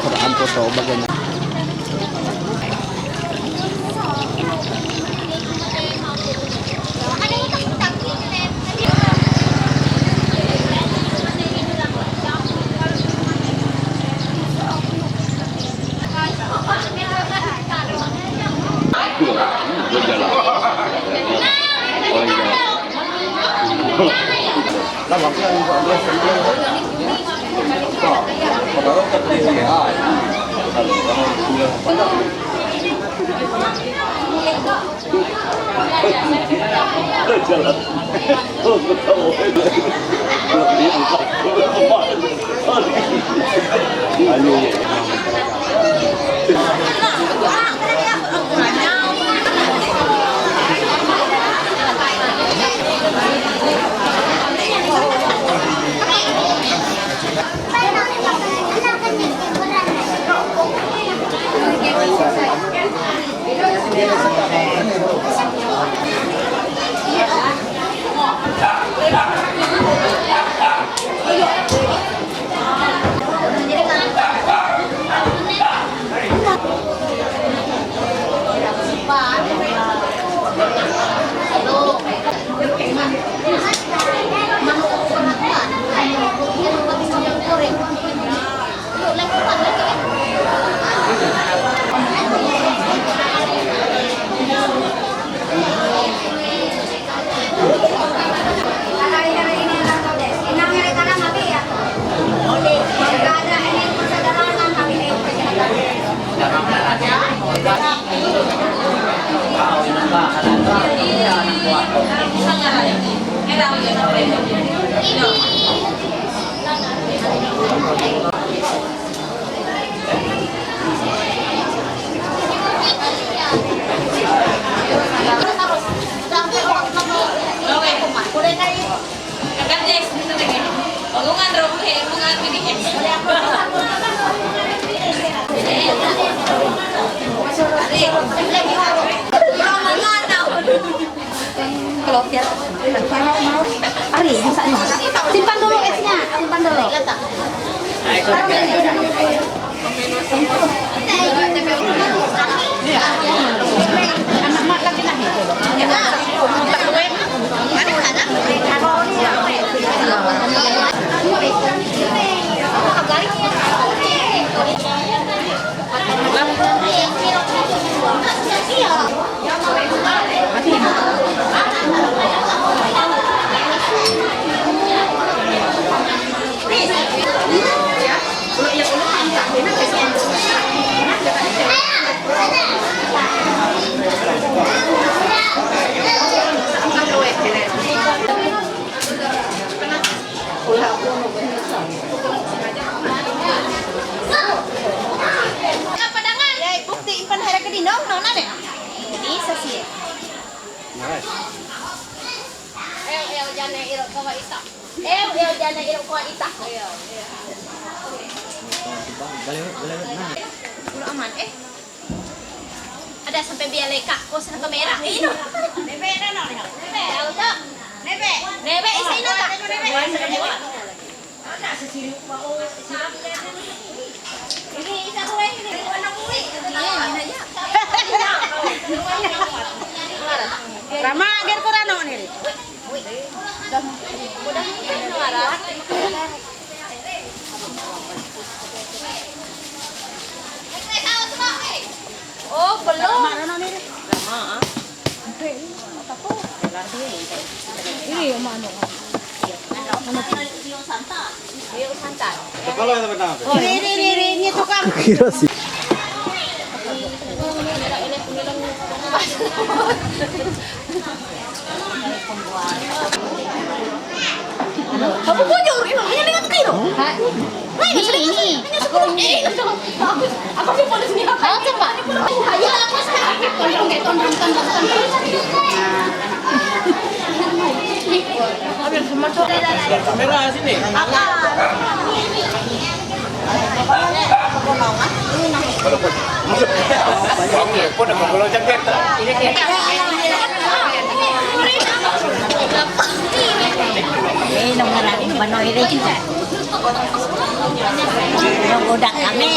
Paraan foto bagian. Ari, simpan dulu esnya, simpan dulu. Anak mak lagi lah itu. Ada sampai biar leka ko sa kamera. Ino. Nebe na no. Nebe auto. Nebe. Nebe isa ino ta. Ada sa sili pa o. Ini isa ko ini. Ano ko ini? Rama agar ko rano ni. Mudah no ara. Oh, belum. Mana nih? Lama ah. Ini yang mana? Rio santan. Rio santan. Kalau yang benar. Ini tukang. Kira sih. Apa bujur? Ini dengan kilo. Ini. Aku sih polisi ni. Kau cepat. Ayo aku sekarang. Tolong. Ambil semua tu. Kamera sini. Apa? Pun nak kalau jaket. Ini nombor lagi banoy rin. Udah kami.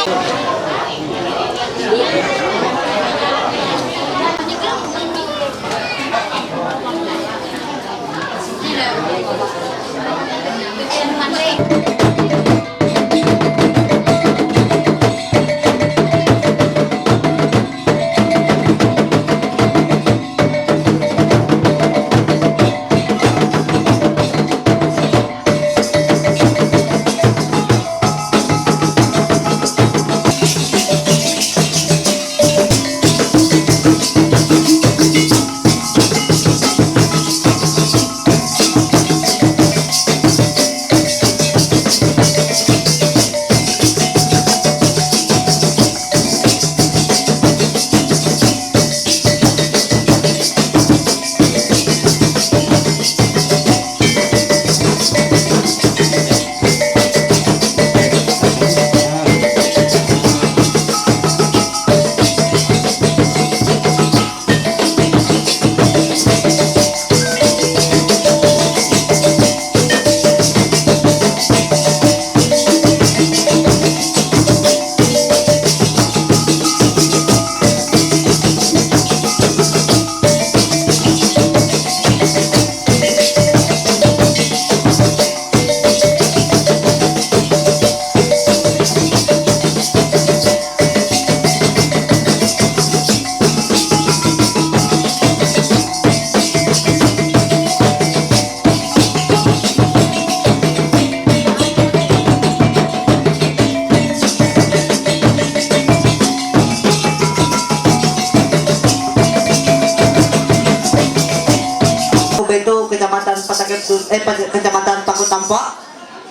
Kecamatan Pakutampak,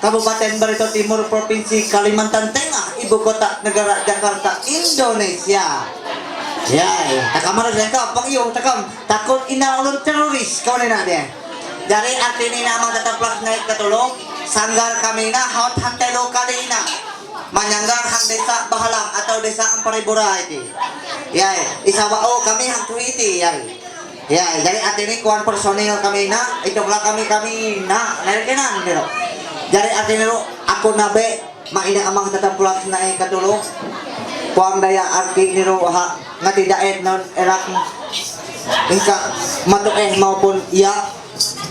Kabupaten Barito Timur, Provinsi Kalimantan Tengah, Ibu Kota Negara Jakarta, Indonesia. Ya, takamar saya kapang yung takut ina ulun teroris kau nina dia. Dari arti nama tetap plus naik ketulung, sanggar kami na haut hantai lokal ina, manyanggar hang desa Bahalang atau desa Amparibura itu. Ya, isawao kami hang tuiti ya. Ya, jadi arti ini kuan personil kami na, itu pula kami na, narikinan gitu. Jadi arti ini aku nabe, mak ini amang tetap pulang naik ketulung, kuang daya arti ini ha ngati daet non erak, ingka matu maupun iya.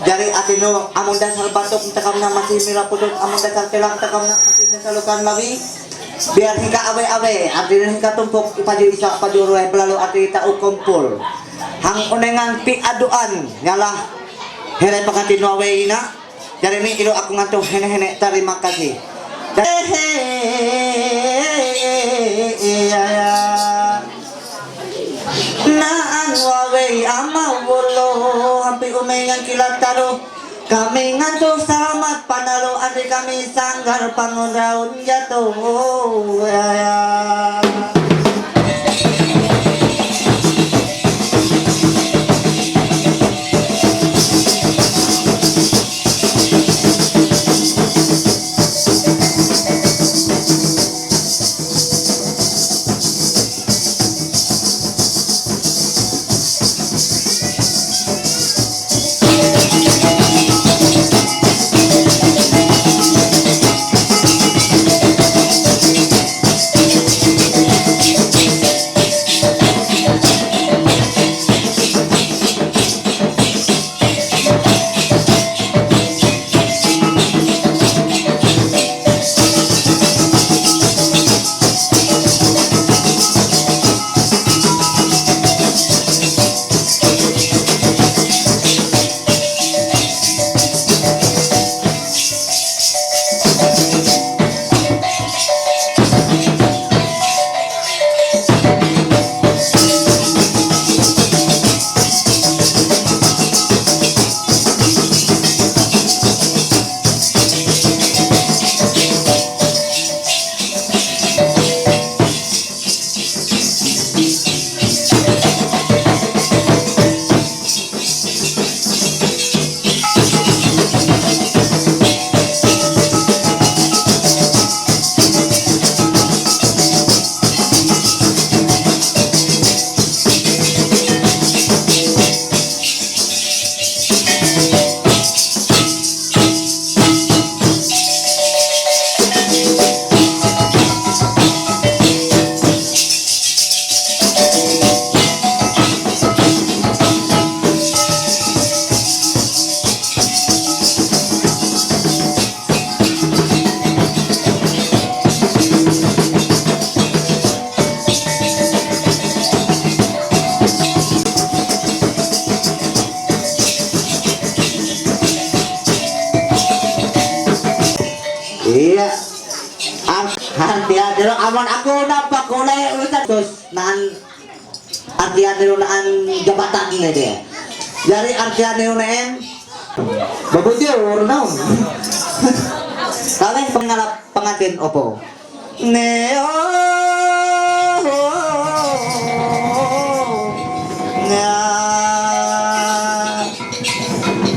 Jadi arti ini amun dasar batuk tekam na masih mila putut, amun dasar telang tekam na masih nasalukan labi. Biar hingga awe-awe, artinya hingga tumpuk paju isa paju rueh belalu arti tau kumpul. Hang unengan pi aduan ngalah hele pakati awe ina. Jadi ini ilu aku ngantuk hene-hene terima kasih. Naan wawe amawolo hampi umengan kilat taruh. Kami ngantuk selamat panalo adik kami sanggar pangun raun jatuh. Iya. Hati-hati lo aman aku nampak kulay urusan terus nan hati-hati lo naan jabatan ini dia. Jadi hati-hati lo naan bagus dia urnaun. Kalian pengalap pengantin opo? Neo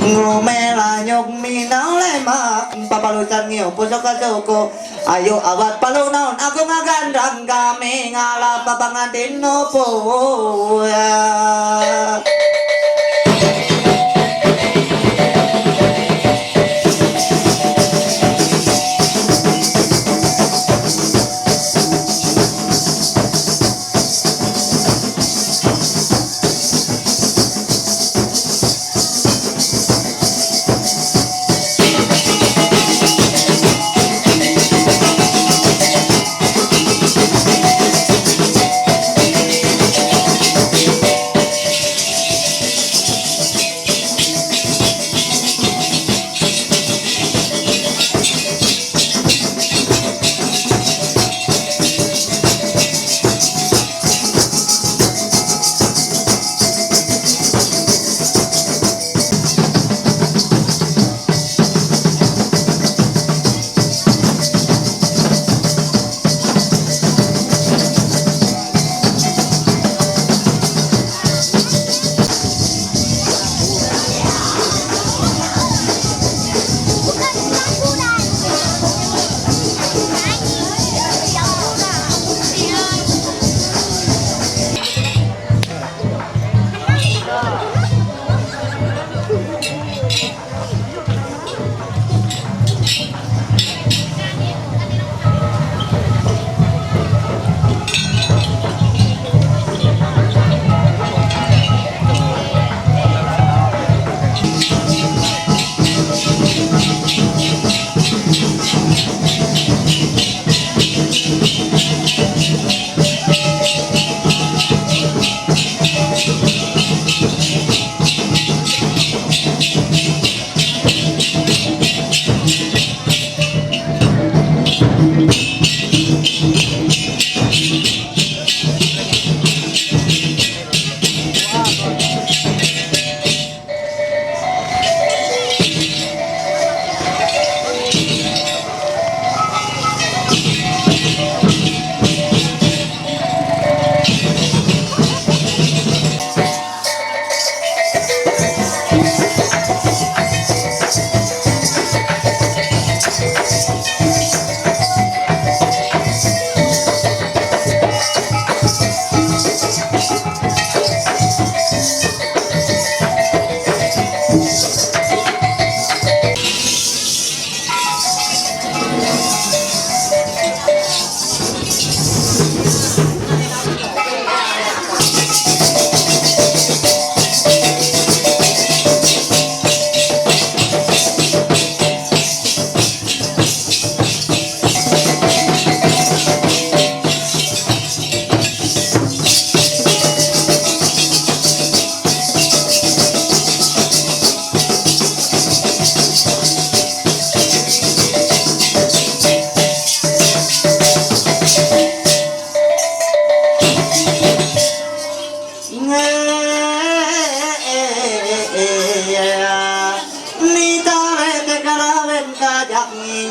ngumela nyok minang lemak papalusan ngiyo pusok kasoko ayo awat palunaon aku ngagandang kami ngalap papangantin opo ya.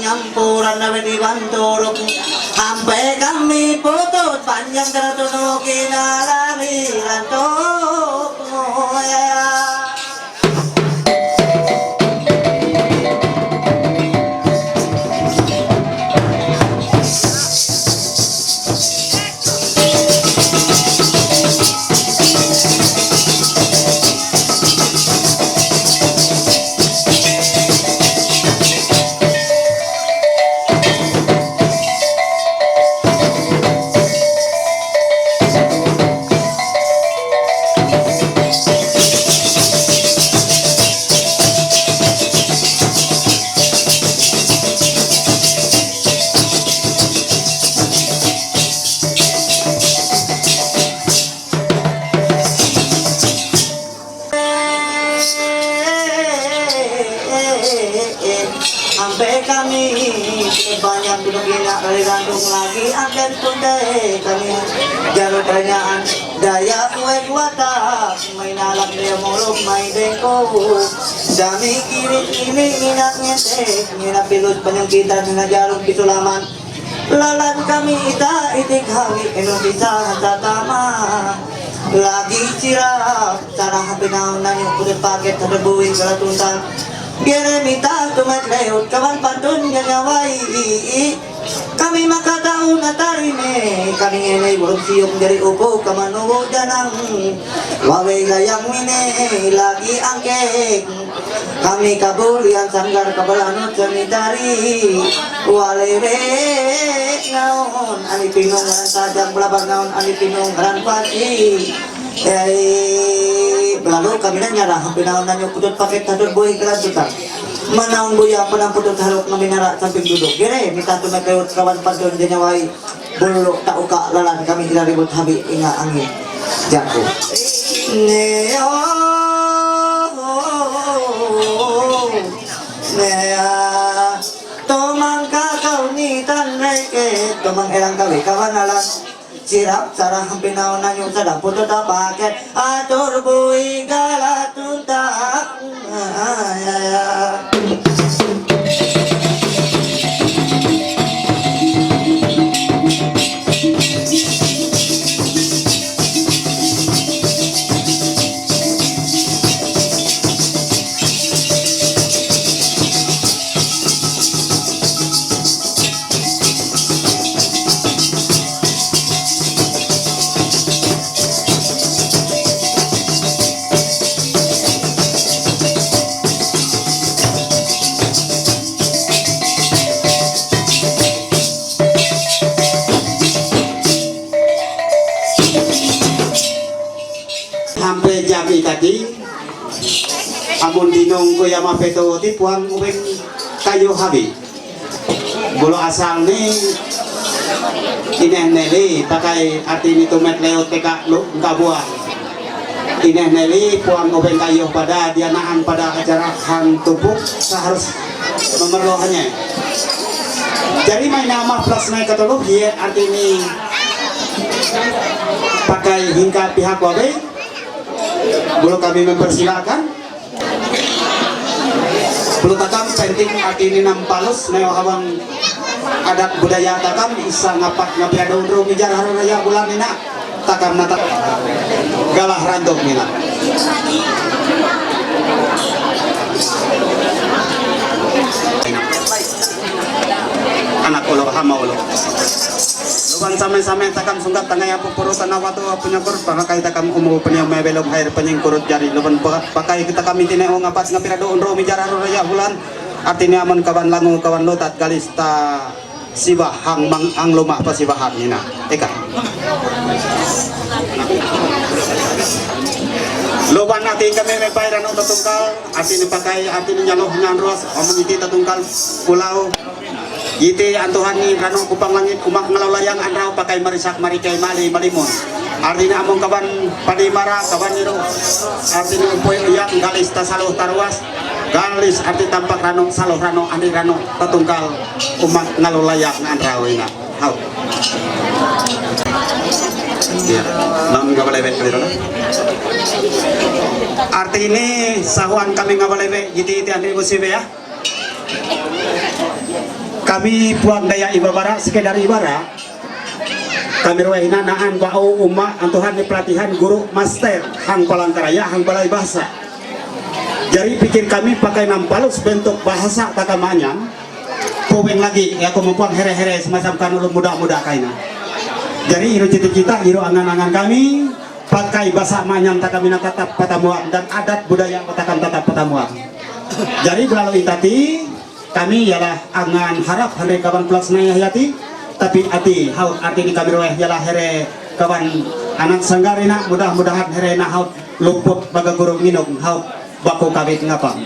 Nyampuran na binibanturok sampai kami putus panjang tertunukin alami lantuk ya. Sampai kami banyak pinugina kali randung lagi akan tunday kami jalur peranyaan daya kuek watak may nalak dia mulog may dengko dami kirit ini nginak ngetek nginak pilus penyungkitan na jalur pisulaman lalan kami itik hawi enong bisa sa tama lagi sirap cara hapinaw na yung kulit paket sa dabuin kalatuntan Geremita tumat leot kawan pantun nyawai kami makataon na tarime kami enay burong siyong dari upo kamanuwo danang wawe layang mine lagi angkek kami kabulian sanggar kabalanot sanitari walewe naon alipinong ran sadang belabag naon alipinong ran pati lalu kami nanya pinaon nanyo putut paket tadur boy kelanjutan manaon buya panang putut halok na minara samping duduk gire minta tumekayot kawan pantun janyawai bulok tauka lalan kami ilaribut habi inga angin jatuh neo nea tomang kakau ni tanreke tomang elang kawi kawanalan sirap sarang pinaon na yung sadang puto na paket atur buhay galatuntak tadi amun dinong ko yama peto ti puang ubeng kayo habi bolo asal ni ineh pakai arti ni tumet leo teka lu kabua ineh neli puang ubeng kayo pada dianaan pada acara hang tupuk seharus memerlukannya jadi main nama plus naik katolog ya arti ni pakai hingga pihak wabe belum kami mempersilakan belum takam penting arti ini nampalus neohawan adat budaya takam isa ngapak ngapiada undro mijar haraya bulan nina takam nata galah randok nina anak ulo hama ulo luban samai-samai takam sunggat tangay apo puro tanawatu punya kurut pakai takam umuo penyang mebelom air penyang kurut jari luban pakai kita kami tineo ngapas ngapirado unro mijara raya bulan artinya aman kawan langu kawan lotat galista sibah hang mang ang lumah pasibahan nina eka luban natin kami may pairan o tatungkal artinya pakai artinya nyaloh nyanruas omong iti tatungkal pulau iti antuhan ni ranong kupang langit umak ngalalayang anraw pakai marisak marikay mali malimon artinya among kaban padimara kaban niro artinya upoy uyak galis tasaloh tarwas galis arti tampak ranong saloh ranong andi ranong tatungkal umak ngalalayang anraw ina hau ya nam ngabalebe kaliro arti ini sahuan kami ngabalebe iti andi musibe ya kami puang daya ibabara sekedar ibara kami ruwahina naan bau umat antuhan di pelatihan guru master hang palangkaraya hang balai bahasa jadi pikir kami pakai nampalus bentuk bahasa takamanyang puwing lagi ya kemampuan here-here semacam kanulun muda-muda kaina jadi iru cita-cita iru angan-angan kami pakai bahasa manyang takamina tatap patamuang dan adat budaya takam tatap patamuang jadi melalui tadi kami ialah angan harap hari kawan pelaksana hayati tapi ati haut arti di kami roh ialah here kawan anak sanggarina mudah-mudahan here na haut luput baga guru minum haut baku kabit ngapa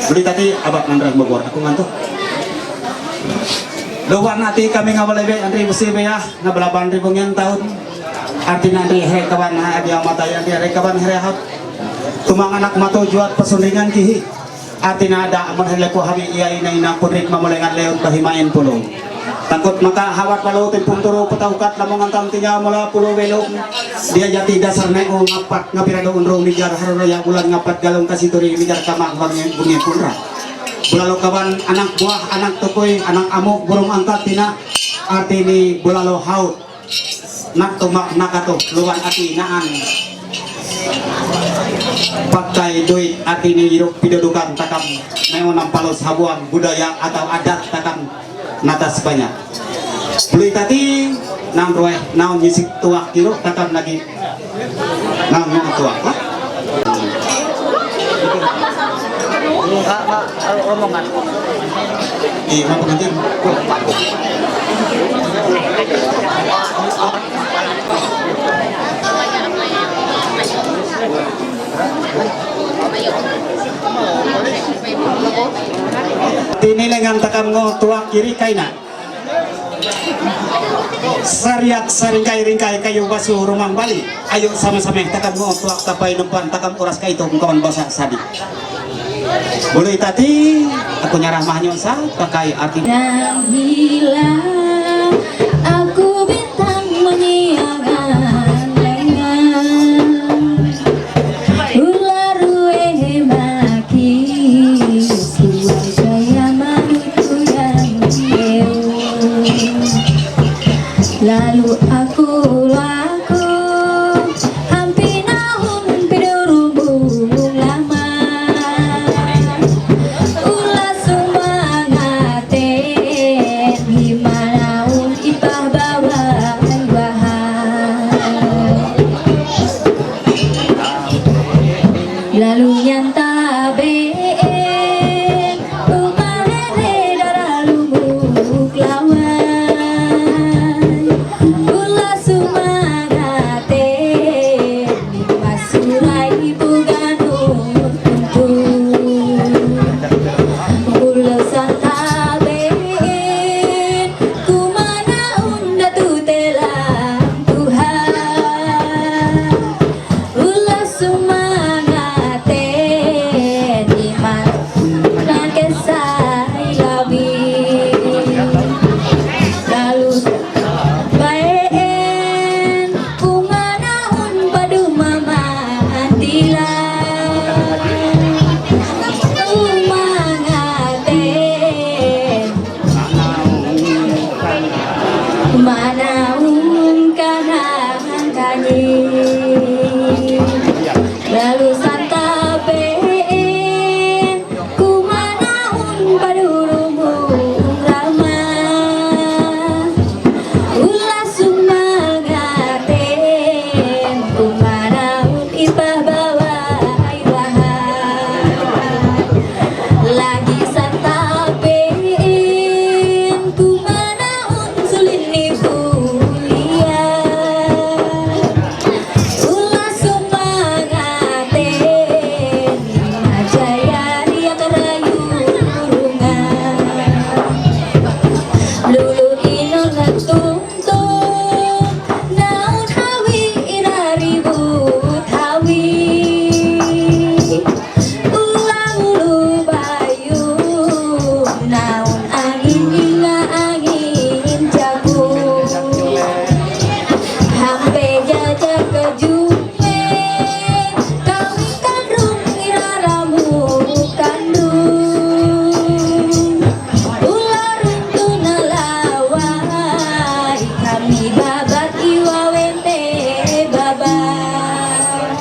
beli tadi abad nandras Bogor aku ngantuk luar nanti kami ngawalebe antri musibe ya ngabalaban ribu ngen tahun arti nanti here kawan adia mata yang here kawan here haut tumang anak mato juat pesundingan kihi atina ada manhele ko hari iya ina ina purik mamulengan leon bahimain pulo takut maka hawat walau tempung turu petaukat lamongan tamtinya mula pulo belum dia jati dasar neko ngapat ngapirado unro mijar haraya bulan ngapat galong kasituri mijar kamang bungi punra bulalo kawan anak buah anak tukoy anak amuk burung angkat tina artini bulalo haut nak tumak nakato luan ati naan pakai duit artini hidup pidodukan takam neonam palos habuang budaya atau adat takam natas banyak beli tadi nang roeh naon nyisik tuak kiro takam lagi nang tuak lah Rombongan. iya mau pengantin tinilengan takam ngo tuak kiri kaina sariak saringkai ringkai kayu basu rumang Bali ayo sama-sama takam ngo tuak tapai numpan takam uras ka itu kawan basa sadi boleh tadi aku nyarah mahnya sa pakai arti hilang aku bintang menyiangan lengan ular ruwe maki suai saya manutu yang lalu aku laku hampir nahun pidurubung lama ulas sumangaten himanaun ipah bawa bahan lalu nyantabeen umarene darah lumuk lawan ulas sumangaten masurai buganun ulas santabeen kumana unda tutelang Tuhan ulas sumangaten iman dan kesai labi lalu baen kumana un padu mama antilan umangaten manaung kanang kanyi lalu santabeen kumanaun padurubung rama ulas sumangaten kumanaun ipah bawa ayuahan lagi santabeen kumanaun sulin ni kuliah ulas sumangaten ajaya dia kerayu urungan lulu inon ngetuntun naun hawi iraribut hawi ulang ulu bayu naun angin inga angin jagung hampe jajak kejume kami kandung iraramu kandung ular untuk nalawai kami babat iwawente babat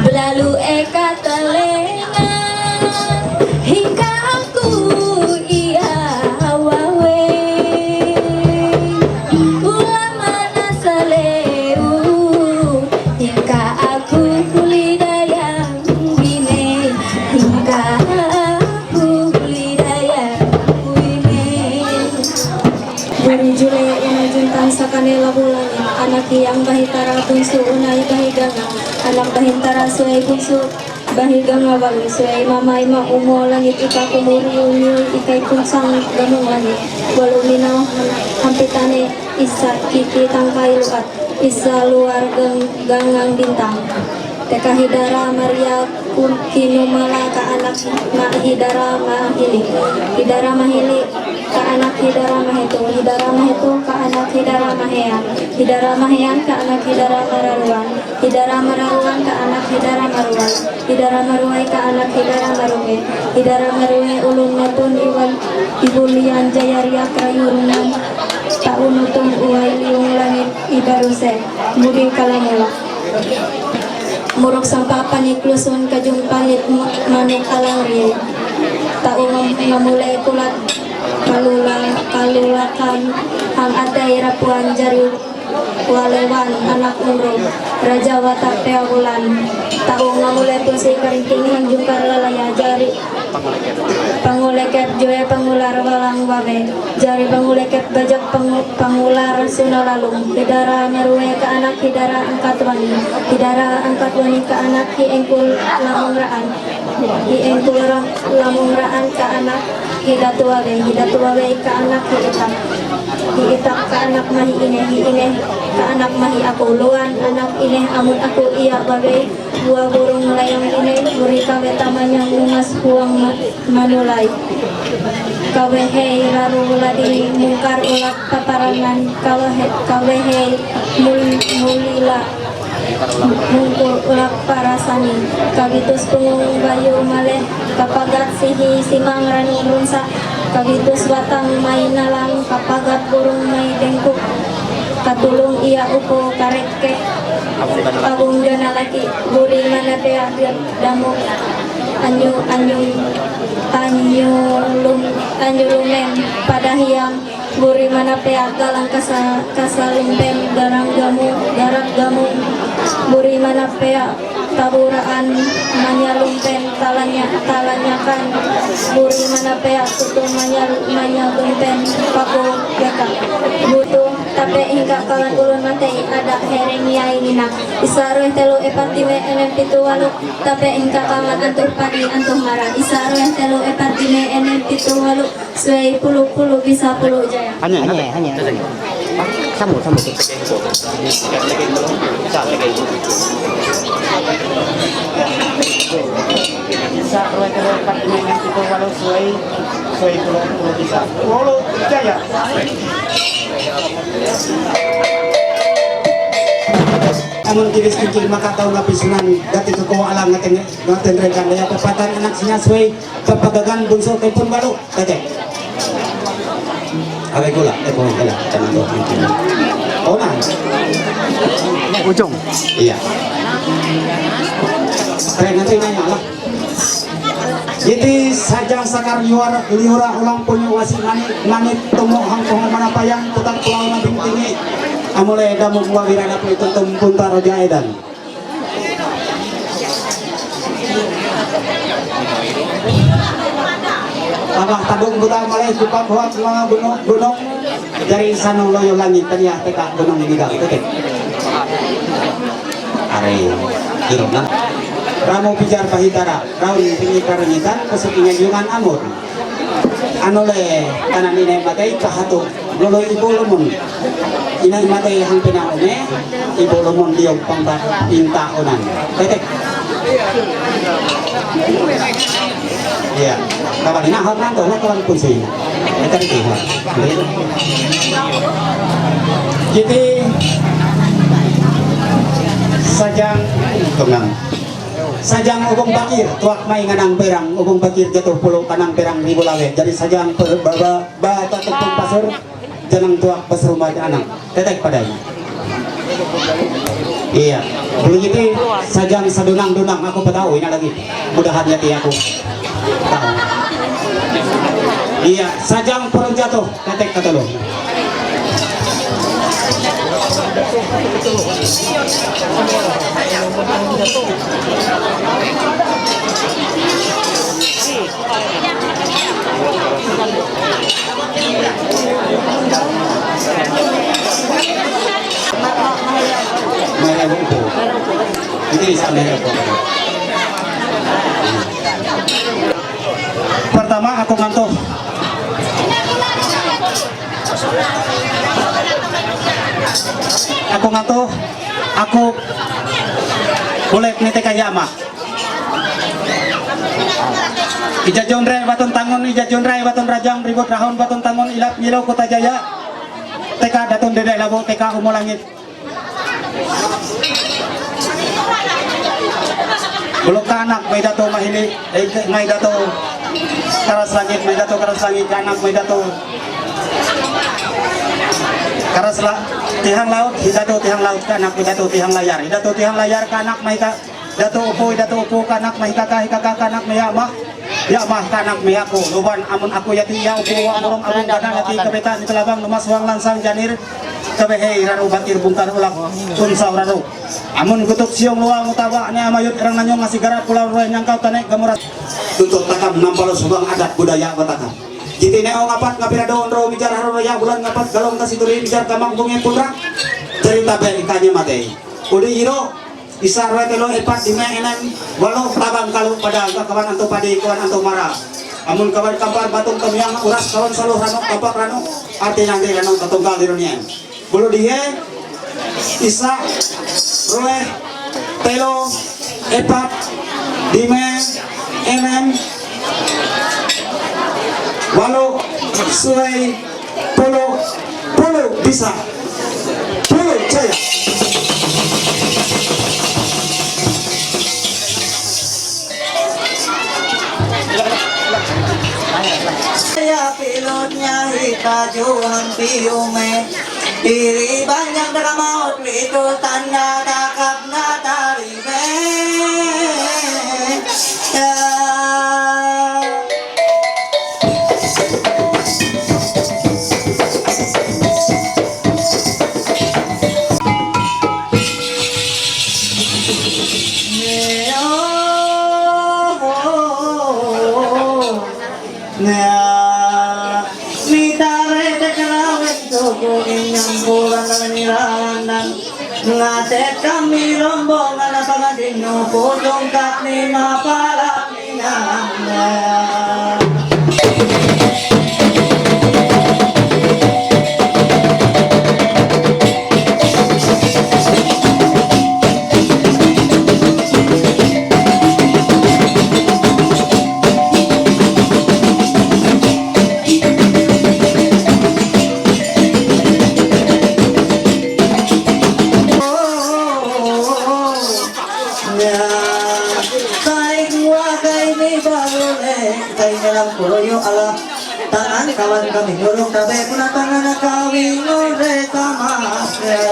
belalu eka telengan hingga aku iya wawe ulah mana saleu hingga aku kulidayang bine hingga aku kulidayang bine Bari Julay inajuntan sa kanila bulan anak yang bahitara bunso unay bahiganga anak bahintara suay bunso bahiganga bali suay mamay maumo langit ika kumuriunyo ikay punsang gamong langit walau minaw hampitane isa kiki tangkay luat isa luar gangang bintang Teka hidara Maria kinumala ka anak hidara mahili. Hidara mahili ka anak hidara maheto. Hidara maheto ka anak hidara mahean. Hidara mahean ka anak hidara mararuan. Hidara mararuan ka anak hidara maruan. Hidara maruai ka anak hidara maruhe. Hidara maruhe ulun natun iwan ibulian jayaria krayurunan. Taunutun uwai liung langit ibaruse. Muding kalamula. Murok sampapan iklusun kajumpalit manuk alangri. Taong ngamulay kulat kalulakan ang atay rapuan jari walewan anak umro raja watak peagulan. Taong ngamulay po si karinting ang jungkar lalaya jari panguleket joy pangular walang wabe jari panguleket bajak pangular sunalalung. Hidara meruhe ke anak hidara angkat wani. Hidara angkat wani ke anak hiengkul lamungraan. Hiengkul lamungraan ke anak hidatuwabe. Hidatuwabe ke anak hiitak. Hiitak ke anak mahi ineh ke anak mahi aku. Luan anak ineh amun aku iya wabe. Buah burung layang ineh buri kawe tamanya ungas huang manulai. Kawehei laru ladi mungkar ulak paparangan. Kawehei mulila mungkur ulak parasani. Kabitus pungung bayu maleh kapagat sihi simang ranu runsa. Kabitus watang may nalang kapagat burung may dengkuk. Katulong iya upo kareke abung dana laki buri mana tea damuk anyulumem pada hiang buri mana pea galang kasalumpen garang gamu buri mana pea taburaan manyalumpen talanyakan buri mana pea tutung manyalumpen paku yaka butuh tapi hingga kalan ulun matei ada hereng yai nina isaroh telu epatime enem pitu walu tapi hingga kalan antuh padi antuh marah isaroh telu epatime enem pitu walu suai puluh bisa puluh jaya hanya sambut bisa roe telu epatime enem pitu walu suai puluh bisa walu jaya. Amun kiris kecil maka tahu ngapisunan dati kekowa alang ngaten rekan daya pepatan anak sinya suai kepagagan bungsu tepun baru tete awe gula tepun gula tanah doa oh nah ujung iya nanti nanya lah. Jadi sajang sakar liura ulang punya wasi manit temu hangkong mana payang putar pulau nabing tinggi amule damu wawira dapat itu tumpun raja edan. Abah tadung buta malay supak huat mga gunung dari sanong loyo langit tanya teka gunung bigang tetek. Are hirop na. Ramo pijar pahitara, raun tinggi karangitan, kesukinya jungan amur. Anole tanan inay matay kahato, loloy ibu lumun. Inay matay hang pinaune, ibu lumun diog pangta intaonan. Tetek. Iya, kapan ini hal nanto lah kawan kunci. Kita dikihar. Jadi sajang tungang. Sajang ubung bakir tuak mai nganang perang ubung bakir jatuh puluh kanang perang ribu lawe jadi sajang bata tepung pasir janang tuak pasir rumah anang tetek padanya iya belum itu sajang sadunang aku tahu ini lagi mudahan hati aku tahu iya sajang perang jatuh tetek kata lo Pertama aku ngantuk. Boleh ni teka yama. Ija Jonre Baton Tangon, Ija Jonre Baton Rajang, Ribut Rahon Baton Tangon, Ilap Nyilau Kota Jaya. Teka Daton Dedek Labo, Teka Umo Langit. Bulok ka anak, may dato mahili, may dato karas langit, may dato karas langit, anak may dato karas tihang laut, hidato tihang laut, kanak may dato tihang layar, hidato tihang layar, kanak may dato upo, kanak may hikaka, kanak may yama, kanak may ako, luban, amun ako yati ya upo, amurong among kanak yati kabetan, ikalabang lumaswang lansang janir, kabehe iraro batir bungkar ulak, unsaw raro. Amun gutuk siong luang utawa ni amayut irang nanyong ngasih garap pulau roy nyangkau tanek gamurat. Tutup takam nampalo subang adat budaya batakam. Jiti neo ngapat ngapira doon ro bijar haro raya bulan ngapat galong kasituri bijar kamang bungi putra. Cerita be ikanya mate. Udi iro isar we telo epat di meenen walau tabang kalau pada kawan anto padi kawan anto mara. Amun kawan kampar batung kamiang uras kawan saluh rano kapak rano arti nanti rano tatunggal dirunian. Bulu dihe isa roe telo epat dime enem walu suai puluh bisa puluh jaya. Ya pilotnya hitajuan piume iri banyak dalam maut itu tanda takap nataribe ya. Ngatet kami rombongan pangading no putong kap ni mapalaminan. Tangan kawan kami nurung tabe punatangan kawin nure tamasya.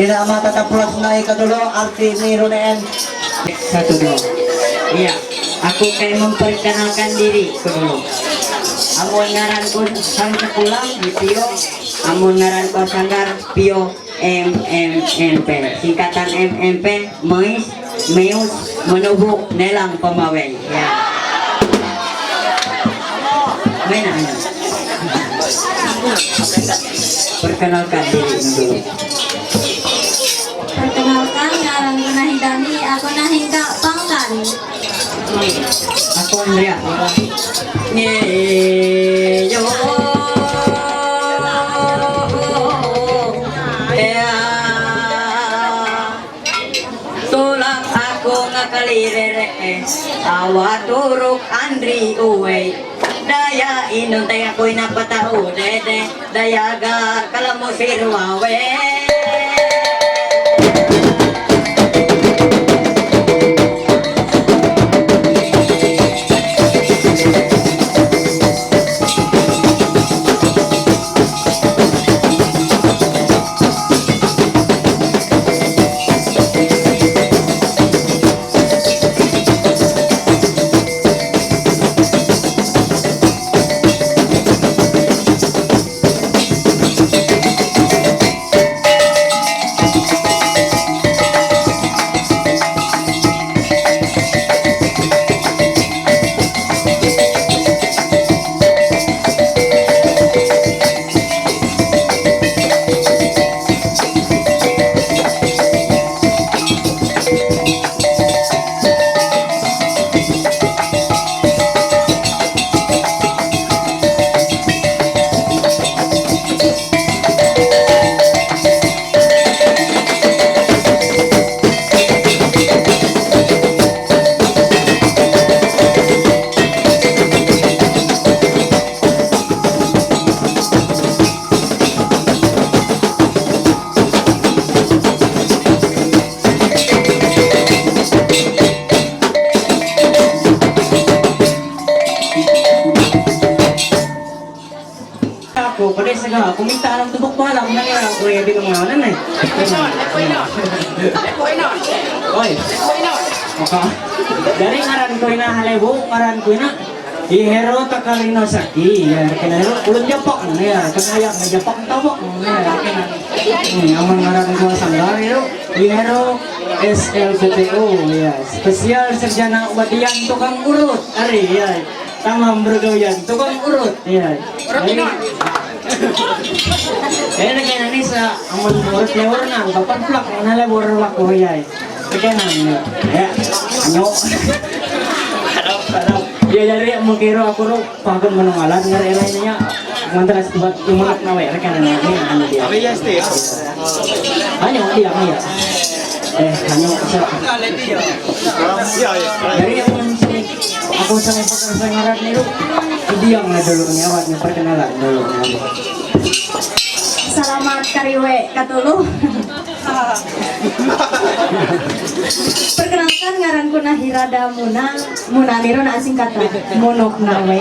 Tidak matatapos na ikatulo, arti ni Runen. Satu dulu. Iya, aku kayak memperkenalkan diri dulu. Amun ngaran ko sang Sakulang di Pio, amun ngaran ko sanggar Pio MMNP. Singkatan MMP, Mais, Meus, Menubuk, Nelang, Pemawai. Ya. Mana? Perkenalkan diri dulu. Perkenalkan, ngaran ko na Hidani, ako na Hingga Pangkan. Aku Andrea. Ngeyo. Ya. Tulak aku ngakalirere. Awa turuk Andri uwe. Daya inun tayo ako'y napatao. Dede. Dayaga kalamo sirwawe. Ako, pada segala, aku minta alam tubok malam na kaya ako yung binunganan eh. Oy, maka, dari ngaran ko na halewo, ngaran ko na, ihero takaling no saki, ya, kenero, ulun japak, ya, kanayak na japak tabok, ya, kena, aman ngaran ko sanggar, ihero, SLPTO, ya, spesial sarjana wadian tukang urut, ari, ya, tamam bergoyan, tukang urut, ya. Kaya na ni sa aman urut ya warna, kapan plak na le borwak ko yay. Kaya na ya, anyo. Harap. Ya dari mukiro aku ro pagod manungalan ngar-eray niya. Mantras buat imunak na way, kaya na ni ano dia. Abi ya stay. Anyo dia kaya. Anyo sa. Dari ako sa may pagkasangarat nilo. Hindi ang nadulog niya, wag niya perkenalan dulu. Salamat kariwe katulo. Perkenalkan, ngaran ko na Hirada Muna niro na asing kata monok na we.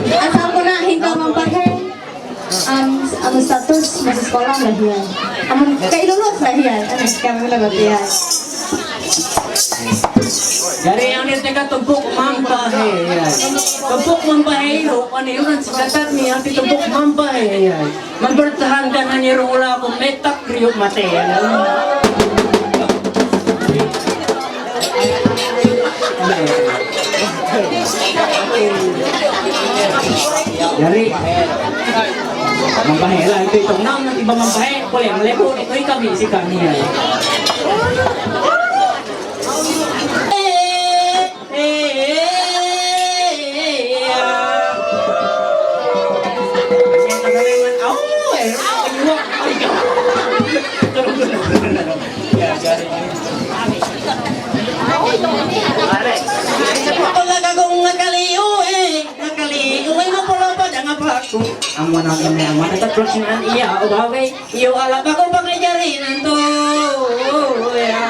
Asal ko na Hingga Mampahe. Ang status masih sekolah lah ya. Amun kay lulus lah ya. Anak kami lagot ya. Dari yang dia teka tepuk mampahe ya. Tepuk mampahe itu paniuran sekatat ni arti tepuk mampahe ya. Mempertahankan hanya rula ko metak kriuk mate ya. Dari mampahe lah itu itong nam nanti ba mampahe boleh melepo ito kami si kami ya. Aman aman aman tetap pelaksanaan iya obawe iyo ala bago pangajarin to ya.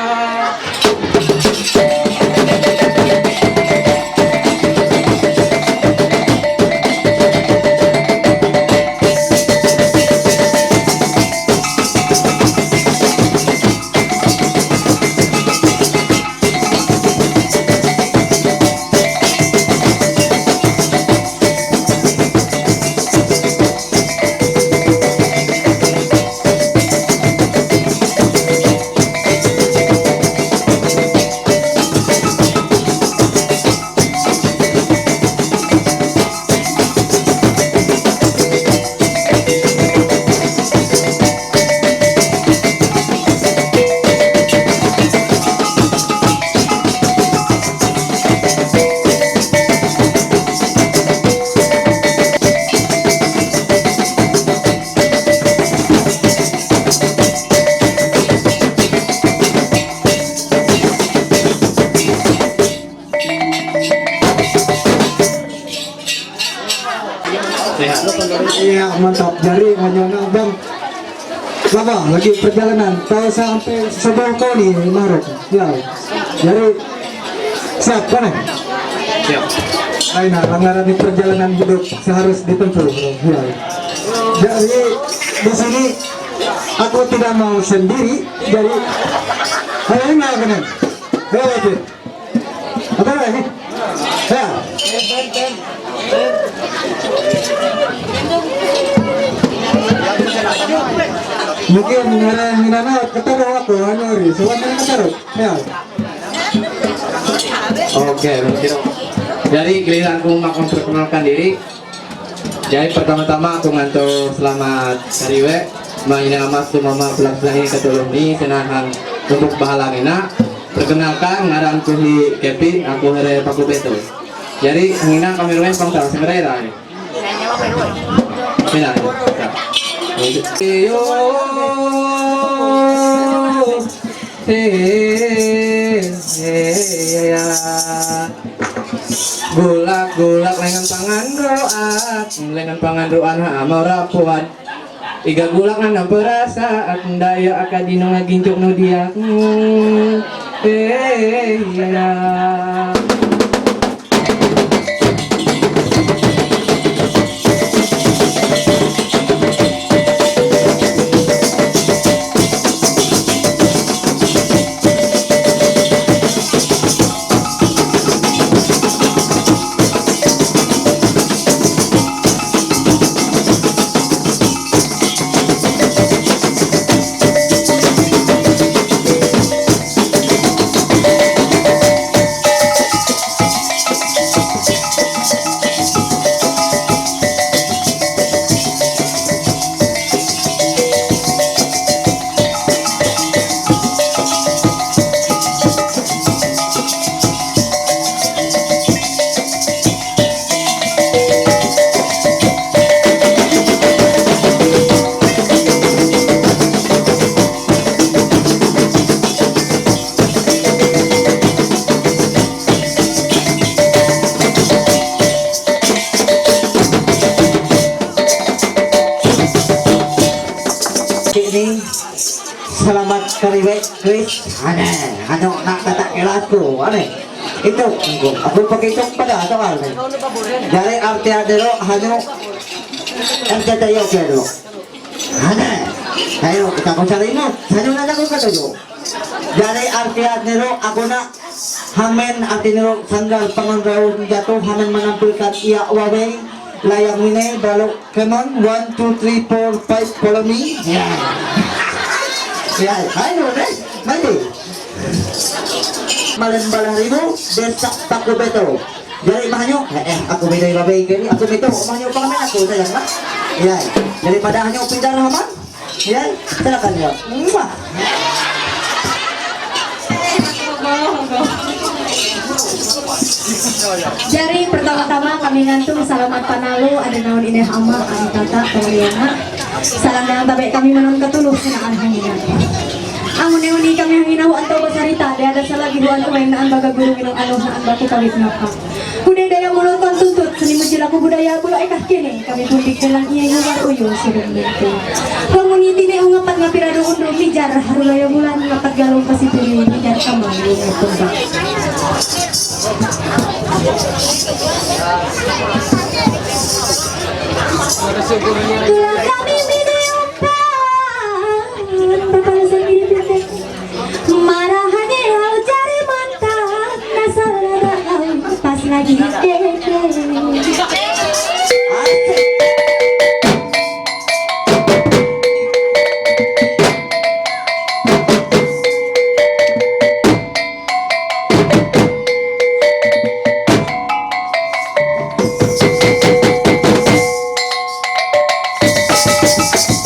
lagi perjalanan tahu sampai sebuah kali Maret ya jadi siap kan Siap. lain langgaran di perjalanan hidup seharus ditempuh ya jadi di sini aku tidak mau sendiri jadi ayo ini nggak benar ayo apa lagi ya mungkin mengenai ketemu aku Anori sebenarnya ketemu ya Oke, jadi giliran aku mau memperkenalkan diri. Jadi pertama-tama aku ngantor selamat hariwe mainnya amas tu mama pelaksana ketulung ni senahang untuk bahalangina. Perkenalkan ngaran kuhi Kepi, aku hari Paku Beto. Jadi ngina kami ruang pangtal semerera ni. Benar. Yo gulak lengan pangan roan ha marapuan iga gulak nang perasa at daya akadino ngagincok no dia ini selamat kariwe Chris aneh nak kata kelasku aneh itu aku pakai itu pada soal dari arti adero hanya MCT yo kero aneh ayo kita cari ini hanya nanya aku kata jo dari arti adero aku nak hamen arti nero sanggal pangandraw jatuh hamen menampilkan ia wawe layang ini balok come on 1 2 3 4 5 follow me ya ya ayo deh mandi malam balarimu desa Paku Beto jadi mahanyo aku beda babai kini aku beto mahanyo pamen aku sayang lah ya daripada hanya pindah rahman ya silakan ya Jari pertama-tama kami ngantung salamat panalu ada naon ineh ama adi tata kaliana salam dengan babek kami menon ketuluh senaan hanginan amun neuni kami hanginahu atau basarita dia ada salah gibuan kumain naan baga guru minong anu naan baku kawit napa kuda daya mulon tuntut seni menjilaku budaya pula ekah kini kami tumpik dalam iya ngar uyu sirung bintu komuniti ne ungapat ngapirado undo mijar harulaya bulan ngapat galong pasituri mijar kamal yung tumbak tulang kami minumpan papalasan minipin marahannya hau cari mata nasalada pas lagi Thank you.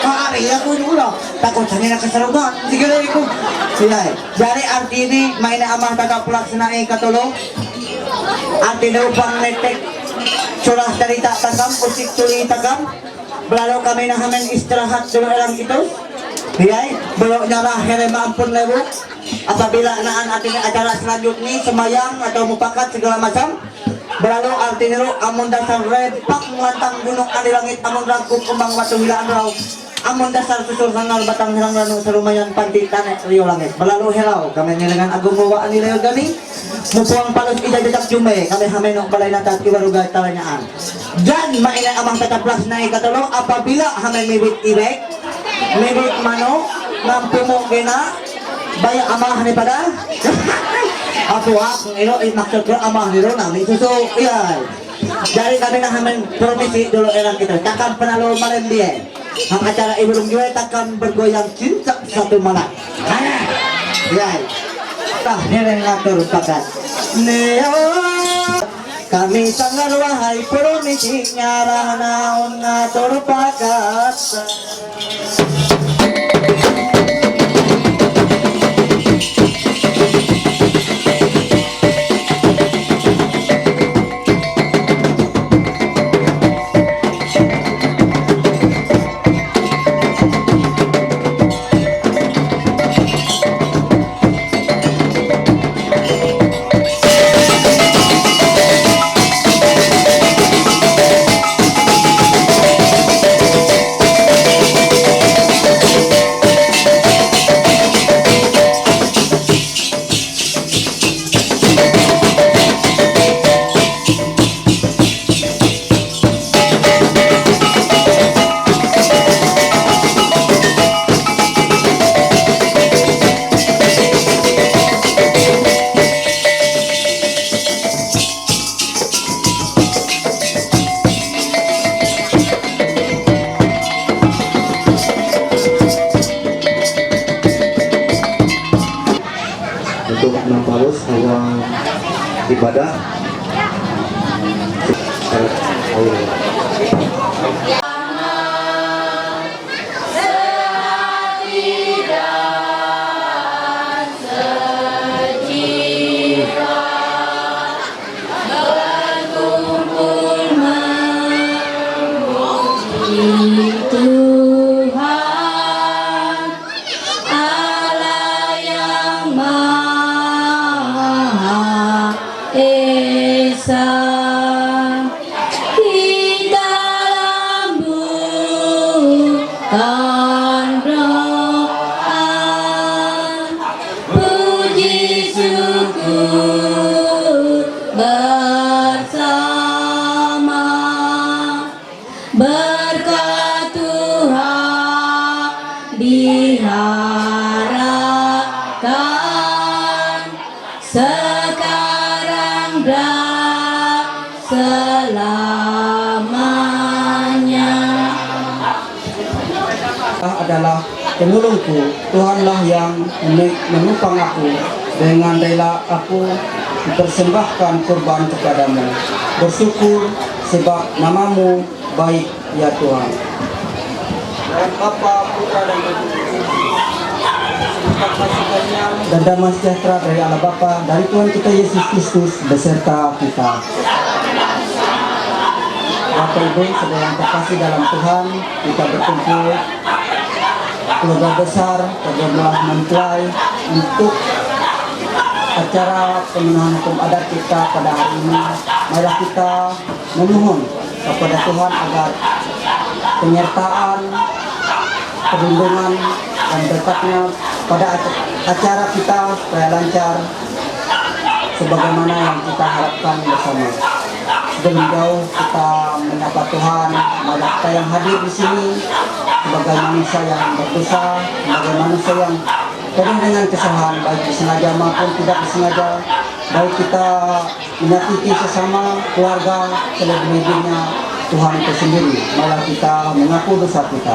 Ari aku dulu takut sana keseruan. Sige lagi ko. Sila. Jadi arti ini mainnya amang taga pelaksana katulong. Arti daw pang netek curah cerita tagam usik tuli tagam. Belalo kami na hamen istirahat dulu orang itu. Iya, belok nyarah herema ampun lewu. Apabila naan artinya acara selanjutnya semayang atau mupakat segala macam. Berlalu artinya lo amun dasar repak ngantang gunung adi langit amun rangkum kembang batu hilaan rau amun dasar susur sangar batang hirang ranu serumayan panti tanek rio langit berlalu herau kami dengan agung bawaan nilai gani mupuang palus ida detak jume kami hamenok balai natat kiwaruga talanyaan dan mainan amang tetap pelas naik katulong apabila hamen mibit ibek mibit mano mampu mo kena bayang amalah ni pada aku maksud ko amah ni Rona ni susu iya dari kami na hamen promisi dulu erang kita takkan penalu malen dia ang acara ibulong juga takkan bergoyang cinta satu malam iya tah nilai ngatur pakat neo kami sangat wahai promisi nyarah naon ngatur pakat untuk Nampalus awal ibadah berkat Tuhan diharapkan sekarang dan selamanya. Adalah pemulungku, Tuhanlah yang menopang aku, dengan rela aku mempersembahkan kurban kepadamu, bersyukur sebab namamu baik ya Tuhan. Dan Bapa, Putra dan Roh Kudus, dan damai sejahtera dari Allah Bapa, dari Tuhan kita Yesus Kristus beserta kita. Bapak Ibu saudara yang terkasih dalam Tuhan, kita berkumpul keluarga besar, 13 mempelai untuk acara pemenuhan hukum adat kita pada hari ini. Marilah kita memohon kepada Tuhan agar penyertaan, perlindungan dan berkatnya pada acara kita supaya lancar sebagaimana yang kita harapkan bersama. Sebelum jauh kita menyapa Tuhan, marilah kita yang hadir di sini sebagai manusia yang berdosa, sebagai manusia yang penuh dengan kesalahan, baik disengaja maupun tidak disengaja, baik kita menyakiti sesama keluarga, selebihnya Tuhan itu sendiri. Malah kita mengaku dosa kita.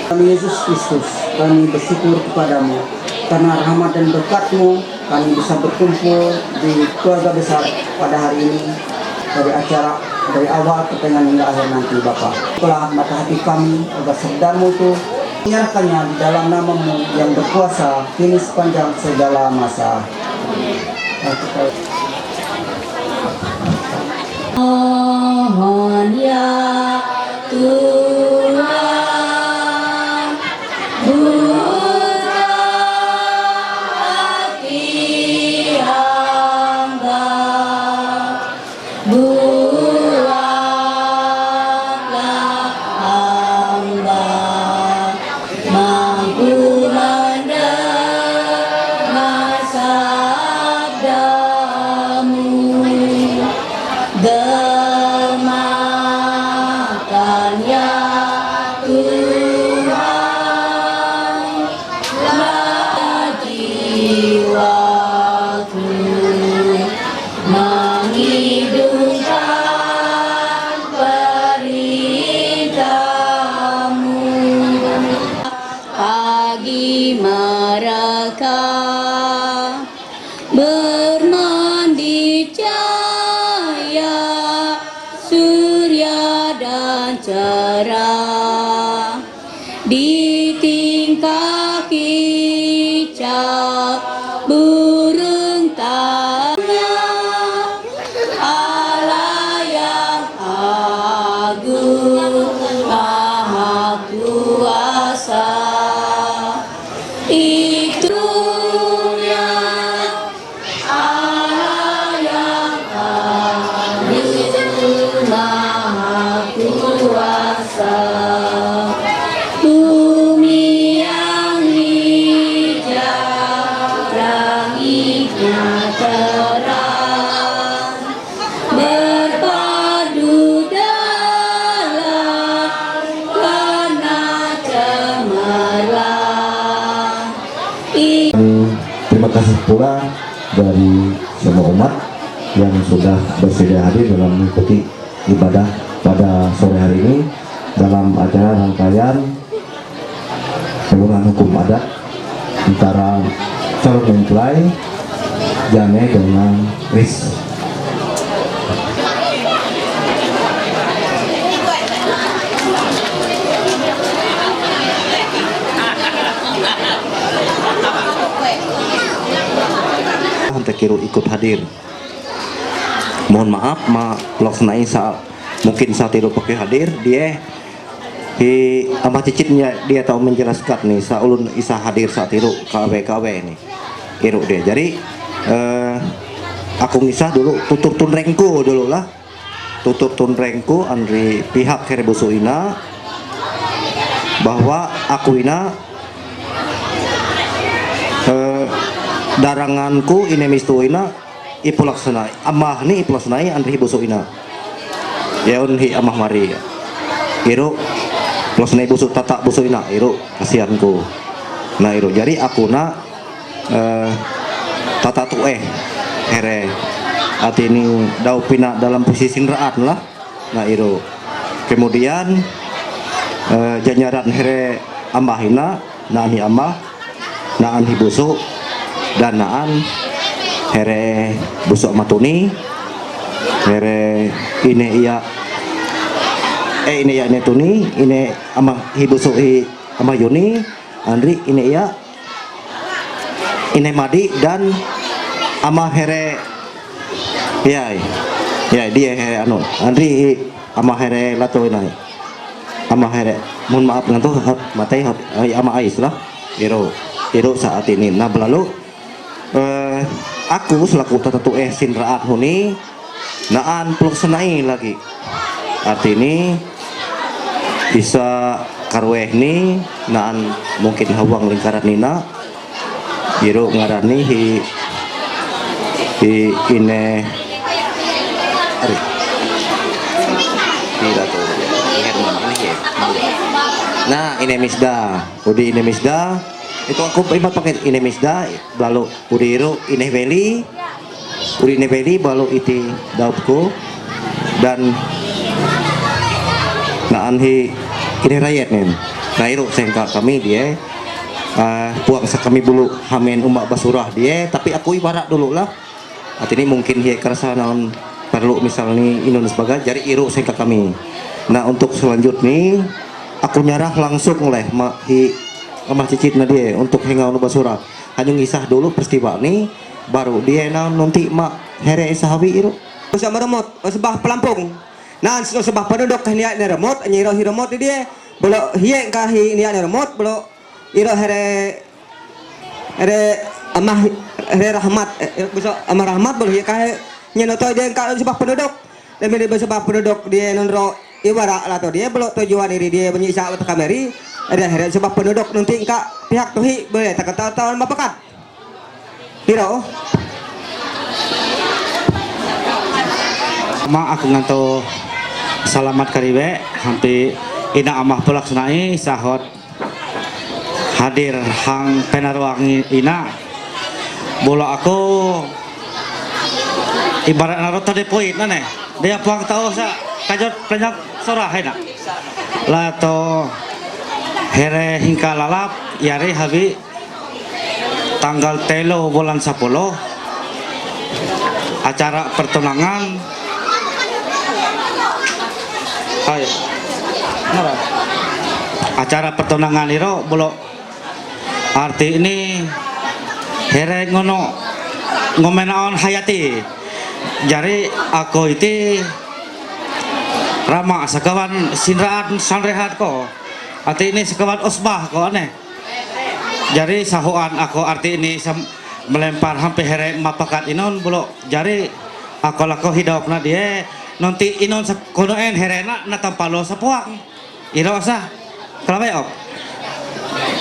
Kami Yesus Kristus, kami bersyukur kepadamu karena rahmat dan berkat-Mu kami bisa berkumpul di keluarga besar pada hari ini, dari acara dari awal pertengahan hingga akhir nanti Bapa. Telah mata hati kami agar sabda-Mu itu menyerahkannya di dalam nama-Mu yang berkuasa kini sepanjang segala masa. Mohon ya Tuhan, hati hamba, buatlah hamba mampu mendengar sabda-Mu, gemakan ya Tuhan, lah jiwaku menghidupkan perintah-Mu. Pagi mereka bermandi cahaya surya dan cerah, di tingkah kicau burung tanya, Allah yang agung maha kuasa, itunya Allah yang agung maha kuasa. Bumi yang hijau, langitnya terang, berpadu dalam warna cemerlang. Terima kasih pula dari semua umat yang sudah bersedia hadir dalam mengikuti ibadah pada sore hari ini dalam acara rangkaian pemenuhan hukum adat antara calon mempelai Jane dengan Riz. Hantar kiro ikut hadir. Mohon maaf, pelaksanaan mungkin saat itu pakai hadir dia amat cicitnya dia tahu menjelaskan nih saulun isa hadir saat itu KW ini iru dia. Jadi aku ngisah dulu tutur tunrengku dulu lah, tutur tunrengku andri pihak Herebusu ina bahwa aku ina daranganku ini mistuina ipulaksanai amah ni ipulaksanai andri busuk ina ya unhi amah mari iru pulaksanai busuk tatak busuk ina iru kasihanku nah iru jadi aku na tata tu here hati ini dau pina dalam posisi nraan lah nah iru kemudian janyaran here amahina nani amah naan busuk danaan here busuk matuni here ini iya ini ya ini tuni ini ama hibusuk ama yuni andri ini iya ini madi dan ama here ya dia here anu andri ama here latoy na ama here mohon maaf nganto matay ama ais lah iro saat ini. Nah lalu aku selaku tatatu sinraan huni naan peluk senai lagi artini bisa karweh ni naan mungkin hawang lingkaran nina iro ngarani hi ine nah ini misda udi ini misda itu aku imat pakai ini misda lalu udi iro ini veli balu iti daupku dan naanhi ini rakyat nih nah iro sengka kami dia puang kami bulu hamen umak basurah dia tapi aku ibarat dulu lah ini mungkin dia kerasa naon perlu misalnya inon sebagai jari iro sengka kami. Nah untuk selanjutnya aku nyarah langsung oleh amah cicit na dia untuk hengaun basurah hanya ngisah dulu peristiwa ini baru dia nanti mak here sahabi iro usah meremot sebah pelampung nah sebah penduduk niat neremot nyiro hiremot dia belok hiye kah niat neremot belok iro here amah here rahmat besok amah rahmat belok hiye kah nyenoto dia ka sebah penduduk dan dia sebah penduduk dia nonro ibarat lah tuh dia belok tujuan diri dia menyisa untuk kameri ada here sebah penduduk nanti ka pihak tuhi boleh tak tahun bapakat hiro Ma aku nganto selamat karibe hampir ina amah pelaksanai sahot hadir hang penaruang ina bola aku ibarat narot tadi poin nane dia puang tahu sa kajot banyak sorah hena lato here hingka lalap yari habi tanggal telo bulan 10 acara pertunangan acara pertunangan iro belum arti ini here ngono ngomenaon hayati jari aku itu rama sekawan sinraan sanrehat ko arti ini sekawan osbah ko aneh jari sahuan aku arti ini melempar hampir here mapakat inon belum jari aku lako hidop na dia nanti inon sa kunoen herena na tampalo sa puwang iro sa kalabay ok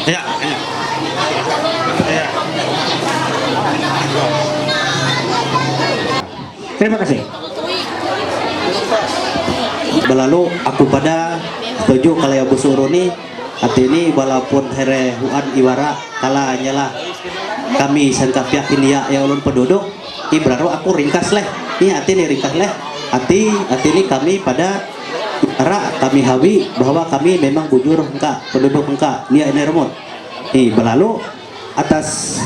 ya terima kasih. Belalu aku pada setuju kalau ya busuro ni arti ini walaupun here huan iwara kala nyala kami sangka pihak India ya ulun penduduk ibraro aku ringkas leh ini arti ini ringkas leh arti ini kami pada ibarat kami hawi bahwa kami memang bujur engka penduduk engka nia ini remot belalu atas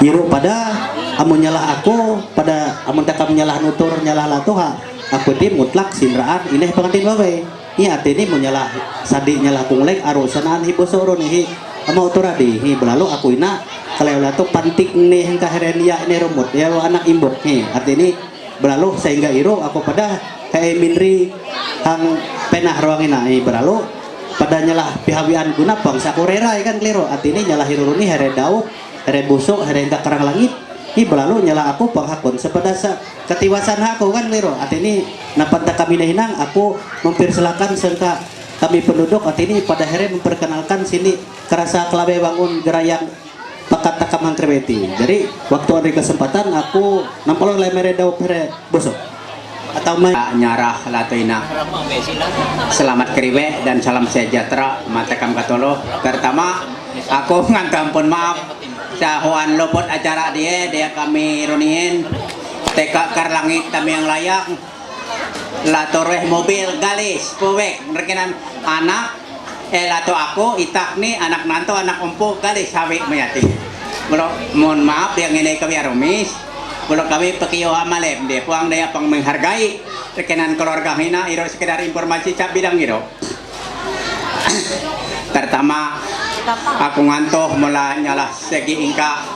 iru pada amun nyalah aku pada amun tak kami nyalah nutur nyalah latuha aku di mutlak sinraan ini pengantin bawe ini arti ini menyalah sadi nyalah punglek arusanaan hibosoro nih mau turadi belalu aku ina kalau latu pantik nih engka herenia ini remot ya anak imbot arti ini belalu sehingga iro aku pada kayak minri hang penah ruangina belalu pada nyalah pihawian guna bangsa korera kan kliro arti ini nyalah hiruruni here dauk here busuk here engka kerang langit belalu nyalah aku panghakon sepada ketiwasan aku kan kliro arti ini napanta kami nahinang aku mempersilakan sengka kami penduduk arti ini pada here memperkenalkan sini kerasa kelabe bangun gerayang pakat takamang kreweti. Jadi waktu ada kesempatan aku nampol lemere dau pere bosok atau nyarah latoina selamat keriwe dan salam sejahtera matakam katolo. Pertama aku ngantampun maaf sahuan lopot acara dia kami runiin teka karlangit kami yang layak latoreh mobil galis puwek rekenan anak lato aku itak nih anak nanto anak umpu kali sawi mayati belum mohon maaf yang ini kami arumis belum kami pekiyo amalem dia puang dia pang menghargai rekenan keluarga hina iro sekedar informasi cap bidang iro pertama aku ngantoh mula nyalah segi ingka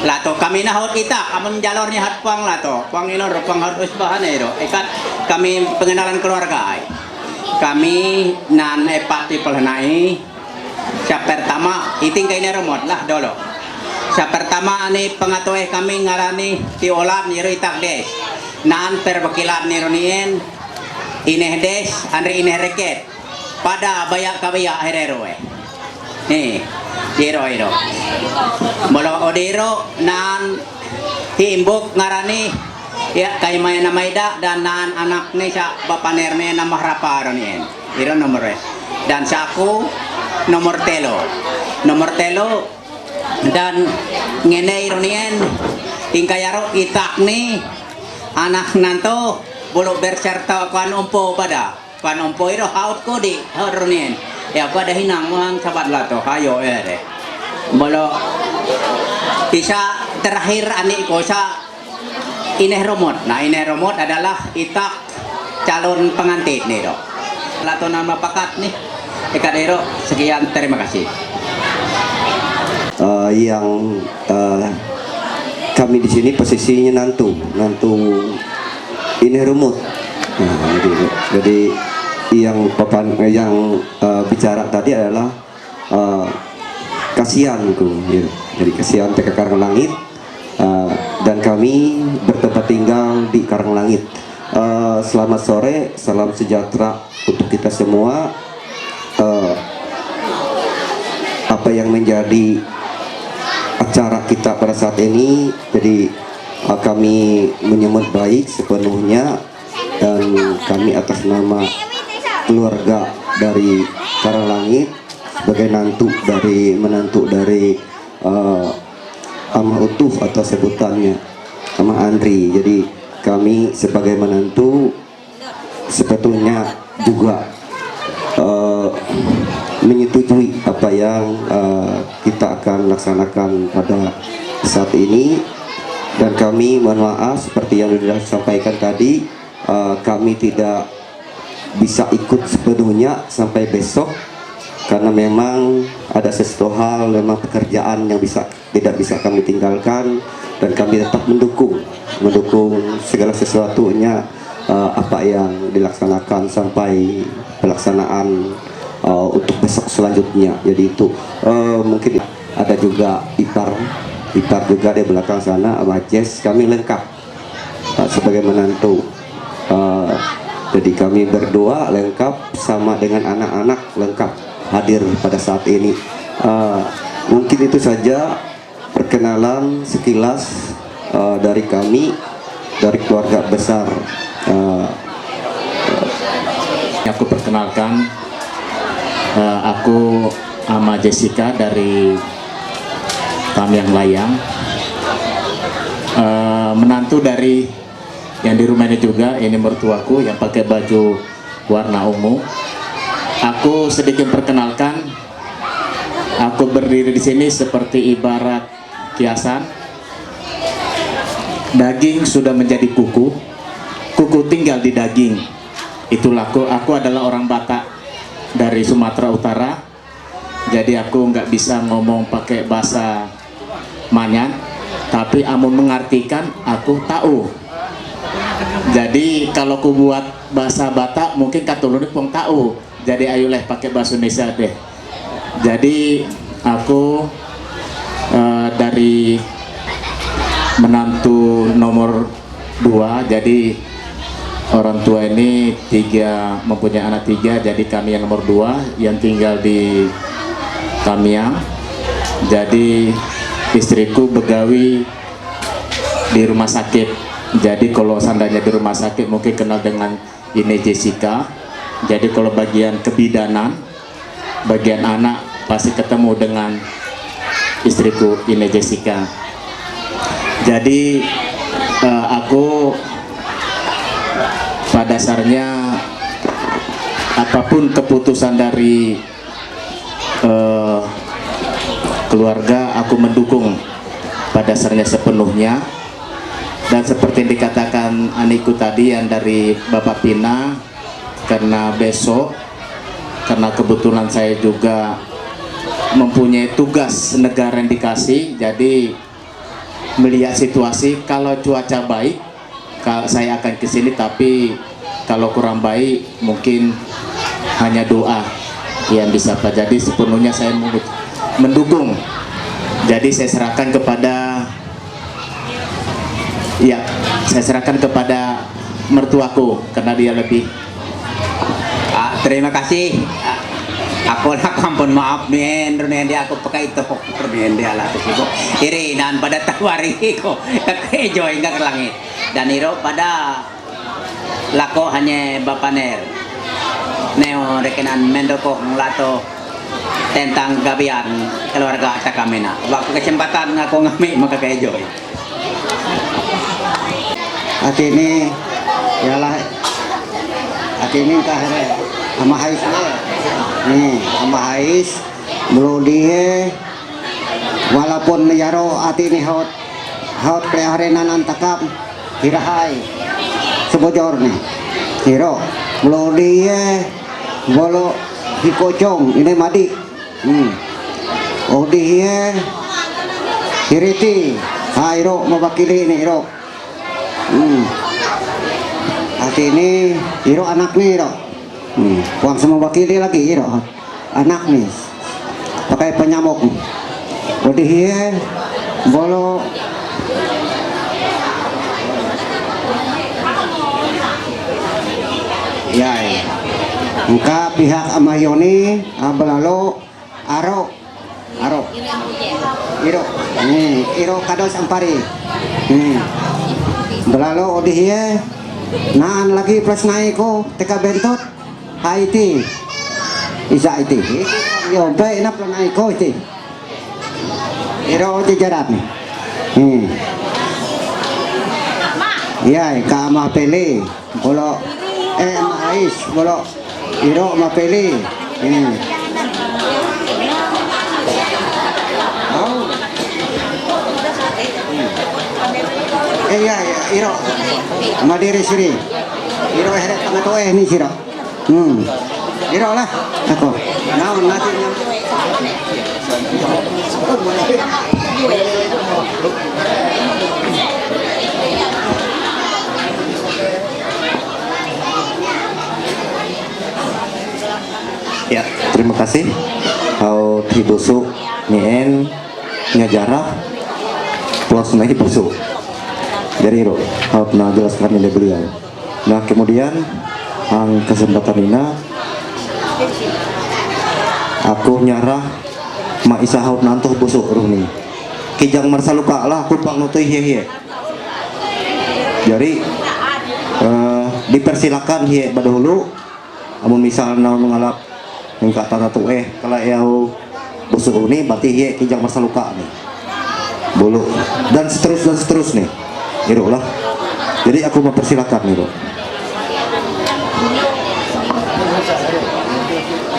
Lato kami na hot itak, amon jalur ni hat puang lato, puang ino puang hot usbahan ero. Ikat kami pengenalan keluarga. Kami nan epati pelhanai. Siap pertama iting kay neromot lah dolo. Siap pertama ani pengatoe kami ngarani tiolam niru itak des. Nan perwakilan niru nien ineh des andre ineh reket. Pada bayak kabaya herero nih iro molo odero nan himbuk ngarani ya kay may na mayda dan nan anak ni sa bapanerne na mahraparo niyan iro nomor dan sa ako nomor telo dan ngene iro niyan tingkayaro itak ni anak nanto bulu berserta kuan umpo pada panompo iro haut ko di harunin ya pada hinang mang sabat lato hayo ere bolo isa terakhir anik ko sa ineh romot. Nah ineh romot adalah itak calon pengantin nih dok lato nama pakat nih ikat ero sekian terima kasih. Yang kami di sini posisinya nantu ineh romot. Nah, jadi yang bicara tadi adalah kasihanku ya. Jadi kasihan TK Karanglangit dan kami bertempat tinggal di Karanglangit. Selamat sore, salam sejahtera untuk kita semua. Apa yang menjadi acara kita pada saat ini, jadi kami menyambut baik sepenuhnya dan kami atas nama keluarga dari Karanglangit sebagai menantu dari Amah Utuh atau sebutannya Amah Andri. Jadi kami sebagai menantu sebetulnya juga menyetujui apa yang kita akan laksanakan pada saat ini, dan kami mohon maaf seperti yang sudah disampaikan tadi, kami tidak bisa ikut sepenuhnya sampai besok karena memang ada sesuatu hal, memang pekerjaan yang tidak bisa kami tinggalkan, dan kami tetap mendukung segala sesuatunya apa yang dilaksanakan sampai pelaksanaan untuk besok selanjutnya. Jadi itu mungkin ada juga ipar juga di belakang sana, Abah Jess, kami lengkap sebagai menantu. Jadi kami berdua lengkap sama dengan anak-anak lengkap hadir pada saat ini. Mungkin itu saja perkenalan sekilas dari kami, dari keluarga besar. Aku perkenalkan, aku Ama Jessica dari Tamiang Layang, menantu dari yang di rumah ini juga. Ini mertuaku yang pakai baju warna ungu. Aku sedikit perkenalkan, aku berdiri di sini seperti ibarat kiasan. Daging sudah menjadi kuku tinggal di daging. Itulah aku adalah orang Batak dari Sumatera Utara. Jadi aku nggak bisa ngomong pakai bahasa Manyan, tapi amun mengartikan aku tahu. Jadi kalau ku buat bahasa Batak mungkin katulun pun tahu. Jadi ayolah pakai bahasa Indonesia deh. Jadi aku dari menantu nomor 2. Jadi orang tua ini mempunyai anak 3. Jadi kami yang nomor 2 yang tinggal di Tamiang. Jadi istriku begawi di rumah sakit. Jadi kalau seandainya di rumah sakit mungkin kenal dengan ini Jessica. Jadi kalau bagian kebidanan, bagian anak pasti ketemu dengan istriku ini Jessica. Jadi aku pada dasarnya apapun keputusan dari keluarga aku mendukung pada dasarnya sepenuhnya. Dan seperti yang dikatakan Aniku tadi yang dari Bapak Pina, karena besok, karena kebetulan saya juga mempunyai tugas negara yang dikasih, jadi melihat situasi. Kalau cuaca baik, saya akan ke sini, tapi kalau kurang baik mungkin hanya doa yang bisa Pak. Jadi sepenuhnya saya mendukung. Jadi saya serahkan kepada mertuaku karena dia lebih. Terima kasih. Aku nak ampun maaf men, dia aku pakai itu permen dia lah tu. Iri dan pada tawari ko kejo hingga ke langit. Dan iro pada lako hanya bapaner. Neo rekenan mendoko nglato tentang gabian keluarga Takamena. Waktu kesempatan aku ngami maka kejo. Hati ini ialah hati ini kahre ama hais nih ama hais belum dia walaupun yaro hati ini haut preharenan takam hirahai sebojor nih hiro belum dia bolo hikocong ini madi oh dia hiriti hairo mewakili ini hiro hati ini hiro anak nih hiro uang semua wakili lagi hiro anak nih pakai penyamuk udah hier bolo ya engka pihak Amayoni Abalalo Aro Iro kados ampari belalo udah hier naan lagi plus naiko teka bentot Haiti isa Haiti yo baik na plus naiko iti iro jajaran ya ka mapeli bolo mais bolo iro mapeli ya iro madiri siri iro heret pangato ni siro iro lah ako naon natin ya terima kasih kau tribusuk nien nyajarah plus naik busuk dari Iro kau pernah jelaskan oleh beliau. Nah kemudian ang kesempatan ini aku nyarah ma isa haut nantuh busuk ruhni kijang marsaluka lah aku pang nutui hiye jadi dipersilakan hiye badahulu amun misal naon mengalap engka tata tueh kalau yau busuk ini berarti hiye kijang marsaluka nih bulu dan seterus nih Iro lah jadi aku mempersilakan Iro.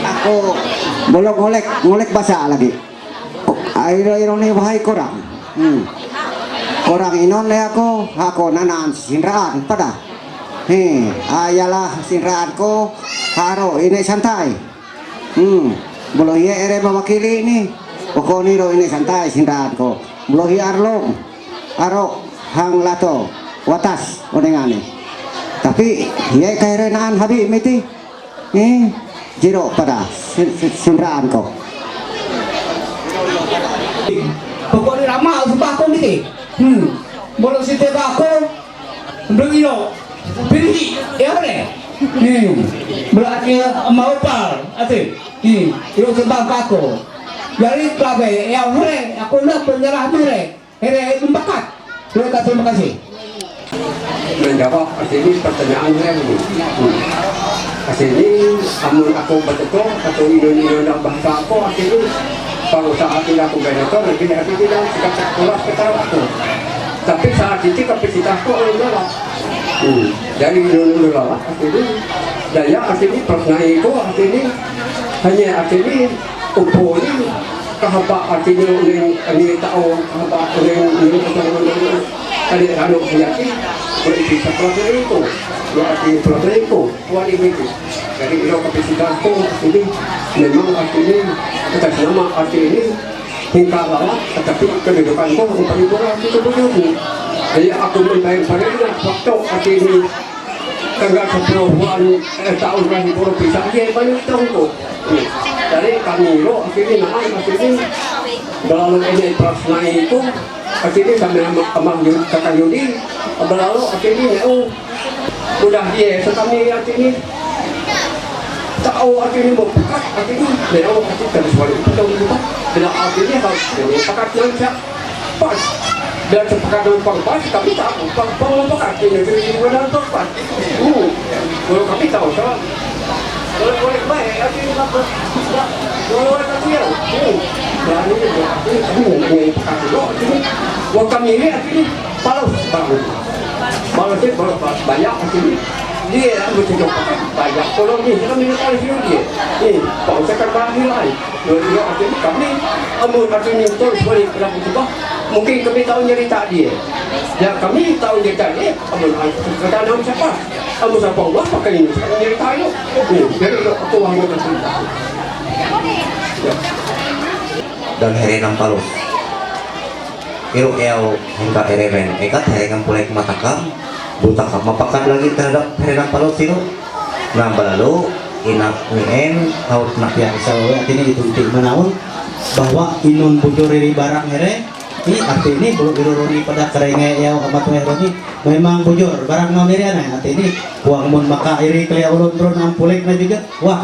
Aku bolong ngolek bahasa lagi airo nih bahai korang korang inon le aku nanan sinraan pada ayalah sinraan ko haro ini santai bolong ye ere mewakili ini pokok niro ini santai sinraan ko bolong ye aro hang lato watas onengane tapi ye kairenaan habi miti jiro pada sinraan ko pokoknya ramah sebako nih boleh si tebako begitu pilih ya boleh berarti mau par ati itu sebako jadi kabe ya boleh aku nak penyerah boleh here membakat terima kasih menjawab ini pertanyaannya ini asini amun aku betul atau Indonesia bahasa aku asini kalau saat ini aku betul lagi aku bilang sikap kelas ketawa aku tapi saat itu kapasitasku adalah dari Indonesia asini daya asini pernah itu asini hanya asini upo ini kahaba asini ini tahu kahaba ini tadi anu yakin berisi seperti itu berarti seperti itu tuan ini dari ilo kapasitasku ini memang artinya atas nama arti ini hingga lama, tetapi kedudukanku untuk ibu aku kebujukan. Jadi aku membayar pada ini waktu hati ini tanggal 10 bulan tahun 2000 bisa dia banyak tahunku. Dari kami lo akhirnya naik akhirnya berlalu ini prasna itu akhirnya kami amah kakak Yudi berlalu akhirnya udah dia sekami akhirnya tahu akhirnya mau buka akhirnya beliau akhirnya terus balik itu tahu juga bila akhirnya harus ini pakat nanti pas dan sepakat dengan pas kami tahu pang akhirnya jadi benar pas kalau kami tahu soal boleh baik akhirnya dapat boleh kacau dan ini akhirnya kami mempunyai pakat dulu akhirnya waktu kami ini akhirnya balas itu banyak akhirnya dia bercakap banyak kalau ni kita minta tahu dia kalau sekarang bahagi lain dia akhirnya kami amun akhirnya terus balik ke dalam kubah mungkin kami tahu cerita dia ya kami tahu cerita dia amun kata nama siapa amun siapa Allah pakai ini cerita itu jadi aku wahyu cerita dan herenam palus iru eo hingga ereben ekat herenam pulai kematakam buta kap mapakan lagi terhadap herenam palus itu nah lalu inak nien haut nak yang Sawe artinya dituntik menaun bahwa inun bujur iri barang here ini arti ini belum iruruni pada kerenge yau amat meroni memang bujur barang mau iri aneh arti ini uang mun maka iri kaya ulun turun ampulik na juga wah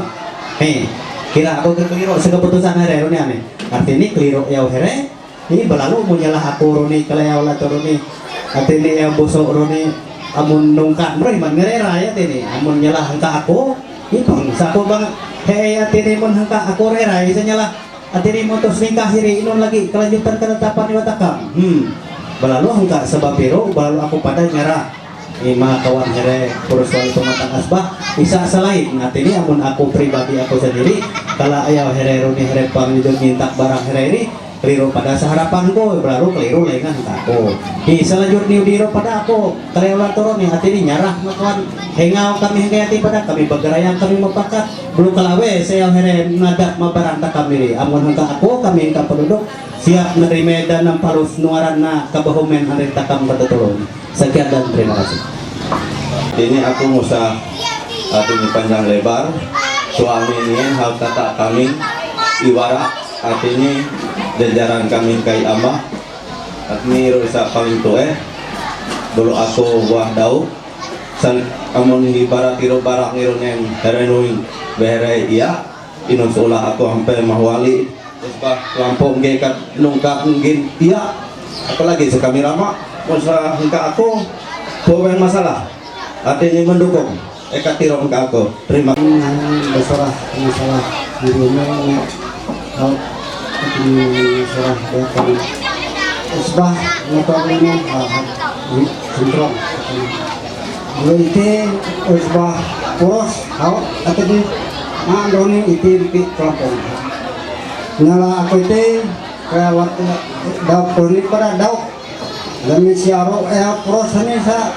kira aku keliru sekeputusan here roni aneh arti ini keliru yau here ini berlalu munyalah aku roni kaya ulah turuni arti ini yang busuk roni amun nungkat beriman ngerera ya tini amun nyalah hangka aku ipang sako bang hei atini mun hangka aku rera isa nyalah atini mutus nikah hiri inon lagi kelanjutan ketetapan iwatakam balalu hangka sebab biru balalu aku pada nyerah ima kawan here kurus wali pematang asbah bisa selain atini amun aku pribadi aku sendiri kalau ayah here runi here pang minta barang here ini keliru pada seharapanku baru keliru lengan aku di selanjutnya diro pada aku kelewat turun nih hati ini nyarah makawan hengau kami hengkayati pada kami bergerayang kami mepakat belum kalawe saya here nadak mabaranta kami amun hengka aku kami hengka penduduk siap menerima dan parus nuaran na kabahumen hari takam bertutulun sekian dan terima kasih. Ini aku musa artinya panjang lebar suami ini hal kata kami iwara artinya jajaran kami kai amah artinya rusak paling tua dulu aku buah dau san amun ibarat tiro barak niro neng herenuing behere iya inun seolah aku hampir mahwali terus bah lampung gekat nungkap mungkin iya apalagi sekami rama musa hingga aku bawa masalah artinya mendukung eka tiro hingga aku terima berserah masalah dirinya di surah datang usbah motor ini sentrong lalu itu usbah poros kau atau di mandoni itu di kelapon nyala aku itu kayak waktu dapur ini pada dauk dan siaro poros ini sa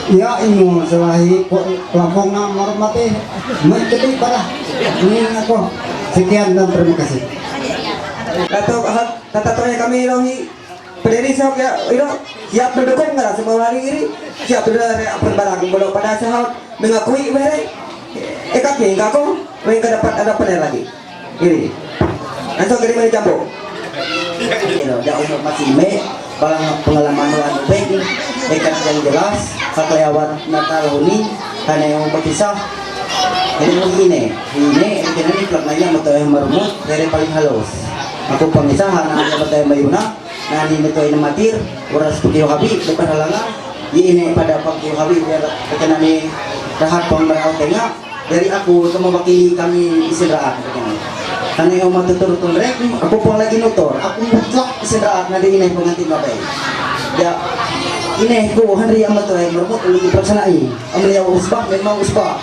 ya ini selahi kelapon na marmati menjadi pada ini aku sekian dan terima kasih. Dato kata tanya kami rohi pendiri sok ya itu siap mendukung nggak semua hari ini siap berbarang belum pada saat mengakui mereka ekatnya enggak kok mereka dapat ada panel lagi ini langsung kiri mana campur ya umur masih me balang pengalaman anu baik ekat yang jelas kelewat natal ini karena yang berkisah ini pelaknanya motor yang merumut dari paling halus aku pengisahan ada batay mayuna nani nito ina matir oras pagyo habi depan halangan ini pada pagyo habi biar kenani rahat pambarao tenga dari aku kemawakili kami isinraat karena yang matuturutun rek aku pun lagi nutor aku mutlak isinraat na di inay pengantin babay ya ini ko hari yang matoy mermut ulit ipagsanai amliya usbah memang usbah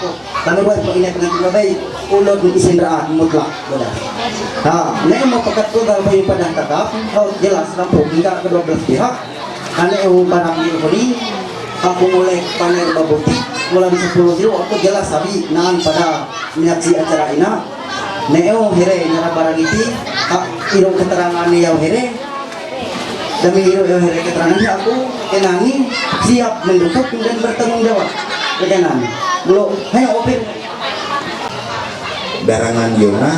kami buat po inay pengantin babay ulod ng isinraat mutlak ngayon mo pagkat ko dahil may padang tatap jelas lang po hingga ke-12 pihak karena yung parang yun ako mulai paner mabuti mula di 10 kilo ako jelas sabi naan pada minyaksi acara ina neo here nyara barang iti irong keterangan niyaw here demi irong here keterangannya aku kenani siap mendukung dan bertanggung jawab kenani belum hanya open darangan Yuna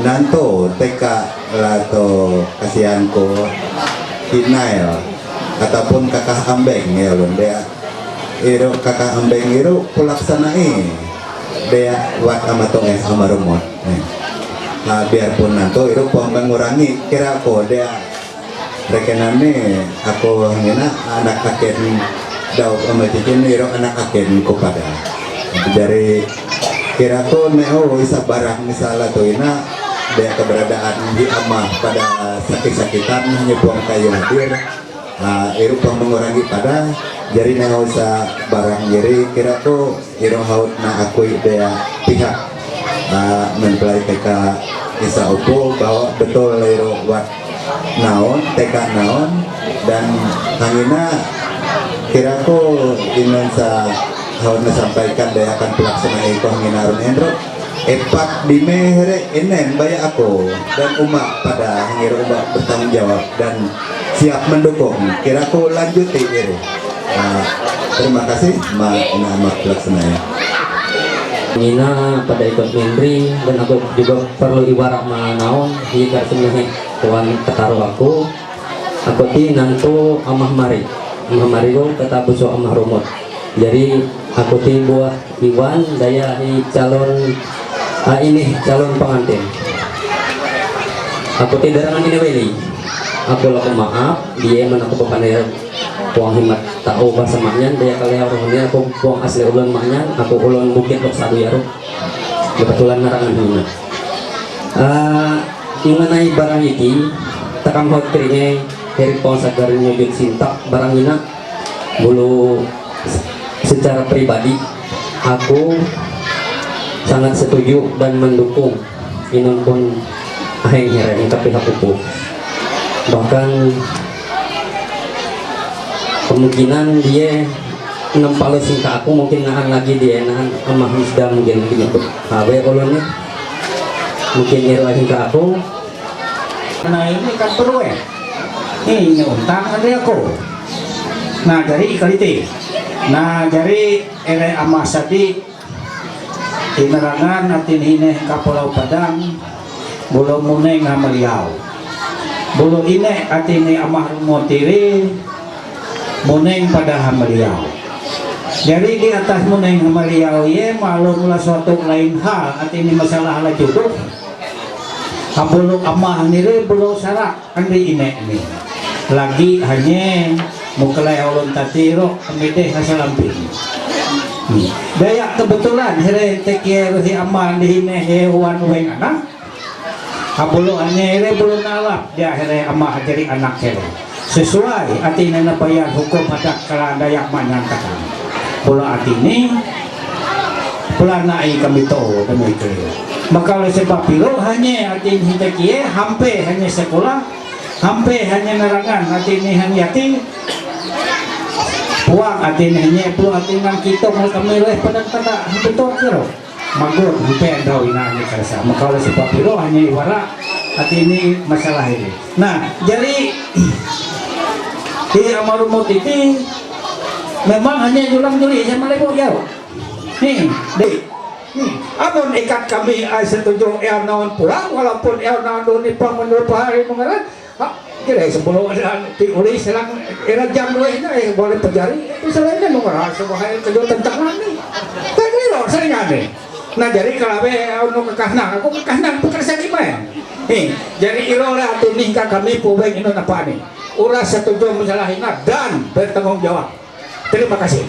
nanto teka lato kasihanku hinail ataupun kakak ambeng ya lon dia iro kakak ambeng iro pelaksanai dia wat amato amarumot nah biarpun nanto iro pun mengurangi kira ko dia rekenane aku ngena anak aken daud amatikin iro anak aken kepada dari kira ko neo isa barang misalnya tuh ina dia keberadaan di amah pada sakit-sakitan hanya buang kayu hadir iru pang mengurangi pada jari neo isa barang jari kira ko iru haut na akui dia pihak mempelai TK isa upo bahwa betul iru wat naon TK naon dan hangina kira ko inansa haut sampaikan dia akan pelaksanaan itu hanginarun endro epak di mehere enen baya aku dan umat pada hangir umat bertanggung jawab dan siap mendukung kira aku lanjuti ini terima kasih amat pelaksananya Nina pada ikut Mendri dan aku juga perlu ibarat manaon jika semuanya tuan ketaruh aku ti nantu amah mari ko kata busuk amah rumot jadi aku ti buah Iwan daya calon ini calon pengantin aku ti darangan ini weli aku laku maaf dia mana aku papandai puang himat tahu bahasa maknya dia kali orangnya aku puang asli ulun maknya aku ulun bukit lok sabu yaro kebetulan narangan hina mengenai barang ini takam hot keringe dari puang sagarin nyojut sintak barang ini bulu secara pribadi aku sangat setuju dan mendukung inun pun aheng hereng tapi aku bahkan kemungkinan dia nempalo singka aku mungkin nahan lagi dia nahan amah misda mungkin begitu hawe ulunnya mungkin nyeruah singka aku nah ini kan perlu ini untang ada aku nah dari ikaliti nah dari ere amah sadi inarangan atin hineh ka Pulau Padang bulu muneng hamaliaw bulu ine atin ni amah rumotiri muneng pada hamaliaw jadi di atas muneng hamaliaw ye malum lah suatu lain hal atin ni masalah lah jodoh bulu amah nire bulu sarak andi ine ini lagi hanya mukalay ulun tatiro amide hasalampin daya kebetulan here tekier si aman di hine hewan weng anak abulu ane here bulu nalap dia here amah jadi anak here sesuai atina napayan hukum adat kala dayak manyangkatan bulu atini pelanai kami to demi itu maka oleh sebab itu hanya atin hitekie hampir hanya sekolah hampir hanya nerangan atini hanya yakin puang atinanya puang atinan kita mau kami leh pada kata betul kiro magur sampai ada inanya kerasa maka oleh sebab itu hanya ibarat atini masalah ini nah jadi di amarumut ini memang hanya julang juli sama lebo jauh nih deh amun ikat kami setuju naon pulang walaupun naon doni pang menurut hari mengerat kira sebelum ada diulis selang era jam 2 ini boleh terjadi itu selainnya mengeras sebuah kejutan tentang ini kan ini loh sering ada nah jadi kalau untuk kekahna aku kekahna pekerja gimana jadi irola atau nikah kami pubeng ini apa nih uras setuju menyalahinya dan bertanggung jawab terima kasih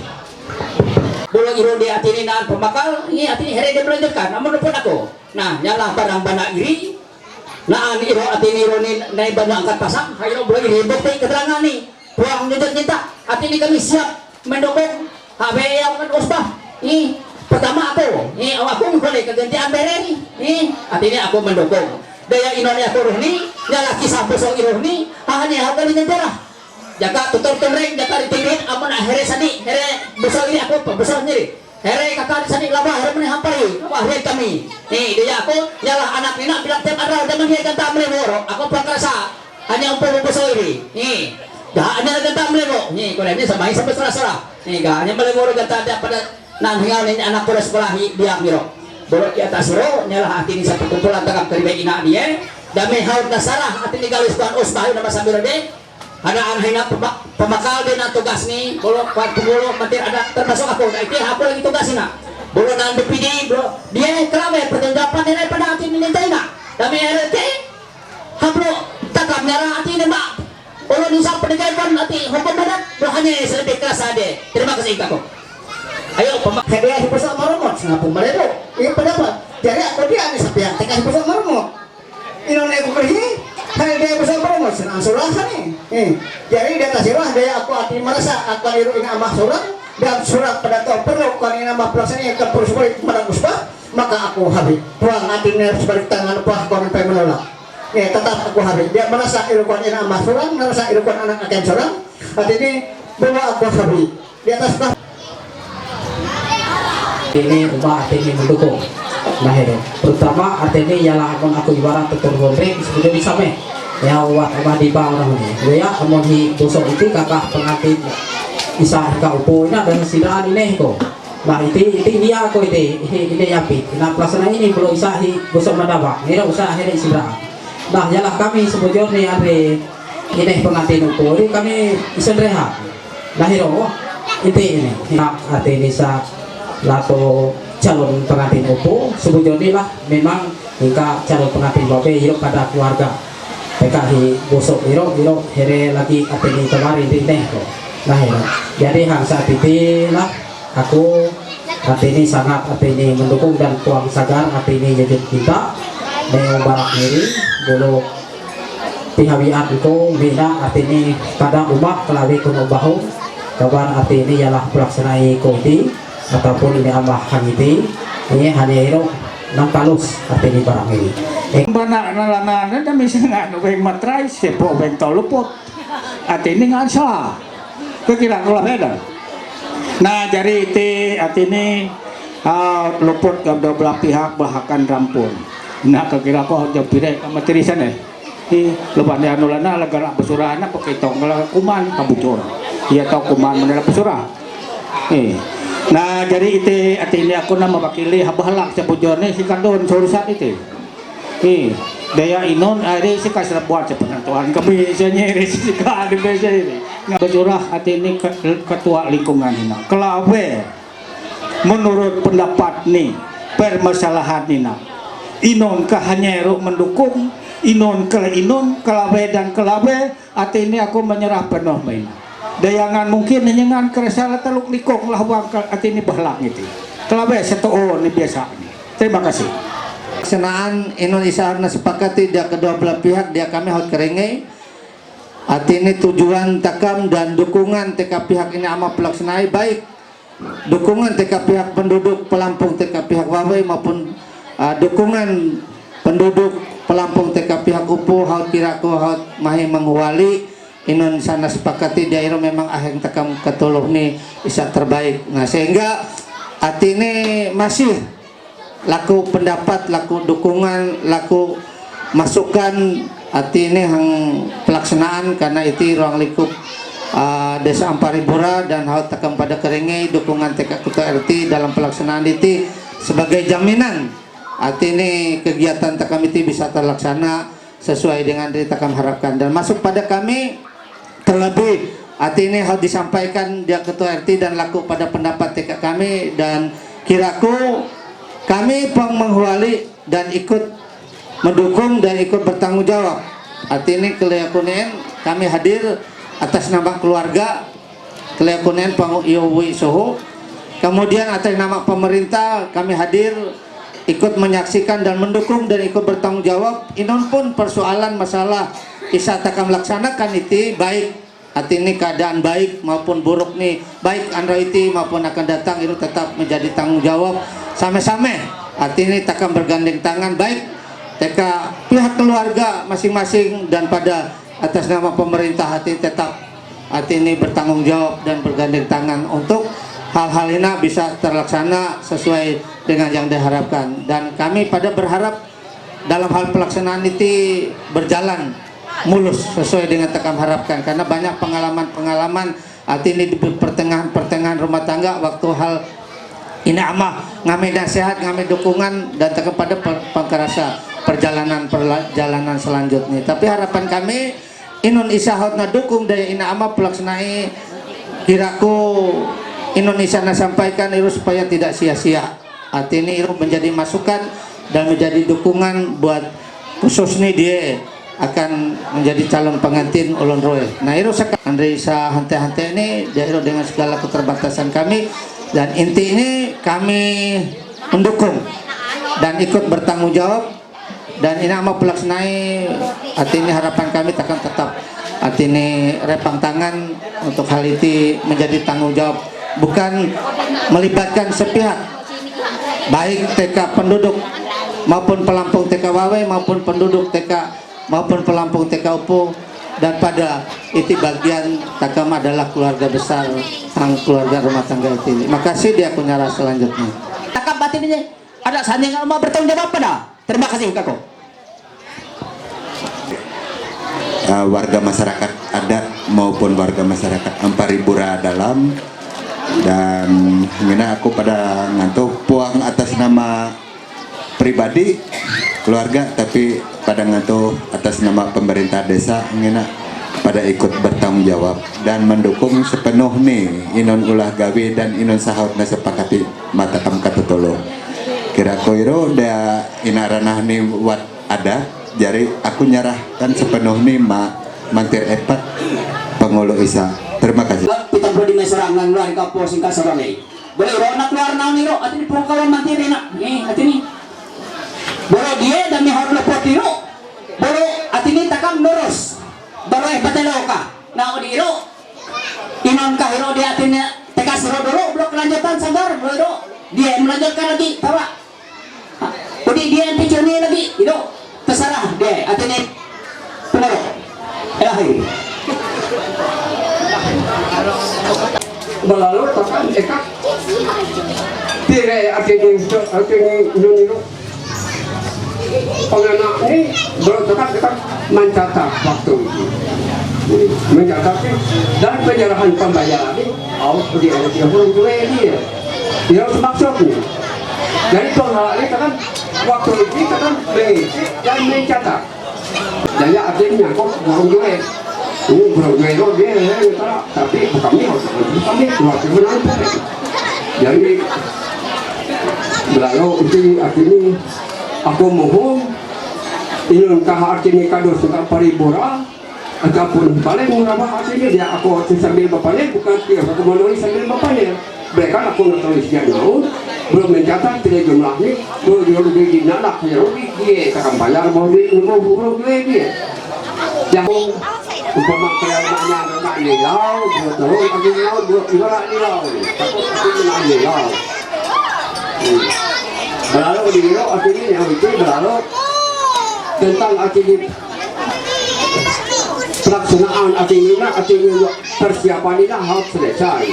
bulan iro di atini naan pembakal ini atini hari dia melanjutkan namun pun aku nah nyala barang bana iri nah iro atini iro ni naik bana angkat pasang hayo bulan iri bukti keterangan nih puang nyinta atini kami siap mendukung habe yang kan usbah ini pertama aku ini aku boleh kegantian bere nih atini aku mendukung daya inonya turun nih nyala kisah besok iro nih hanya harga di negara jaga tutur tumring jaga ditingin amun akhirnya sadi here besok ini aku besok sendiri Here kakak sanik labah here meni hampari. Wah here kami. Nih dia aku nyalah anak ini bilang tiap ada zaman dia kata meleboro. Aku prakarsa hanya umpo besar ini. Nih. Dah hanya kata meleboro. Nih kalau ini sampai serah-serah. Nih gak hanya meleboro kata ada pada nan hingal ini anak pada sekolah dia miro. Bolok di atas ro nyalah hati ini satu kumpulan tengah keribet ina dia. Dami haud nasarah hati ini galis tuan usbah nama sambil deh. Ada anak pemakal dia nak tugas nih, bolok kuat pembulok matir ada termasuk aku. Nah itu aku lagi tugas nih nak. Bolok nan BPD, bro. Dia kelame pertanggapan dia pada hati minta nak. Dami RT, hablo takam nyara hati ini mak. Bolok nisap pendegapan hati hukum badan. Bro hanya selebih keras ada. Terima kasih kakak. Ayo pemak. Hadiah bersama marmot, sengapun mereka. Ini pendapat. Jadi aku dia nih sepian tekan bersama marmot. Indonesia aku kerja. Hari dia bersama marmot senang surah nih. Jadi dia kasih surah dia aku hati merasa aku niru ini amah surah dan surat pada tahun perlu kalau ini amah pelaksana yang kepulus balik pada musbah maka aku habis buang hati ini sebalik tangan apa kau sampai menolak. Tetap aku habis dia merasa irukan ini amah surah merasa irukan anak akan surah hati ini bawa aku habis di atas bah. Ini rumah hati ini mendukung. Nah ini pertama hati ini ialah aku ibarat tutur gondreng sebetulnya sama. Ya wah di bawah orang ini ya amun hi bosok itu kakak pengantin isa ka upo ina dan sidaan ini ko nah itu dia ko ini yapit nah pelaksana ini belum isa hi bosok madaba nira usaha ini sidaan nah yalah kami sebujurnya hari ini pengantin upo ini kami isen rehat nah hiro ini nak hati ini sa lato calon pengantin upo sebujurnya lah memang hingga calon pengantin babe hidup pada keluarga PKI bosok iro here lagi apa ini kemarin di ko nah jadi hang saat itu lah aku hati ini sangat hati ini mendukung dan tuang sagar hati ini jadi kita dengan barak diri dulu pihawian itu bina hati ini pada umat kelawi kuno bahu kawan hati ini ialah pelaksanai kodi ataupun ini ambah hangiti ini hanya iro nang palus hati ini barang ini Banak nalana na misi nga nuwing matray sepo beng tolupot at ini nga sa kekira ko beda nah jadi iti at ini lupot ka belah pihak bahakan rampun nah kekira ko jauh pire kamatirisan lupa ni anulana lagara basurahan na pakitong kuman kabucor iya tau kuman menela basura nah jadi iti at ini ako na mapakili habahalak sa bujorne si kandon surusat iti daya inon ada si kasar buat penentuan kami nyeri si kade beza ini ngajurah hati ini ketua lingkungan ini kelawe menurut pendapat nih permasalahan ini inon kahanyero mendukung inon kelawe dan kelawe hati ini aku menyerah penuh main dayangan mungkin nyengan keresala teluk likung lah uang hati ini bahlak gitu kelawe satu ini biasa ini terima kasih. Pelaksanaan Indonesia harus sepakati dia kedua belah pihak dia kami harus kerengai hati ini tujuan takam dan dukungan TK pihak ini amat pelaksanai baik dukungan TK pihak penduduk pelampung TK pihak Wawai maupun dukungan penduduk pelampung TK pihak Upu harus kiraku harus mahi mengwali Indonesia sepakati dia itu memang aheng takam ketuluh nih bisa terbaik nah sehingga hati ini masih laku pendapat, laku dukungan, laku masukan hati ini yang pelaksanaan karena itu ruang lingkup Desa Amparipura dan hal takam pada kerengai dukungan TK Ketua RT dalam pelaksanaan itu sebagai jaminan hati ini kegiatan takam itu bisa terlaksana sesuai dengan yang takam harapkan dan masuk pada kami terlebih hati ini harus disampaikan dia Ketua RT dan laku pada pendapat TK kami dan kiraku kami menghwali dan ikut mendukung dan ikut bertanggung jawab. Artinya keliakunen kami hadir atas nama keluarga keliakunen Pang Iwi Soho. Kemudian atas nama pemerintah kami hadir ikut menyaksikan dan mendukung dan ikut bertanggung jawab. Inon pun persoalan masalah isa takam laksanakan itu baik artinya keadaan baik maupun buruk nih baik Android maupun akan datang itu tetap menjadi tanggung jawab sama-sama artinya takkan bergandeng tangan baik TK pihak keluarga masing-masing dan pada atas nama pemerintah hati tetap artinya bertanggung jawab dan bergandeng tangan untuk hal-hal ini bisa terlaksana sesuai dengan yang diharapkan. Dan kami pada berharap dalam hal pelaksanaan itu berjalan mulus sesuai dengan tekam harapkan, karena banyak pengalaman-pengalaman artinya di pertengahan rumah tangga waktu hal ini amah ngame nasihat, ngame dukungan dan kepada pengkerasa perjalanan selanjutnya. Tapi harapan kami Inun isahotna dukung daya ina amah pelaksanai kiraku Indonesia sampaikan itu supaya tidak sia-sia. Artinya itu menjadi masukan dan menjadi dukungan buat khususnya dia akan menjadi calon pengantin ulun roe. Nah itu sekarang Andre Isa hante-hante ini dia dengan segala keterbatasan kami, dan inti ini kami mendukung dan ikut bertanggung jawab, dan ini amat pelaksanai. Artinya harapan kami akan tetap artinya repang tangan untuk hal itu menjadi tanggung jawab, bukan melibatkan sepihak, baik TK penduduk maupun pelampung TK Wawe maupun penduduk TK maupun pelampung TK Upu, dan pada itu bagian takam adalah keluarga besar keluarga rumah tangga itu. Makasih dia punya rasa selanjutnya. Takam batin ini ada sandi yang mau bertanggung jawab pada. Terima kasih kakak. Warga masyarakat adat maupun warga masyarakat Amparipura dalam, dan ngena aku pada ngantuk puang atas nama pribadi keluarga, tapi pada ngantuk atas nama pemerintah desa ngena pada ikut bertanggung jawab dan mendukung sepenuh nih Inun ulah gawe dan Inun sahut na sepakati mata kam katutolo. Kira koiro da inaranah nih wat adat, jadi aku nyarahkan sepenuh nih mantir epat pengulu isa. Terima kasih. Kita berdua di masyarakat luar kapo singkat sebagai. Boleh ronak keluar nang niro, atau pulang kawan mantir enak. Nih, hati nih. Boro dia dan mihor lepot niro. Boro hati nih takam lurus. Boro bataloka. Nah odiro. Inon kahiro dia hatinya tekas ro dulu blok kelanjutan sabar boro. Dia melanjutkan lagi tawa. Jadi dia yang pikirnya lagi, itu terserah dia. Artinya pengaruh. Akhir. Balalu takkan eka tire artinya nuniro penganak ini belum tekan mencatat waktu itu, mencatat dan penyerahan pembayaran ini harus dia 32 dia harus maksudnya. Jadi penganak ini kan waktu itu kan mengisi dan mencatat. Jadi artinya kok burung duit. Burung duit dia tapi kami harus kami waktu menantu. Jadi lalu itu artinya aku mohon Inun kah artinya kado suka paribura ataupun paling murah artinya dia aku sambil bapaknya bukan dia aku menulis sambil bapaknya. Mereka aku nulis dia dulu belum mencatat tidak jumlahnya belum lebih dinadak lebih dia takkan bayar mau dia yang umpama kelayaannya anak nilau buat terus lagi nilau buat ibarat nilau takut nilau berlalu di nilau artinya yang itu berlalu tentang artinya pelaksanaan artinya persiapan ini harus selesai.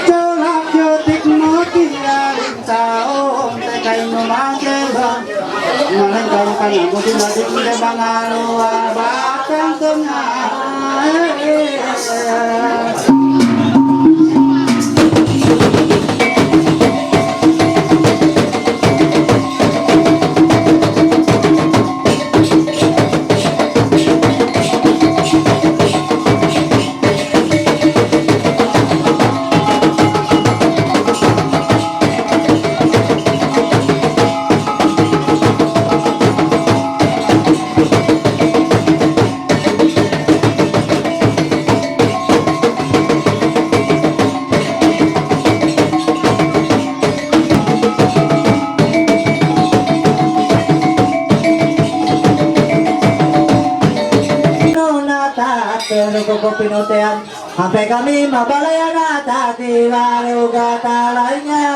Celak jutik mati aling taon tekay memangkelan Malang kau kan aku tidak dikira bangalu abakang tengah Pinotean sampai kami mabalayan atati walau kata lainnya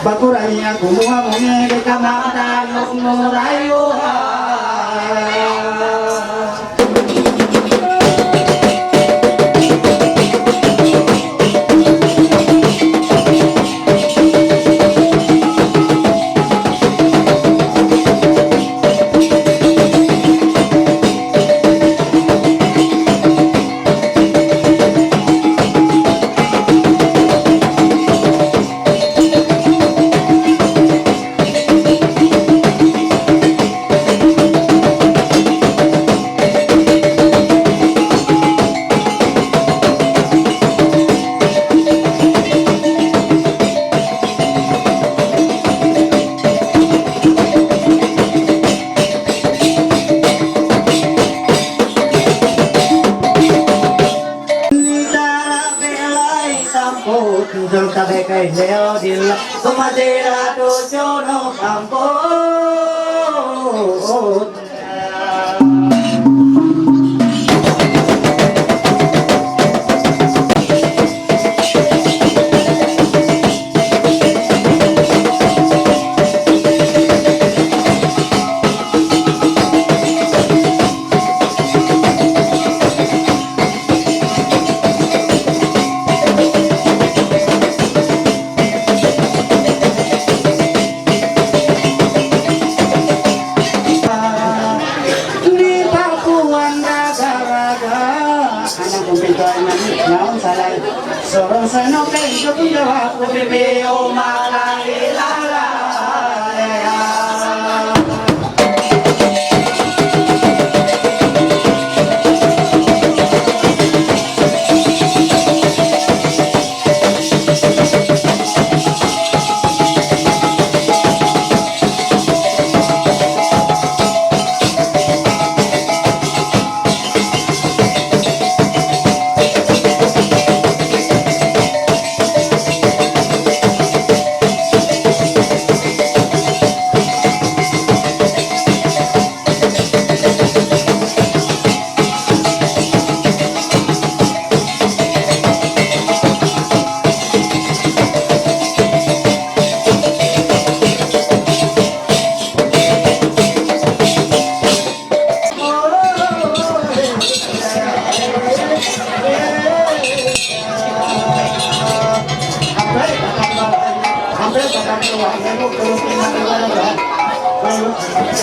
Bakurai aku mua munge de kamata ngurayu Kumadera dojo no kampung Sorong seno kay jawab ko bibeo malalilala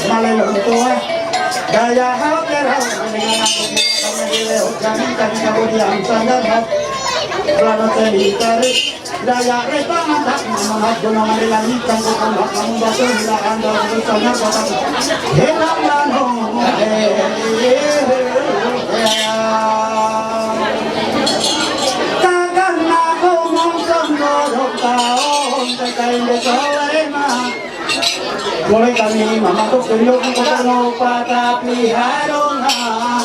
Malelo tua daya hadir dengan aku kami kami kami diam sangat plano tadi tarik daya reka matak mamat gunung langit kang kambak kang batu hilaan dalam bersama kota hilang lanong takkan aku mungkin dorong tahun terkain besolema mulai kami mamatuk tuyuk lupa tapi harungan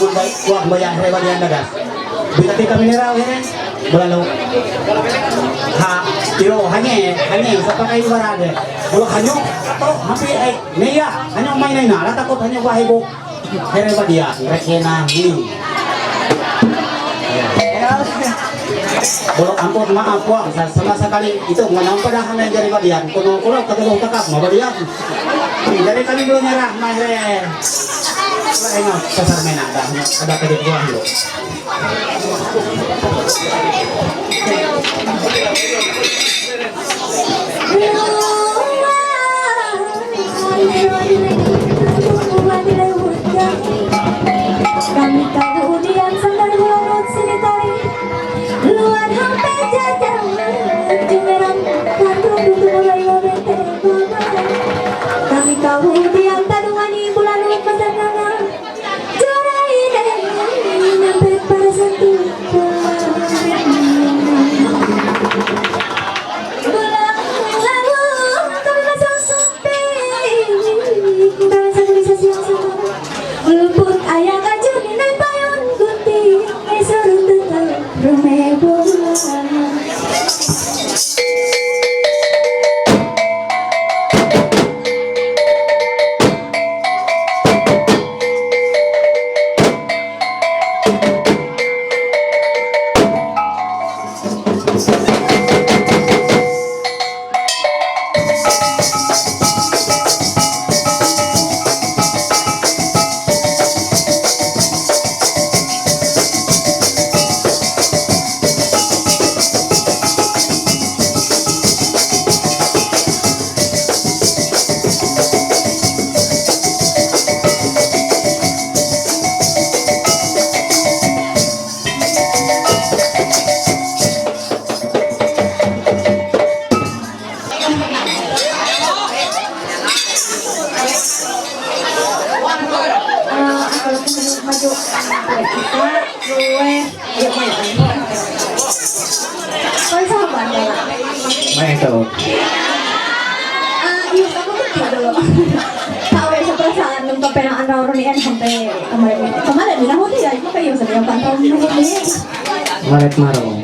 amun baik kuah bayar hewan yang dadas binati kami nira ini belalu ha tiro hanya sa pakai barade bulu hanyo to hampir neya hanyo main na takut hanyo bahay bu hewan dia rekena ni bulu ampun maaf kuah sama sekali itu nganong padahan yang jadi badian kuno ketemu takap mau badian jadi kami belum nyerah mahre Enggak, pasar mena ada kedip buah dulu. Kami tahu diam sambil larut seni tari luar hampir jajang jumeran kartu mulai wabete kami tahu diam tadungani bulan pasar kangen Main itu. Iya, aku kecil dulu. Tahu ya perasaan nung kepenaan orang ini sampai kemarin bilang aku tidak itu kayak sedang pantau ini. Maret marong.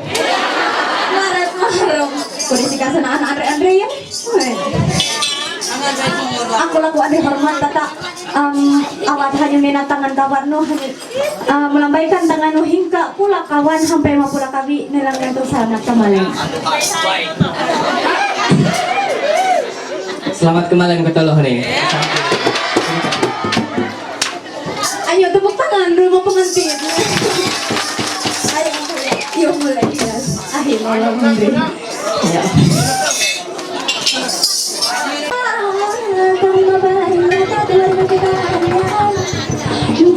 Maret marong. laku ada hormat tata awat hanya minatangan tawar no melambaikan tangan no hingga pula kawan sampai mau pula kami nilang yang terus anak kemarin. Selamat kembali ke Toloh nih. Ayo tepuk tangan dulu pengantin. Ayo mulai, yuk mulai ya. Akhirnya memberi. Ya.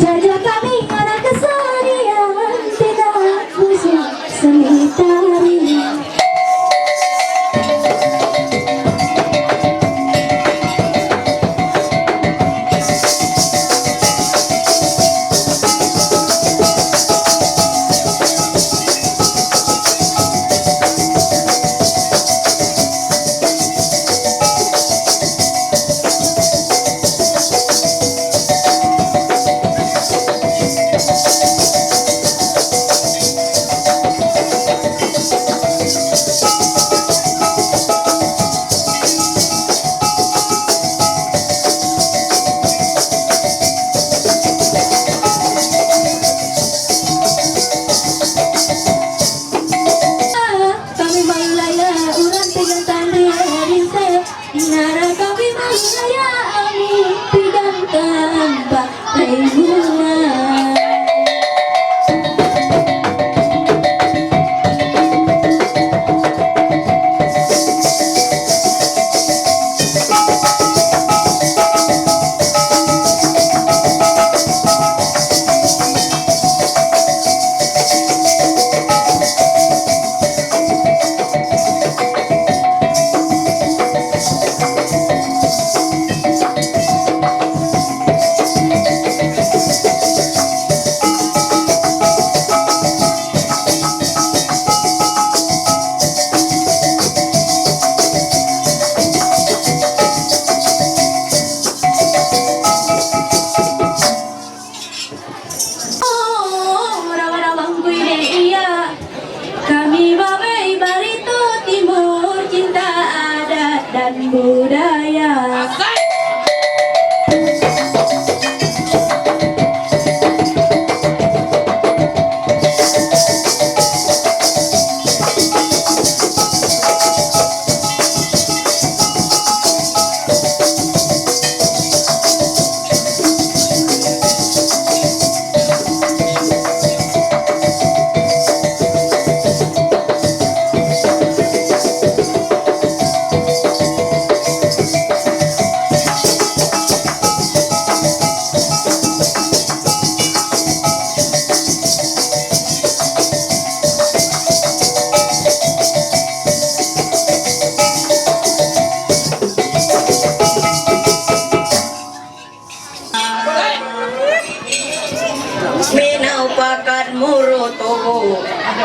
Jajah kami ada kesedihan tidak musuh seni tarian.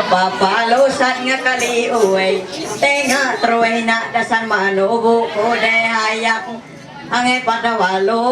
Papalusan nga kali uway tenga troy na dasan manubo ko de hayak ang ipadawalo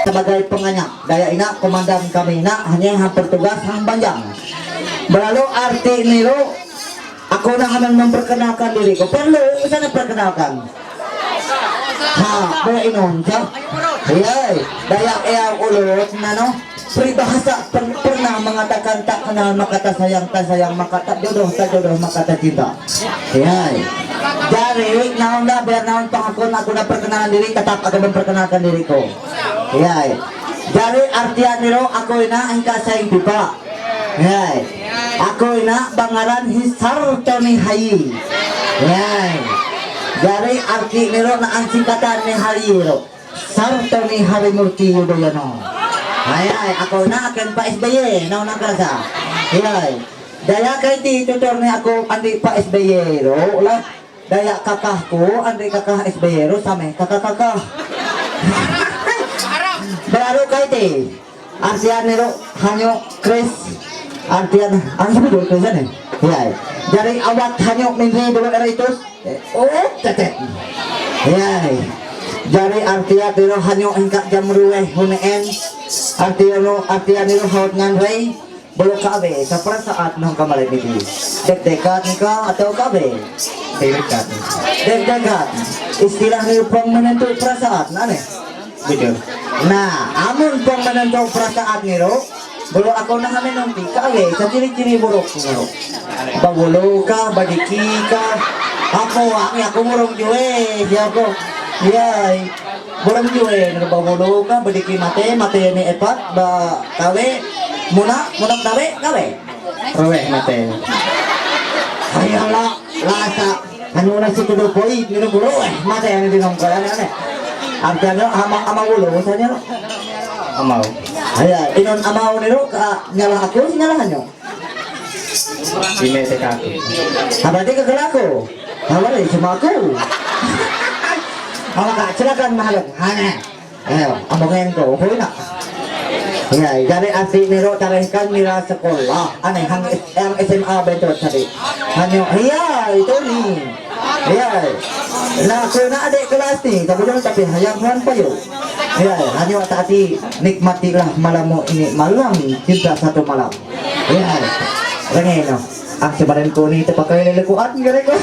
sebagai penganyak daya ina komandan kami na hanya yang bertugas hang banjang berlalu arti niru aku nak memperkenalkan diriku perlu sana perkenalkan Ha, daya inom siya. Ayay, dayak ayaw ulot na no. Peribahasa pernah mengatakan tak kenal maka tak sayang maka tak jodoh maka tak cinta. Ayay. Jadi naon dah biar naon pangakon aku dah perkenalan diri tetap akan memperkenalkan diriku. Ayay. Jadi artian niro aku ina engka saing pipa. Ayay. Aku ina bangaran hisar Tony Hayi. Ayay. Jadi arti niro na ang singkatan ni Hayiro Sartoni Harimurti Yudhoyono. Ayay, ako na akan pa SBY, naon ang krasa. Ayay, daya kay di tutor ni ako andi pa SBY ro, ulah daya kakah ko andi kakah SBY ro same kakah. Baru kay di artian niro hanyo Chris artian ang sabi ko sana. Ayay, dari awat hanyo minhi dulu eritus. Oh, tetet. Ayay. Dari artian niro hanyo engkak jamruwe huneen. Artian niro haut nganway belum kabe sa saat nang kamalit ni dek-dekat nika atau kabe dek-dekat istilah niro pang menentu perasaan nane betul. Nah amun pang menentu perasaan niro belum aku na kami nanti kabe sa ciri-ciri buruk niro bagulo ka badiki ka aku murong juwe siapa yay Borang juwe ngerbawolo ka badiki mate ni epat ba kawe muna kawe rawe mate hayala lasa anu na si kudo poi ni bulo mate ni dinong kaya ane artinya amang ulo sanya lo amau aya inon amau ni ro ka nyala aku nyalahan nyo imete ka berarti kegelako awalnya cuma aku Kalau silakan mahalong hana. Ayo, amongin ko, okay na. Ngay, dari asli niro tarihkan nila sekolah. Aneh hang SMA betul tadi. Hanyo, iya itu nih. Iya. Nah, kuna adik kelas nih, tapi hayang bulan pa yun. Iya, hanyo tadi nikmatilah malammu ini malam cinta satu malam. Iya. Rengeno. Ang sebaran ko ni tepakai lelekuan gare ko.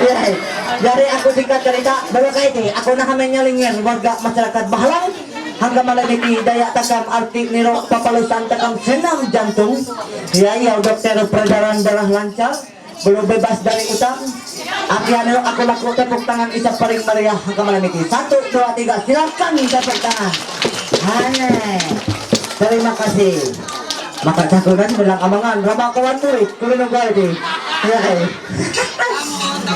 Iya. Dari aku singkat cerita, baru kayak ini, aku nah menyalingin warga masyarakat Bahalang hangga malamiti daya takam arti niro papalusan takam senam jantung. Ya, dokter peredaran darah lancar, belum bebas dari utang. Akhirnya niro aku laku tepuk tangan isap paling meriah hangga malamiti. 1, 2, 3, silakan tepuk tangan. Hane, terima kasih. Maka cakuran bilang amangan, ramah kawan murid, kulino gadi. Ya,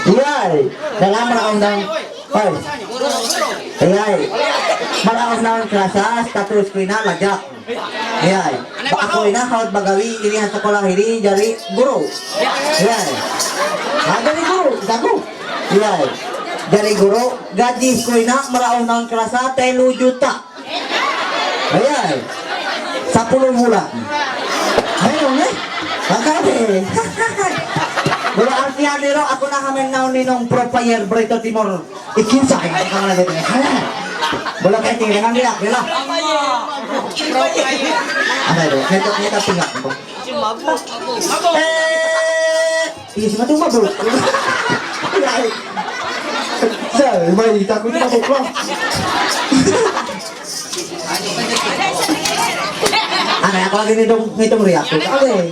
Iyay, dalam meraundang, iyay, meraundang kerasa status kuina lajak, iyay, aku ina haut bagawi irihan sekolah ini jadi guru, iyay, jadi guru, jago, iyay, dari guru gaji kuina meraundang kerasa 3 juta, iyay, 10 bulan, ayo nih, makasih. Bulu artian niro aku na kami naon ninong propayer Brito Timor ikinsay ang mga dito. Bulu kay tingan nila nila. Ano ito? Kita tingnan ko. Iya mabuk mabuk. Sir, may takut mabuk lang. Ano ako lagi nitong riyak ko. Okay.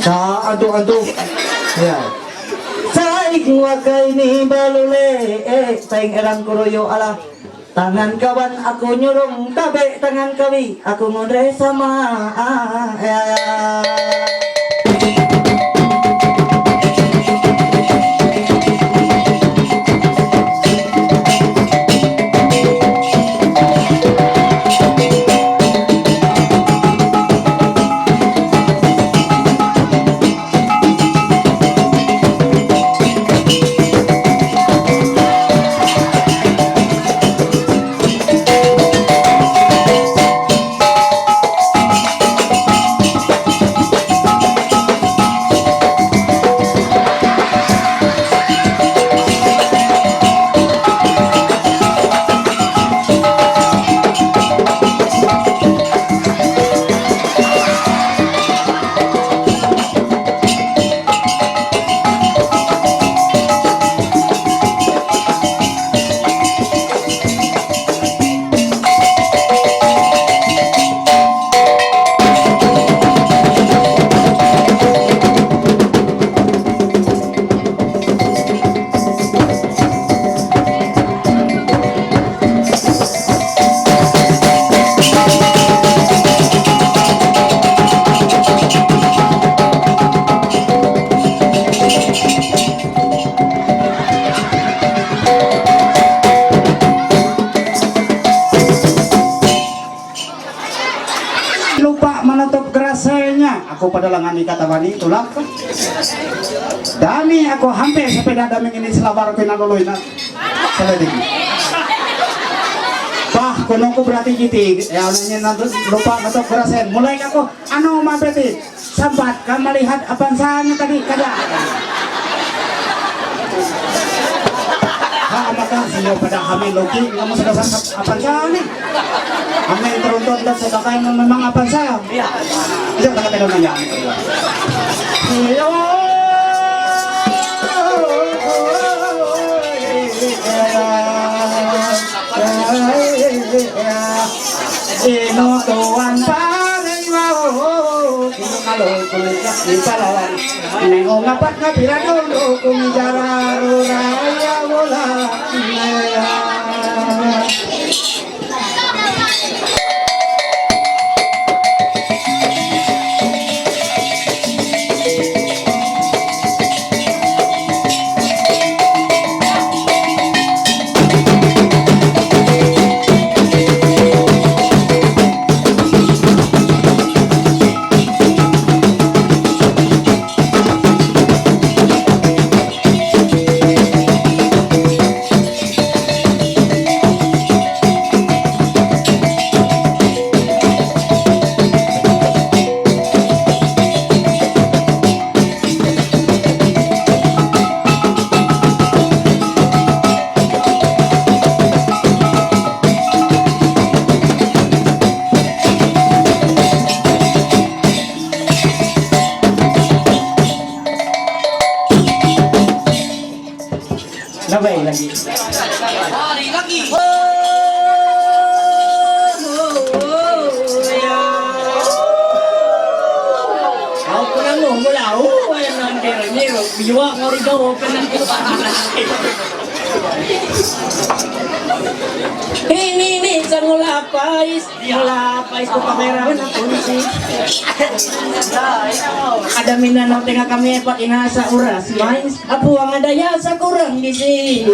Sa adu ya saing wakai ni balule saing erang kuroyo ala tangan kawan aku nyurung tabe tangan kami aku ngondre sama aku padalangan kata bani tulak. Dami aku hampir sepeda dami ini selabar pinagoloy na. Seladik. Bah, kuno ko berarti gitig. Ya nanya nanti lupa atau kerasen. Mulai aku anu mabeti. Sambat kamu melihat apa sana tadi kada. Maka siyo pada kami logi kamu sudah sangkap apa sana? Kami teruntut dan sedangkan memang apa saya? Iya. Bisa tak kata nanya. Ino tuan paring mau kalau kulit di palan nengok ngapat ngapiran dulu kumijara raya bola Labay lagi. Hari lagi. Kau pernah ngomong lau, yang nanti ini biwa ngori gawo penan ini mulapais ko kamera na kunci. Ada minanong tengah kami epat inasa uras mais apu ang adaya sa kurang gisi.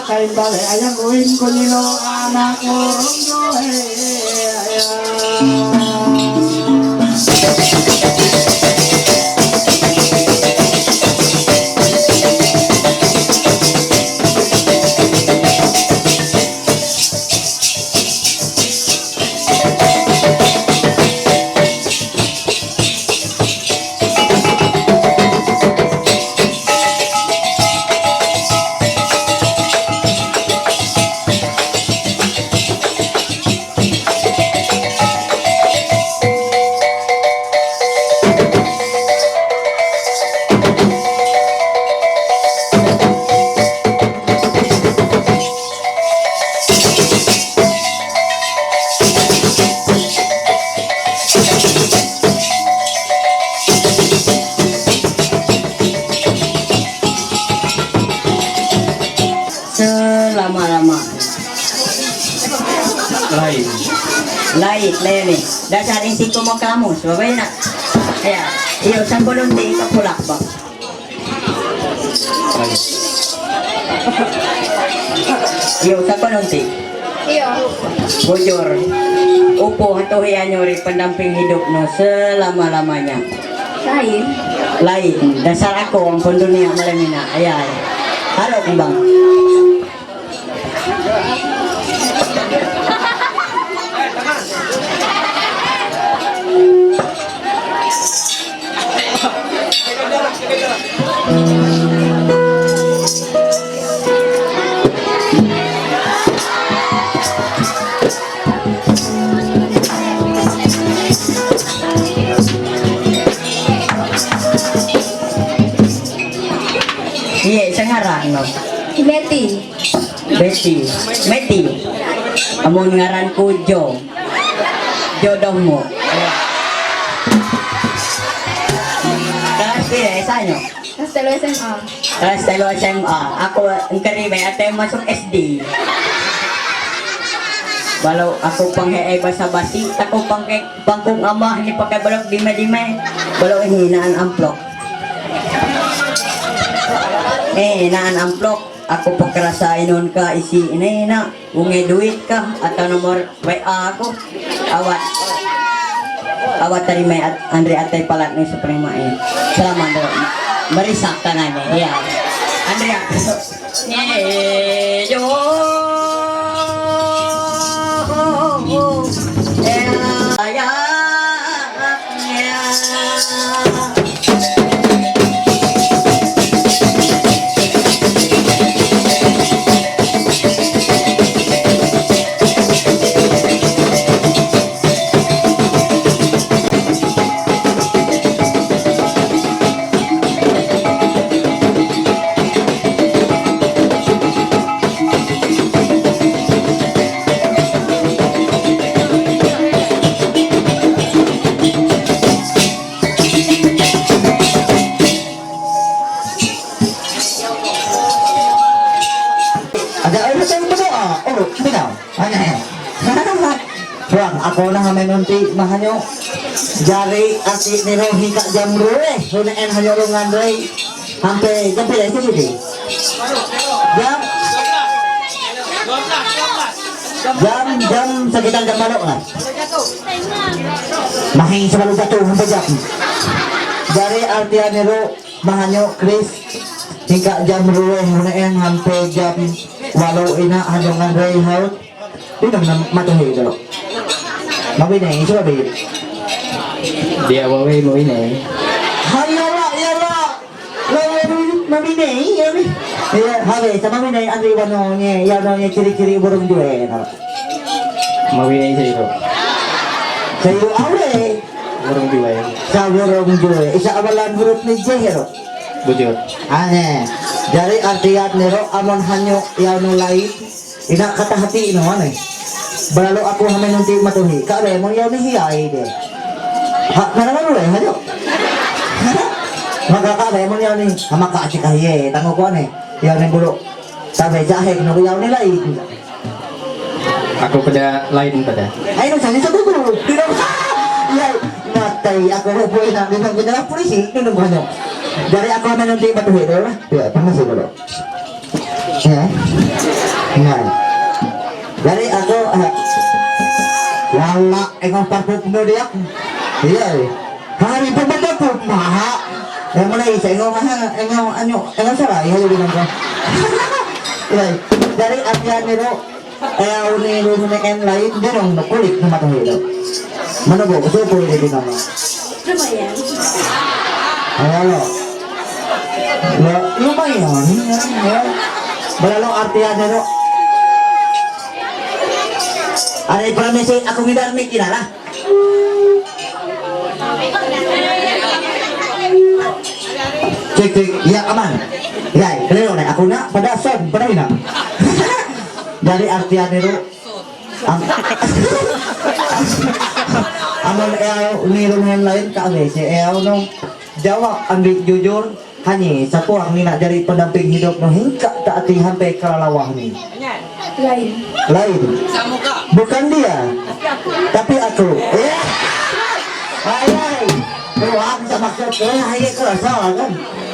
kain balik ayam ruin kunilo anak urung joe selama-lama lain nih dasar isi ko mo kamu sabay na kaya iyo sang bolong di kapulak ba iyo sang bolong di bujur upo hatuhian nyo rin pendamping hidup no selama-lamanya lain dasar ako ang pundunia malamina ayay harap bang iya, isang ngaran no? Betty. Amon ngaran ko jodoh mo. Kelas pila isa nyo? Kelas 3 SMA. Ako ang karibay at masuk SD. Balau aku panghe basa basi, ako pangkong amah ni pakai balok dime. Balau hinaan amplok. Naan amplok. Ako pagkarasain nun ka isi inay na unge duit ka at nomor WA ako awat tari may at Andre atay palat ng suprema salamat do marisak ka na niya Andre yo Ako na kami nunti mahanyo. Jari ati ni Rohi ka jam rue. Hunaan hanyo rungan rue. Sampai jam pila itu sih. Jam sekitar jam mana kan? Mahin selalu jatuh sampai jam. Jari artian nero mahanyo Chris hingga jam rue hunaan sampai jam walau ina hanyo ngan rue haut. Itu nama matuhi itu. Mawi này chứ bị Dia mawi này. Hayalah, yalah. Mawi này ya ni. Ya, habe sama mawi này andri wanonya, ya wanonya ciri-ciri burung jual. Mawi này saya itu. Saya awe. Burung jual. Sa burung jual. Isa awalan huruf ni jehero. Bujur. Ane. Dari artian nero amon hanyo ya nulai. Ina kata hati ino ane. Balalu aku hamen nanti matuhi. Kak be mau yaw ni hiyai de. Ha, nanaman ulit, hanyo. Maka kak be mau yaw ni. Hama kak si kahiye. Tango ko ane. Yaw ni bulu. Sabi jahek no yaw ni lai. Aku pada lain pada. Ay nung sani sa gugu. Dinong ha. Yay. Matay ako hupuin na. Dinong ginala polisi. Dinong hanyo. Dari aku hamen nanti matuhi. Ya, pangasi bulu. Ya. Ngay. Dari aku wala engkau parfum no dia iya hari pembantu pun maha yang mana isa engkau engkau salah iya jadi nangka iya dari artian itu uni en lain dia dong kulit nama tahu itu mana bu itu kulit jadi nama Lumayan. halo lumayan ya berlalu artian itu ada informasi aku ngidar mikir lah. Cek, ya aman. Ya, kalian nih aku nak pada son, pada ina. Dari artian itu, amal nirungan lain kami, nong jawab ambil jujur. Hanya sapuang ni nak jadi pendamping hidup no hingga taati sampai kelawah ni. Lain. Bukan dia, tapi aku. Ayai, doang sama maksud ke, ayai kerasa kan?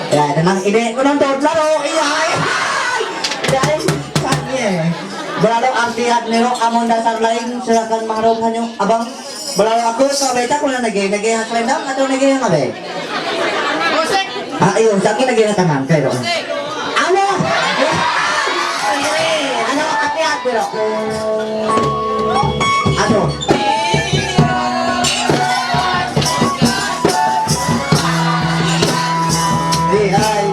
Ya, tenang ide, nonton lalu, iya. Dari saatnya, berlalu artian nero amon dasar lain silakan mahrum hanyo abang. Berlalu aku kabeta kuna nage haslendang atau nage yang abe? Ayo, sakit lagi na tangan kayo. Ano? Ano hati-hati pero. Ano? Hai.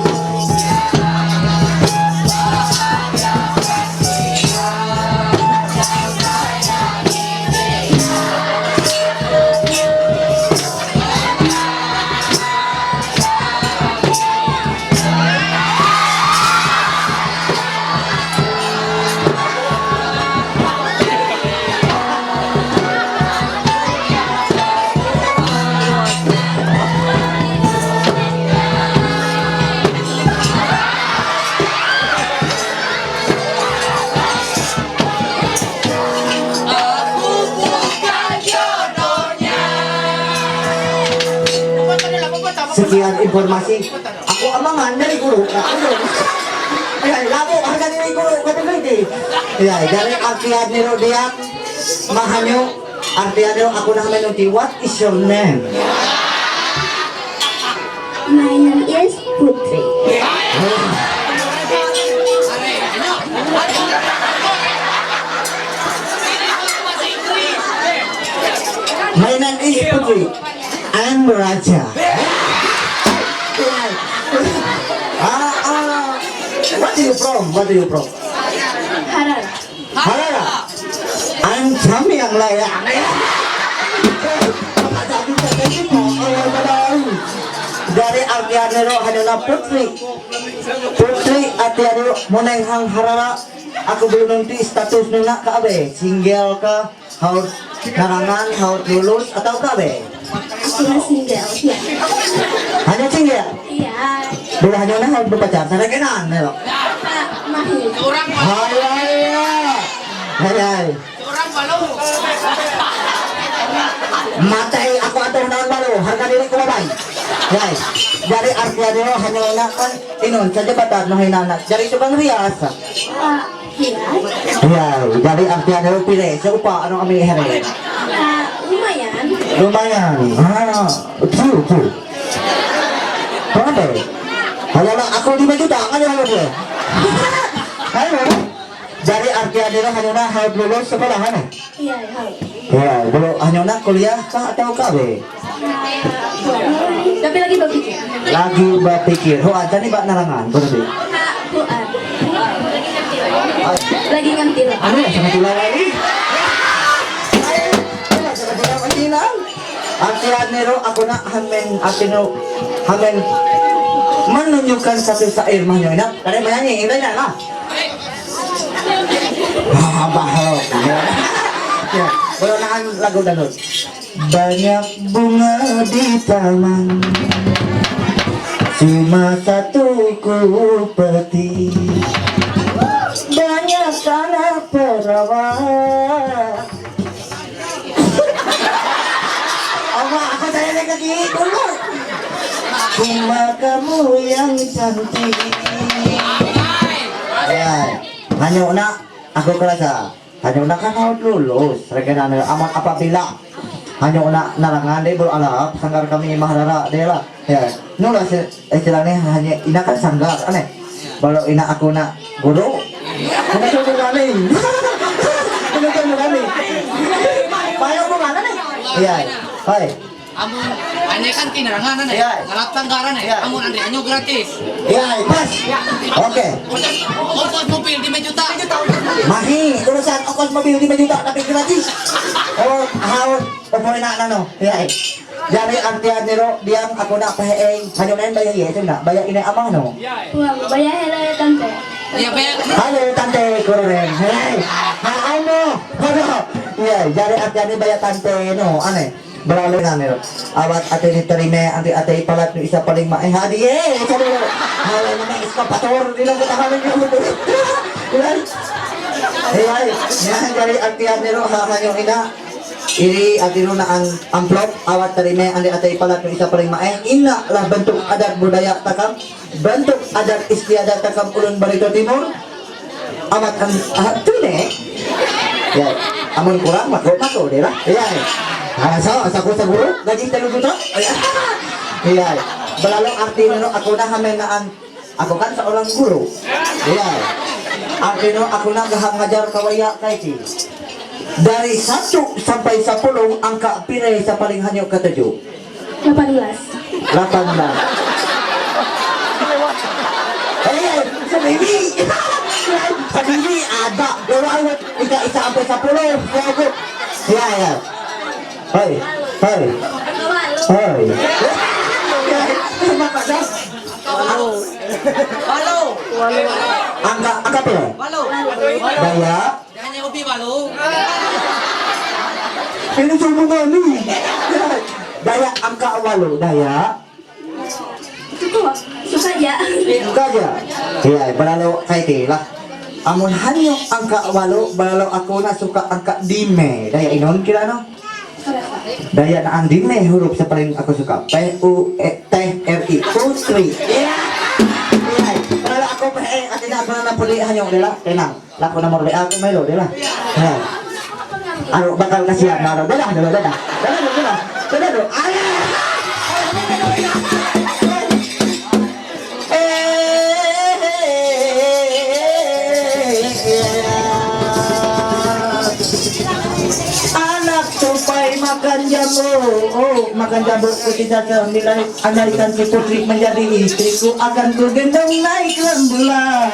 Sekian informasi aku amangan dari guru lagu harga diri guru kata gede ya dari artian nero dia mahanyo artian nero aku nak menuti what is your name? My name is Putri. My name is Putri. I'm Raja. What are you from? What are you from? Harar. Harara. I'm Chami yang layak. Dari Artianero adalah Putri. Putri Artianero monenghang Harara. Aku belum nanti status nuna kabe. Single ke haut karangan haut lulus atau kabe? Aku single, ya. Hanya single? Iya. Belum hanya haut berpacar. Sana kenan, ya. Mahir. Hai. Hai. Orang balu. Matay ako ato naon balo, harga dili ko babay. Guys, dari artiya dito hanya na kan inon sa jabatan no hinana. Dari itu kan rias. Ya, dari artiya dito pire sa upa ano kami here. Lumayan. Lumayan. True. Berapa? Kalau aku 5 juta kan yang lebih. Ayo. Dari artiya dito hanya na harus lulus sekolah kan? Iya, halo. Ya, belum hanya nak kuliah kah atau KB? Tapi lagi berpikir. Lagi berpikir. Oh, ada nih Mbak Narangan, berarti. Lagi ngantil. Anu ya sama tila lagi. Sama tila lagi nang. Artian nero aku nak hamen menunjukkan satu syair mahnya nak. Tadi menyanyi, ini lah. Bahalo. Ya, beronaan lagu dangdut. Banyak bunga di taman, cuma satu kupeti. Banyak anak perawat. Allah, aku saya lagi dulu. Cuma kamu yang cantik. Ya, hanya nak aku kerasa. Hanya nak kan harus lulus. Rekan amat apabila hanya nak narangan deh beralap sanggar kami maharara deh lah. Ya, nulas istilahnya hanya ina kan sanggar aneh. Kalau ina aku nak guru, aku nak gani. Aku nak gani. Payah mau mana nih? Iya, hai. Amun ane kan kinarangan ane, ngalap tanggaran ane, amun andre anyo gratis. Iya, pas. Oke. Ongkos mobil 5 juta. Mahi, urusan ongkos mobil 5 juta tapi gratis. Oh, harus opoy na nano. Iya. Jadi artian nero diam aku nak paheeng. Hanyo nen bayar ye tunda, bayar ini amang no. Bayar hele tante. Iya bayar. Halo tante kuren. Hei. Ha mo. Iya, jadi artian ini bayar tante no, aneh. Beralih na nero. Awat ate ni terima ate palat no isa paling mae hadiah. Sabi ko. Hala na eskapator dilo ko tahanan yo. Hey, jadi artian nero hanyo ina. Iri atino na ang amplop awat terima andi atay palat no isa paling mae. Ina lah bentuk adat budaya takam. Bentuk adat istiadat takam Ulun Barito Timur. Awat ang tune. Ya, amun kurang mako deh lah. Ya. So, aku guru gaji 3 juta. Iya. Belalong arti nino aku na hamenaan. Aku kan seorang guru. Iya. Arti nino aku na gahang ngajar kawaya kaiti. Dari 1 sampai 10 angka pire sa paling hanyo ka-7. 18. 18. Sabibi. Sabibi ada. Pero awat ika isa sampai 10. Iya. Hai. Balo. Angka pira? Balo. Daya. Hanya ubi balo. Ini cuma kali. Daya angka 8. Daya. Suka aja. Suka aja. Iya, berlalu kayak lah. Amun hanyo angka 8, berlalu aku na suka angka dime. Daya inon kira no? Daya na andime huruf sa paling aku suka. P-U-T-R-I. Putri. Iya. Kalau aku PE atina aku na puli hanyo dela. Tenang. Laku nomor WA aku melo dela. Ya. Anu bakal kasihan na dela. Dela. Makan jamu, makan jamu ketika sembilan andaikan si putri menjadi istriku akan ku gendong naik rembulan.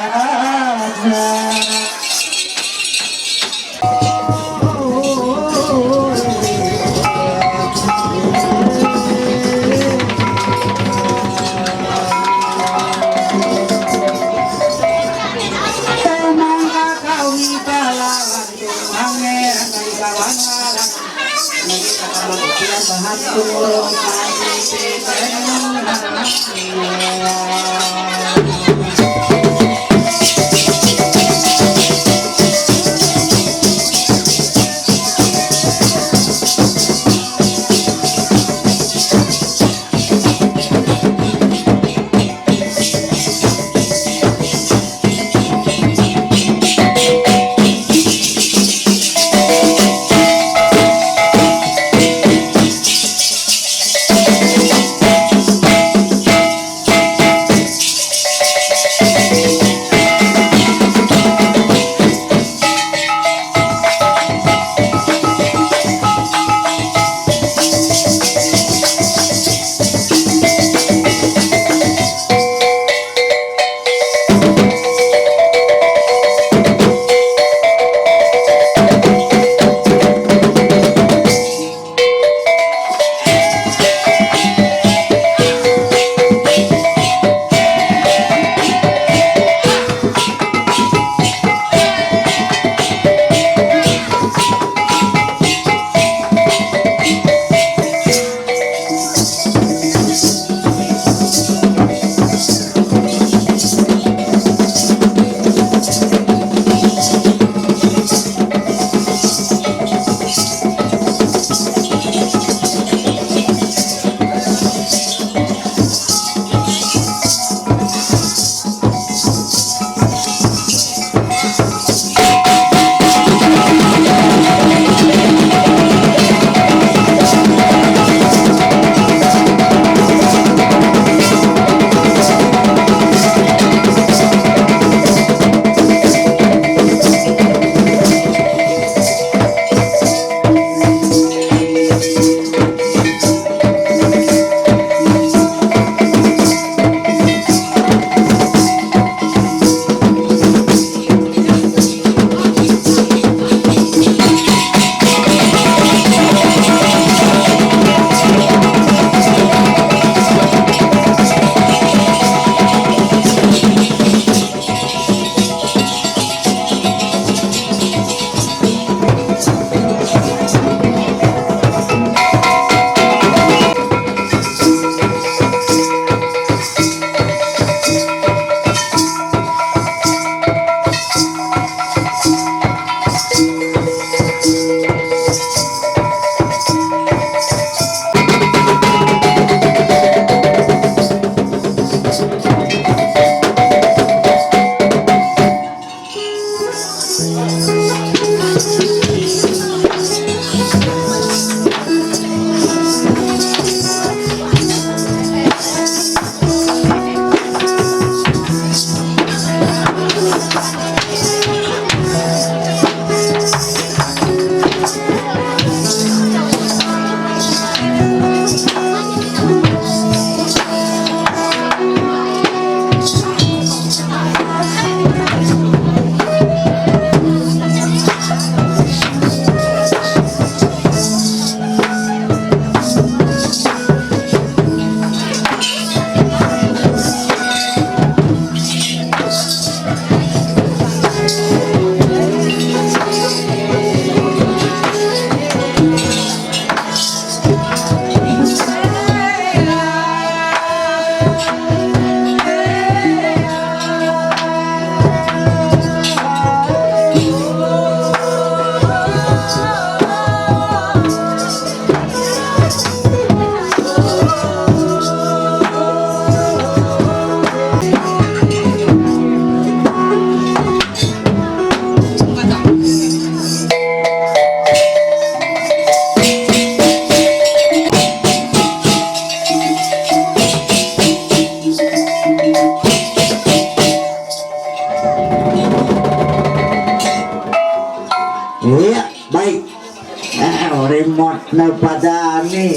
pada nih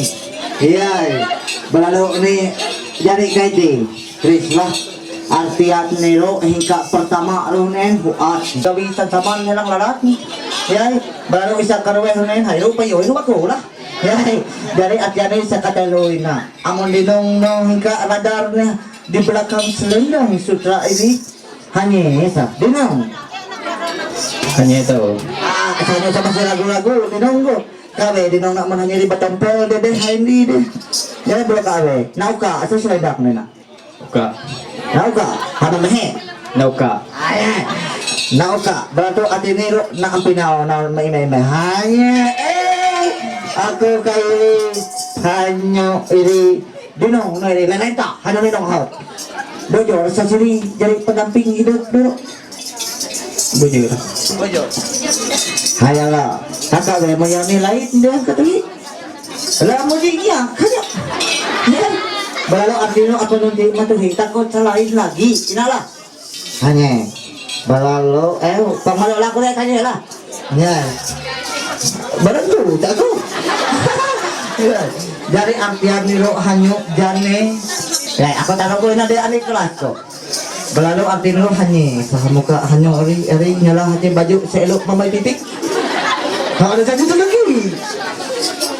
iya berlalu nih jadi kaiti Krislah artiat nilo hingga pertama runen buat gawisan sama nilang lalat ya baru bisa karwe runen hayo payo itu aku lah ya dari artian ini saya kata na amun dinong hingga radarnya di belakang selendang sutra ini hanya sa dinong hanya itu hanya sama si lagu-lagu dinong go kawe dinong nak menanya di batampel deh hindi deh jadi boleh kawe nauka asal seledak nena Nauka nauka apa mehe Nauka nauka berarti ati ni nak ampinaw na may hanya aku kay hanyo iri dinong na iri lanenta hanyo ni dong hao dojo sa sini jadi pendamping hidup dulu bujur hayala kakak we mo yang nilai dia katui lah mo dia kanya ya balalu artino apa nanti matuhi takut salahin lagi inala hanya balalu pamalo lah ko kanya lah ya barangku aku dari artian niro hanyo jane ya aku taruh ko na de ani kelas ko balalu arti niro hanya sahamuka hanyo eri nyala hati baju seelok mamay titik ada satu lagi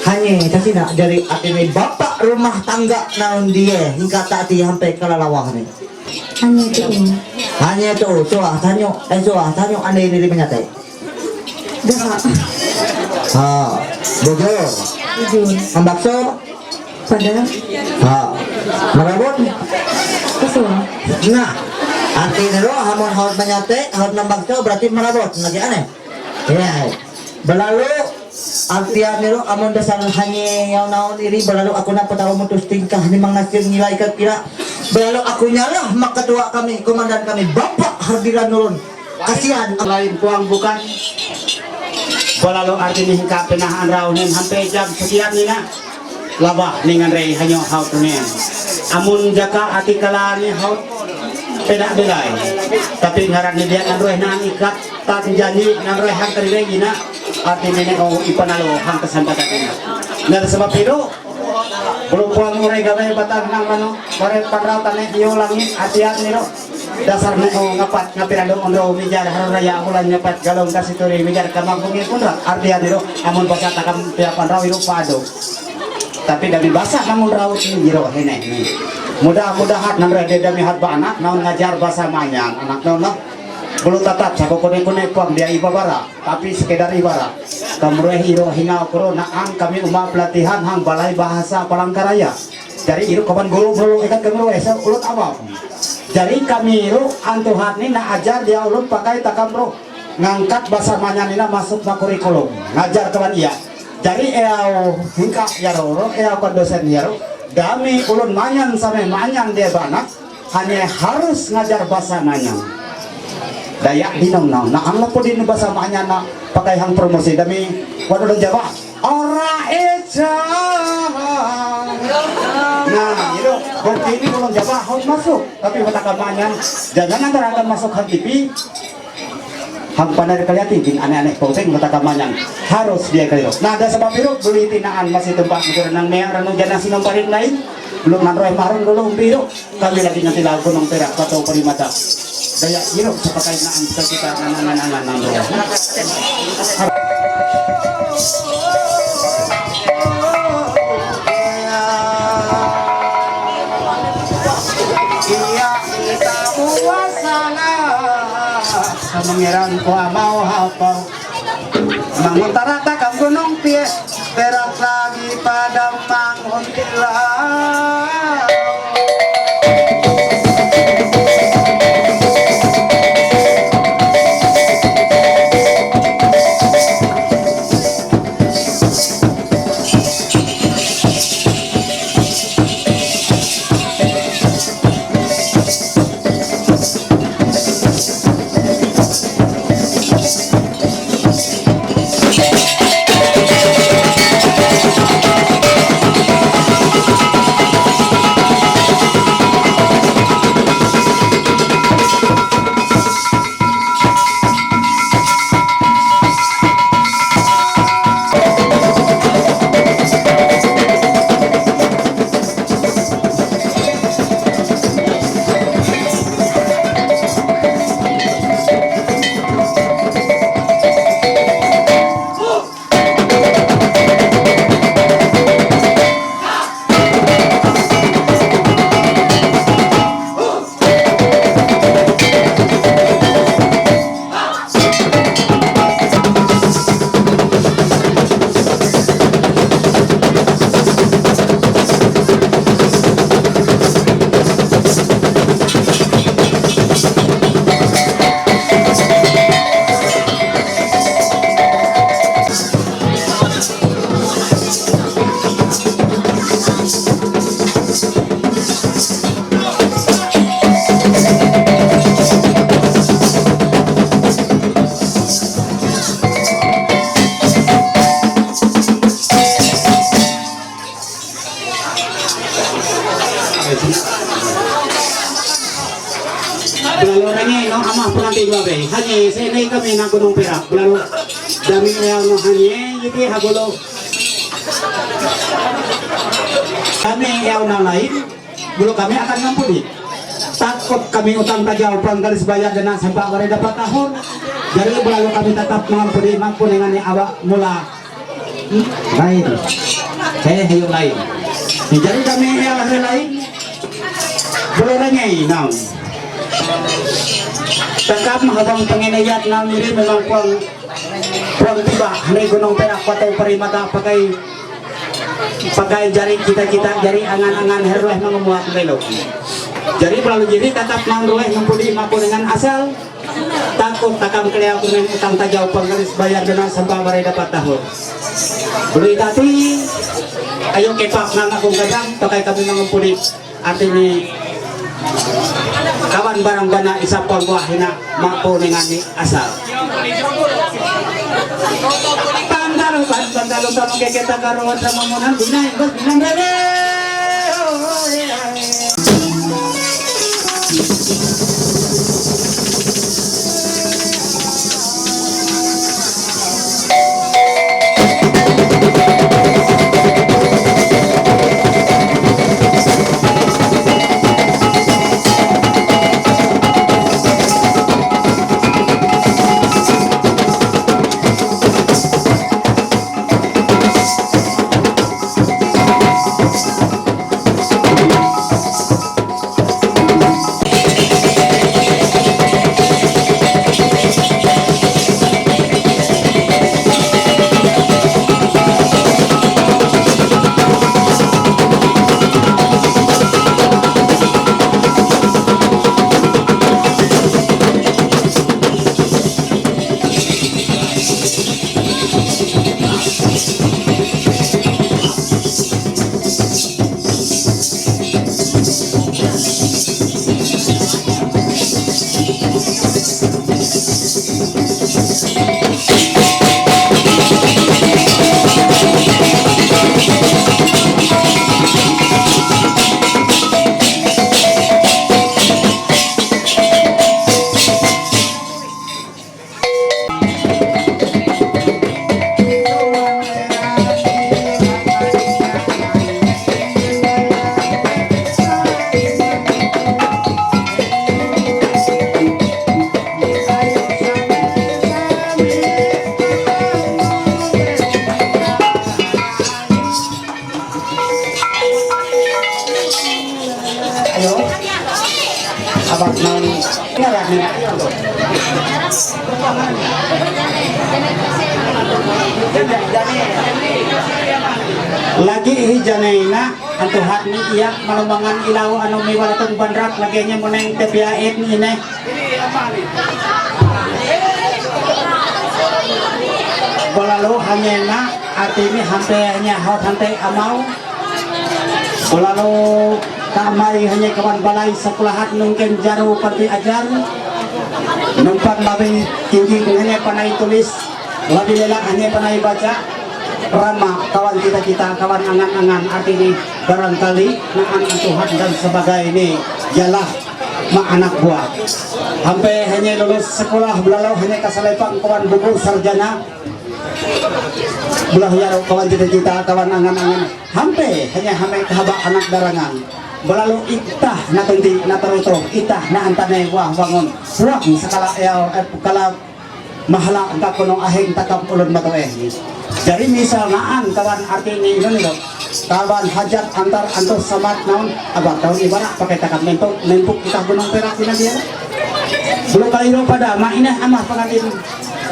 hanya kasi na dari arti ni bapak rumah tangga naon dia hingga tadi sampai kelalawah nih hanya itu soah tanyo aneh diri menyata bujur ambakso pada marabot nah arti nero hamon haut menyate haut nambakso berarti marabot lagi aneh ya balalu artian nero amon dasar hanya yang naon iri balalu aku nak tahu mutus tingkah ni mang nasir nilai kira balalu aku nyalah mak ketua kami komandan kami Bapak Hardiran Nurun kasihan lain puang bukan balalu arti ni hingga penahan raunin sampai jam sekian ni na laba ningan rei hanyo haut nen amun jaka ati kalani haut pedak belai tapi ngaran ni dia nang roh nang ikat tak janji nang roh hang terire gina arti ni ko ipanalo hang kesempatan ini dari sebab itu belum puang murai gawai batang nang mano bare panrau tane iyo langit atiat niro dasar na ngapat ngapirando ondo mijar haraya ulan nyapat galong kasih turi mijar kamangkungi kunra artian niro amun basa takam tiap panrau iru pado tapi dari bahasa namun raut ini jiro hene mudah-mudahan nang rede dami hat anak naon ngajar bahasa manyan anak naon belum tatap sako kone pang dia ibabara tapi sekedar ibara kamreh iro hinga corona ang kami umat pelatihan hang balai bahasa Palangkaraya jadi iro kapan guru ikat kamreh esa ulut apa jadi kami iro antuhan ni na ajar dia ulut pakai takamro ngangkat bahasa manyanina masuk na kurikulum ngajar kawan iya jadi hingga yaro kon dosen yaro kami ulun manyan sampai manyan dia banak hanya harus ngajar bahasa manyan Dayak dinong na ang lapo din bahasa manyan na pakai hang promosi dami waduh Jawa ora eja nah itu bukti ini belum Jawa harus masuk tapi kata manyan jangan antara akan masuk hang TV hang pandai kaliatin aneh-aneh posting kata manyan harus dia kalian nah ada sebab itu beli tinaan masih tempat mikir nang mea ranu jana sinong parit lain belum nanroy marun dulu umpiro kami lagi nanti lagu nong perak atau perimata daya iro sepakai naan kita nanan mengiran ko mau hafal manguntarata kam gunung pie perak lagi pada manguntilah Belalu rengi no amah pengantin babe. Hanya sini kami na Gunung Perak. Belalu dami yang no hanya jadi hagulo. Kami yang lain, dulu kami akan ngampuni. Takut kami utang tajau garis bayar dana sampai awal dapat tahun. Jadi belalu kami tetap mengampuni mampu dengan awak mula lain. Hayu lain. Jadi kami yang lain belum rengi now. Tetap menghabang pengenayat na miri memang puang tiba hari Gunung Perak Patau Parimata pakai jari kita jari angan-angan herleh mengemuat belok. Jadi melalui diri tetap mangroleh mempudi mampu dengan asal takut takam kelihatan dengan utang tajau penggaris bayar dana sampai barai dapat tahun. Beli tadi ayo kepak nang akong kadang pakai kami mengempudi artinya kawan barang bana isapon buah hina mampu dengan asal. Tandalo sama kita karuan sama monan binay binang rene. Lagi hijanaina antuhat ni iya malumangan ilaw anu miwalatong bandrak lagi nya meneng tepiait ni ini. Bolalu hanya na artinya hampirnya haut hantai amau. Bolalu kamari hanya kawan balai sekolahat nungken jaru parti ajar. Numpak babi tinggi hanya panai tulis, lebih lelak hanya panai baca. Rama kawan kita kawan angan-angan artinya barangkali naan Tuhan dan sebagai ini ialah mak anak buah. Hampir hanya lulus sekolah belalau hanya kasalepang kawan buku sarjana. Belah ya kawan kita kawan angan-angan. Hampir hanya kahaba anak darangan. Belalu itah na tunti na taruto itah na antane wah bangun. Surak sekala kala mahala angka kunong ahing takam ulun matoeh. Jadi misalnya kawan artinya ini loh, kawan hajat antar samat naon abah tahun ibarat pakai takam nempuk kita Gunung Perak ini dia. Belum kali pada mak ini amah pengantin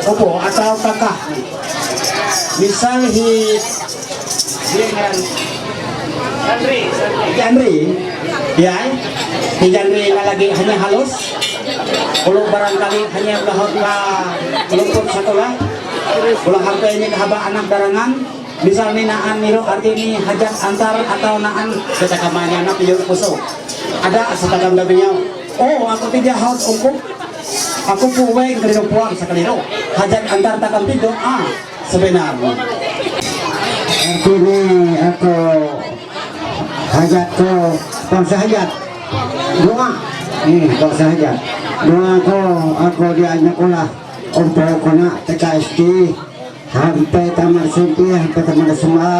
opo atau kakak. Misal dia ngaran Jandri, ya, di Jandri lagi hanya halus. Kalau barangkali hanya luput sekolah. Kalau harta ini haba anak darangan, misalnya naan niro artinya hajat antar atau naan setakamanya anak piyuk puso. Ada setakam labinya. Oh, aku tidak haus untuk aku puweng kerino puang sakaliro. Hajat antar takam tido sebenarnya. Aku hajat ko bangsa hajat doa kok saja doa aku diajak sekolah untuk kena TKSD sampai tamat SMP sampai tamat SMA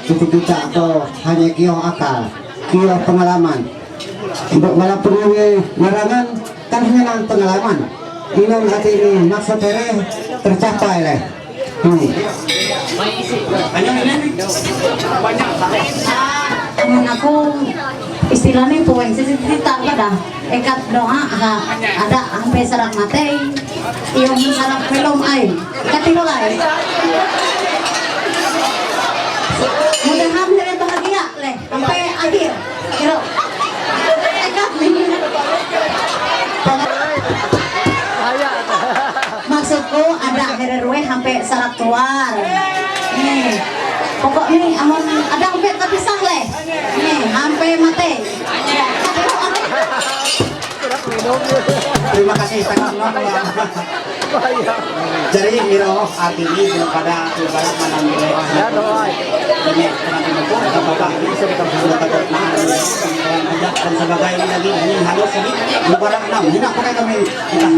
kita aku hanya kio akal kio pengalaman untuk walaupun ini larangan kan hanya pengalaman ini hati ini maksud tercapai leh Namun aku istilahnya poin cerita pada ekat doa ada sampai sarak mati yung sarak film ay katilo ay mudahan dari bahagia leh sampai akhir kira ekat nih maksudku ada hererwe sampai sarak keluar nih pokok nih amun ada sampai terpisah leh nih sampai mati Terima kasih jadi Miro artinya belum pada lebaran mana nilai ini bapak bisa kita sudah takut ajak dan sebagainya lagi ini halus ini lebaran 6 ini apa kami kita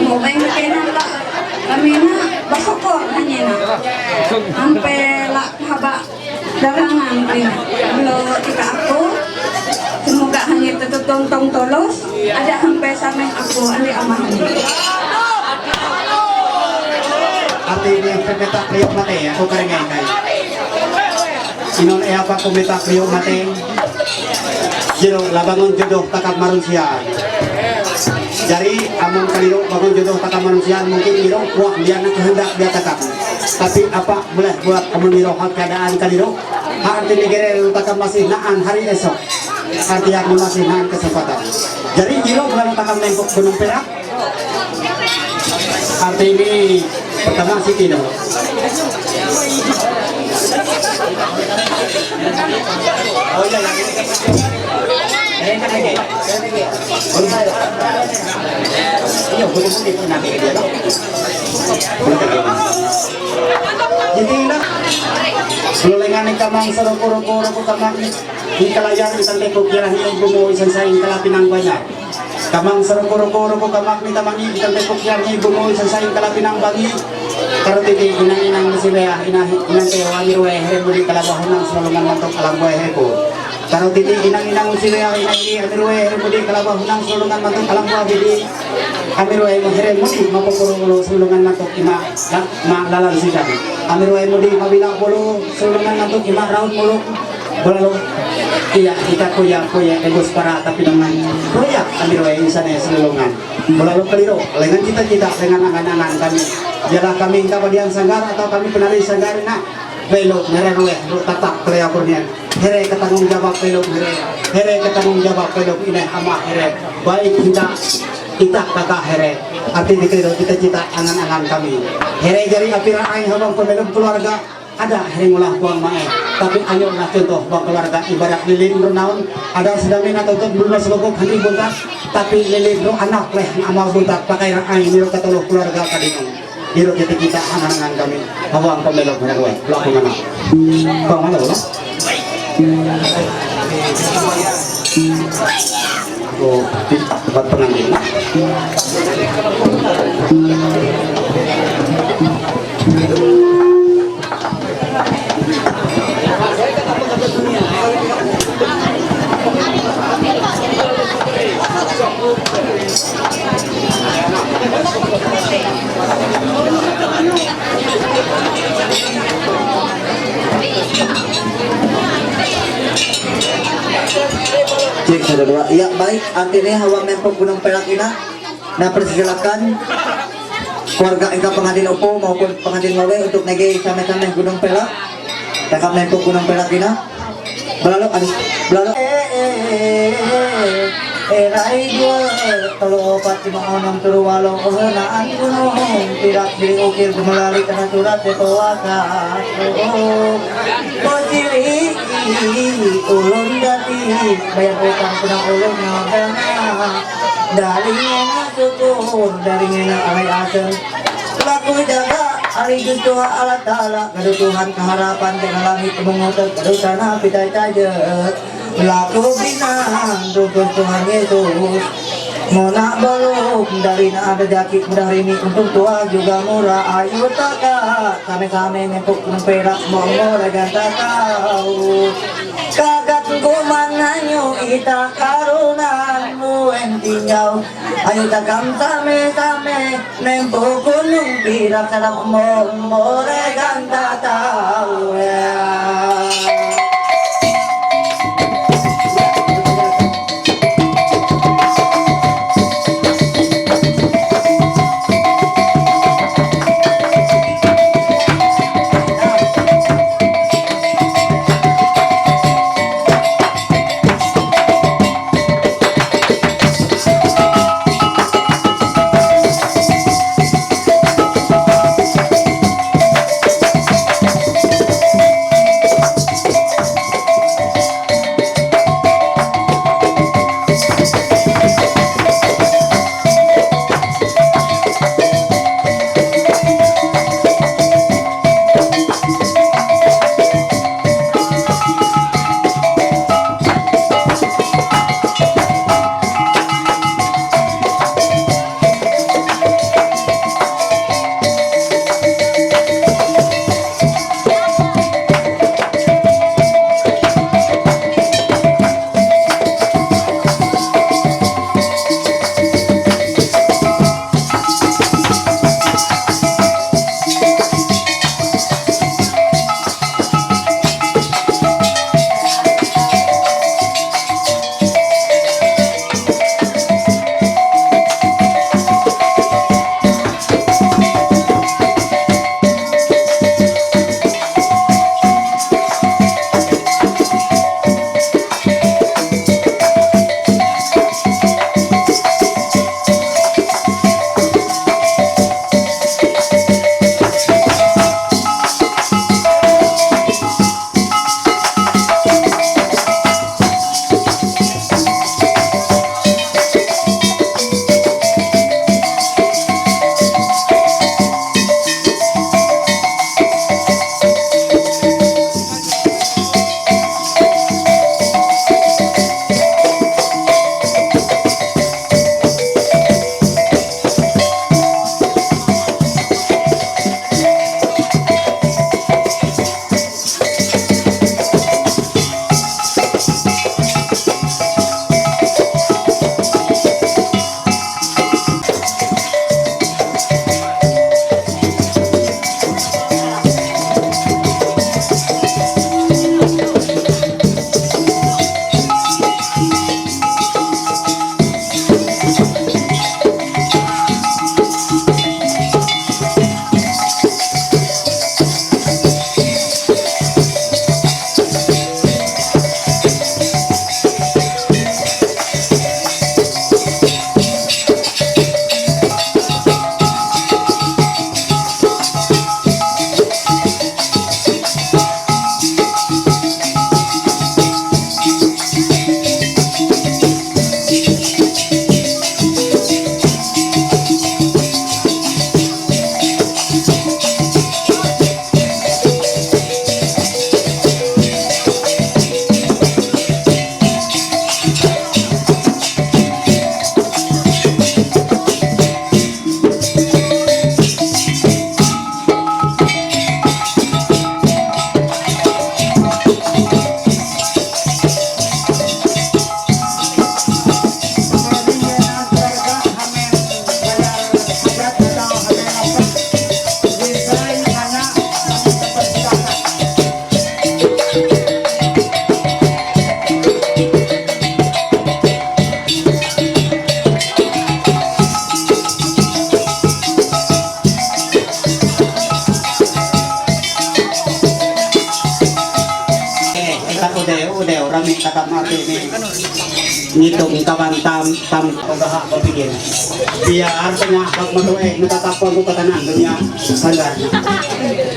mau main kenan lah kami na basokor hanya na sampai lah haba dagangan belum tika aku semoga hanya tetong tolos ada sampai sampai aku andi aman artinya pemeta kriok mate aku karengai kai inon apa pemeta kriok mate jero labangon jodoh takap manusia jadi amon kaliro bangun jodoh takap manusia mungkin miro wah dia nak kehendak dia takap tapi apa boleh buat kamu miro keadaan kaliro arti negara takap masih naan hari esok artinya masih naan kesempatan jadi miro bukan takap nempok gunung Perak arti ini pertama Siti dong oh iya yang ini jadi lah lulengan ni kamang saroko-roko kamang di kalayar isang tepok kira hilang bumo isang saing kalapinang banyak kamang saroko-roko kamang ni kamang isang tepok kira hilang bumo isang saing kalapinang bangi karo titi inang sibeah inang tewa irwe muli kalabahon ng sulungan mantok alam buhay heko karo titi inang sibeah inang irwe muli kalabahon ng sulungan mantok alam buhay hedi amirwe mo muli mapupuro sulungan mantok ima lalan sigan amirwe muli mabila polo sulungan mantok ima raun muluk bolalo iya kita kuya egos para tapi dengan proyek amirwe insane sulungan bolalo kaliro lengan kita dengan angan-angan kami jalan kami kabadian sanggar atau kami penari sanggar na belok ngerewe tatak klea kurnian here ketanggung jawab belok here ketanggung jawab belok ini ama here baik kita kakak here arti dikira cita-cita angan-angan kami here jari apira aing habang pembelok keluarga ada here ngulah buang mae tapi ayo lah contoh buang keluarga ibarat lilin bernaun ada sedamin atau tuh belum sebogok hani buntak tapi lilin ro anak leh amal buntak pakai aing niro katuluh keluarga kadinong Diro kita angan-angan kami bawang pembelok mana gue pelaku mana bang mana lo aku di tempat pengantin Cek sudah dua. Iya baik, artinya hawa mempok Gunung Perak ini. Nah persilakan keluarga engkau pengadil opo maupun pengadil mawe untuk nege sama-sama Gunung Perak. Takap mempok Gunung Perak ini. Belalu rai dua kalau pati maonong turuwalo naan gunung tidak diukir melalui tanah surat detoaka kociri ulun dati bayar utang punang ulun ngagana dari ngena syukur dari ngena alay asal laku jaga Ari Gusto Allah Ta'ala kadu Tuhan keharapan kena langit mengutuk kadu tanah pita cajet laku binang dukun Tuhan Yesus Mona belum dari na ada jakit dari ini untuk tua juga murah ayu taka kami mempuk perak mongol ganta tahu kagat kumananyo ita karunanmu yang tinggal ayo takam same nempuk gunung pirak sarap mongol ganta tahu kami kata mati ni ngitung kawan tam pagahak papigil dia artinya pag matuek natatapon ko katanan dunia sanggar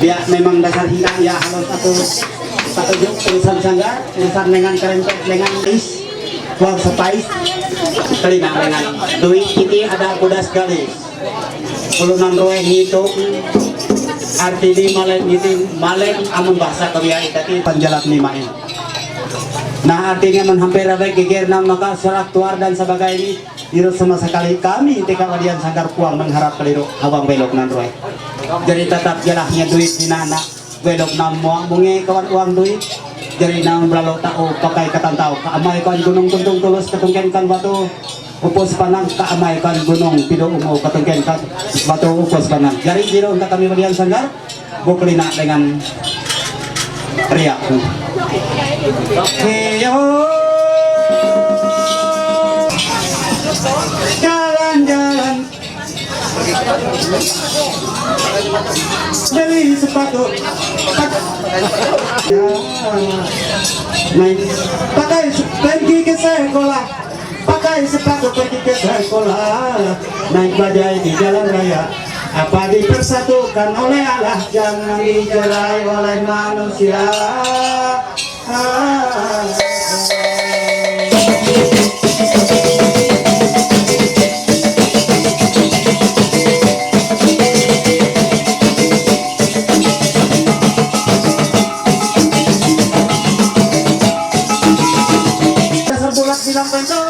dia memang dasar hilang ya halos satu juk tulisan sanggar tulisan dengan kerempet dengan is uang sepais telinga dengan duit kiti ada kudas galis 26 roe ngitung arti di malen itu malen amun bahasa kebiayaan tadi panjalat limain. Nah artinya hampir ada geger maka surat tuar dan sebagainya itu sama sekali kami TK Wadian Sanggar Puang mengharap keliru abang belok nanroy. Jadi tetap jalahnya duit di nana belok namuang bungi kawan uang duit. Jadi nang belalo tao pakai katantau kaamay kan gunung tuntung tulus ketungken kan batu upos panang kaamay kan gunung pido umo ketungken kan batu upos panang. Jadi diro untuk kami Wadian Sanggar buklina dengan riak. Oke yo. Jalan-jalan beli sepatu pakai pergi ke sekolah, pakai sepatu pergi ke sekolah, naik bajai di jalan raya, apa dipersatukan oleh Allah, jangan dijerai oleh manusia. Bilang pencet.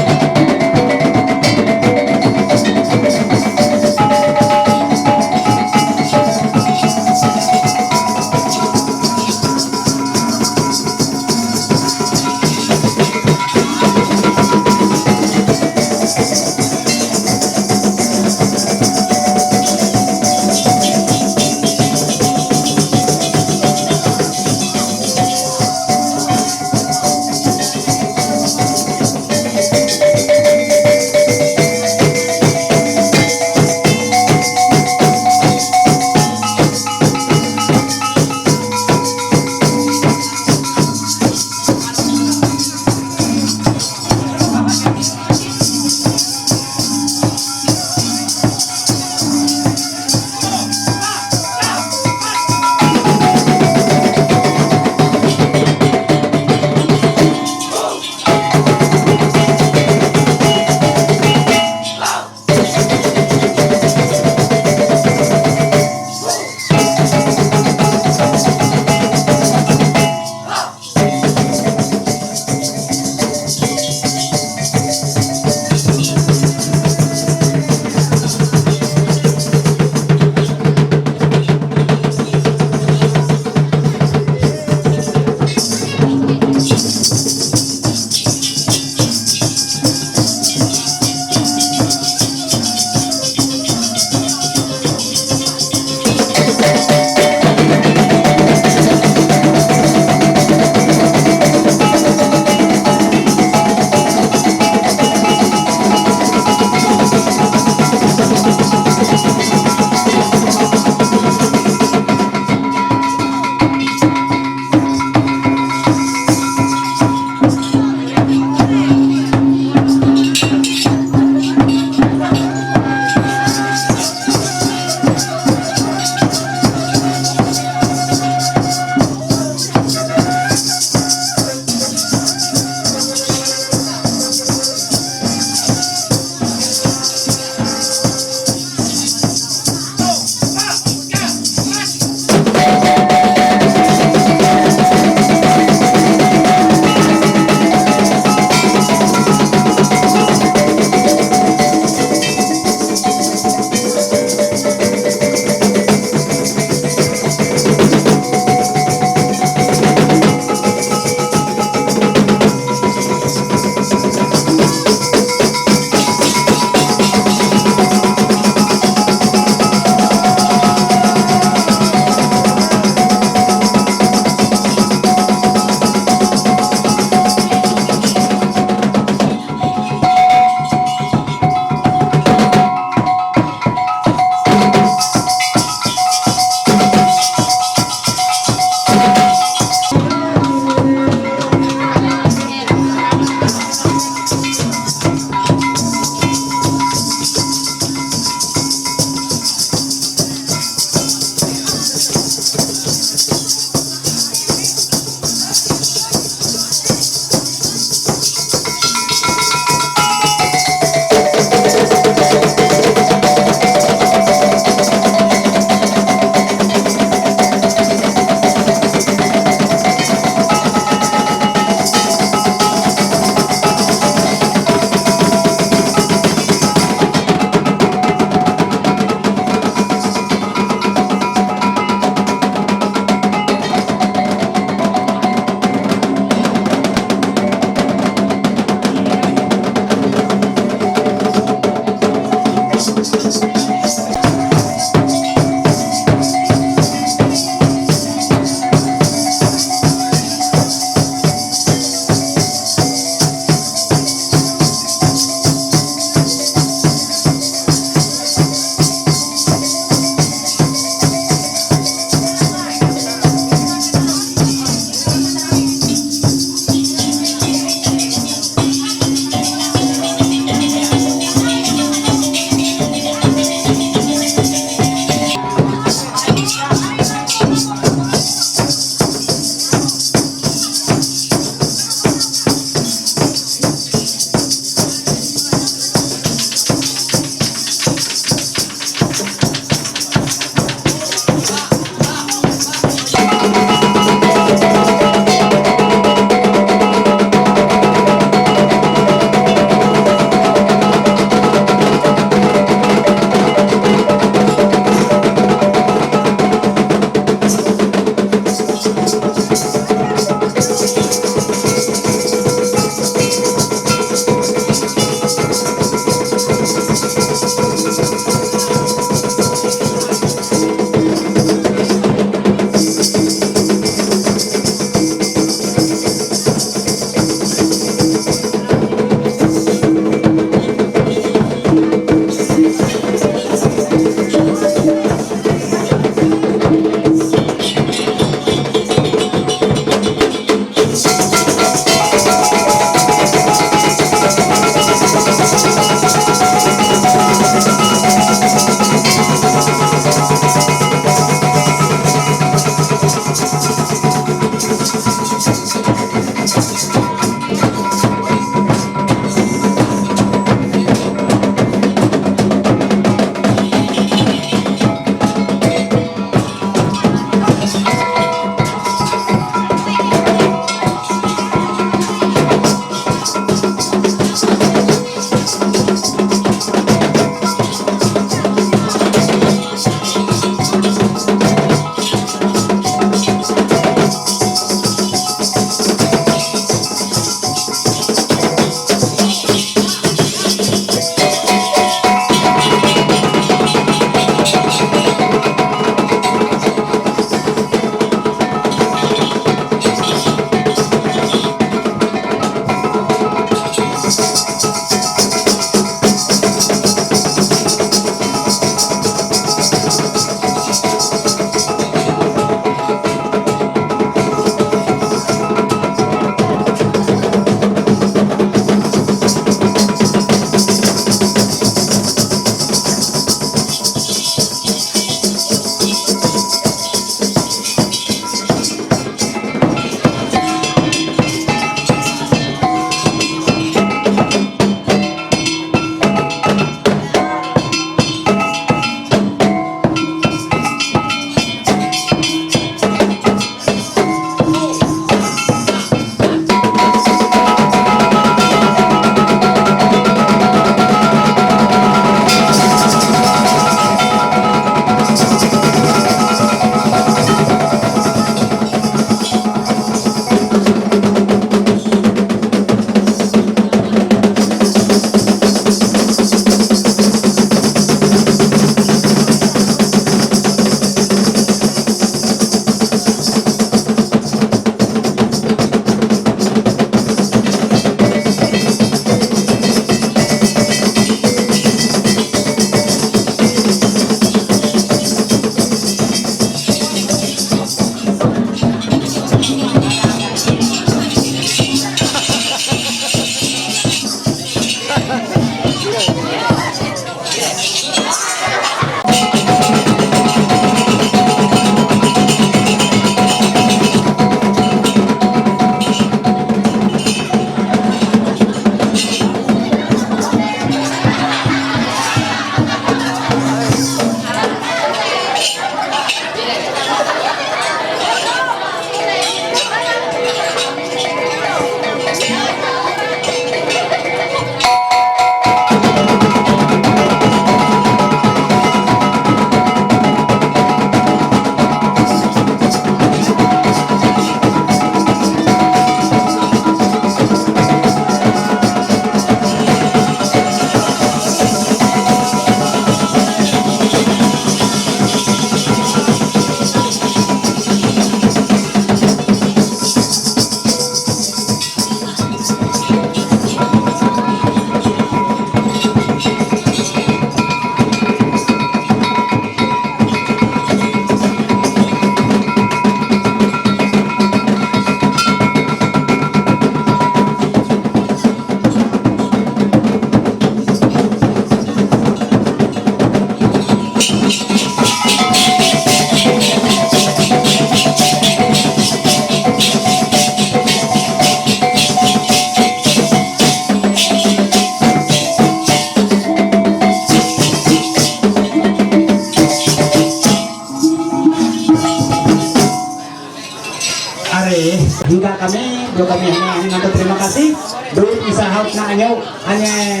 Juga kami hanya nanti terima kasih duit bisa haut na anyo hanya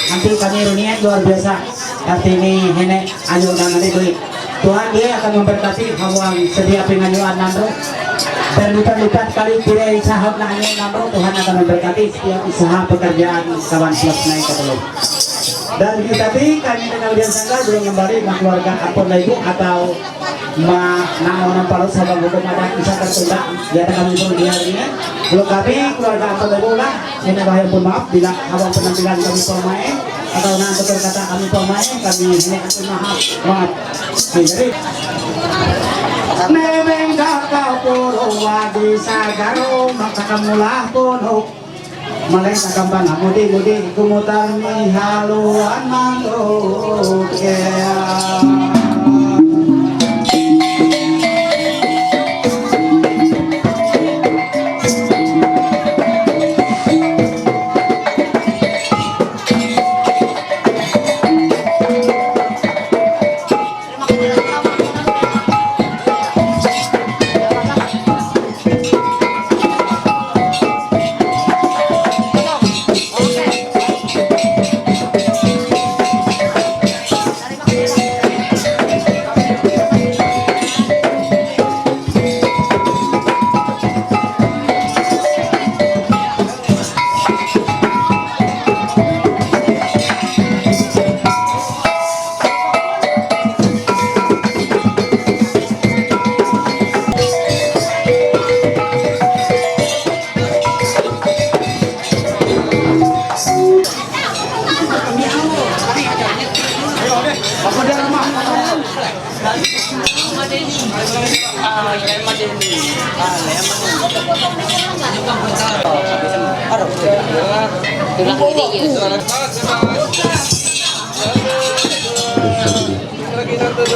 nanti kami runia luar biasa artini hene anyo na nanti duit Tuhan dia akan memberkati hawang sedia penganyuan nandro dan lipat-lipat kali tidak usaha na anyo nandro Tuhan akan memberkati setiap usaha pekerjaan kawan plus naik ke telur dan tapi kami dengan audiens sangga belum kembali keluarga apun ibu atau naon palut sabang hukum adat bisa tertunda biar kami pun diarinya belum kami keluarga apa bola ini bahaya pun maaf bila awal penampilan kami pemain atau nanti berkata kami pemain kami ini akan maaf jadi nebeng kakak purwa di sagaro maka kamulah punuk malay nakambang mudi kumutar ni haluan mandok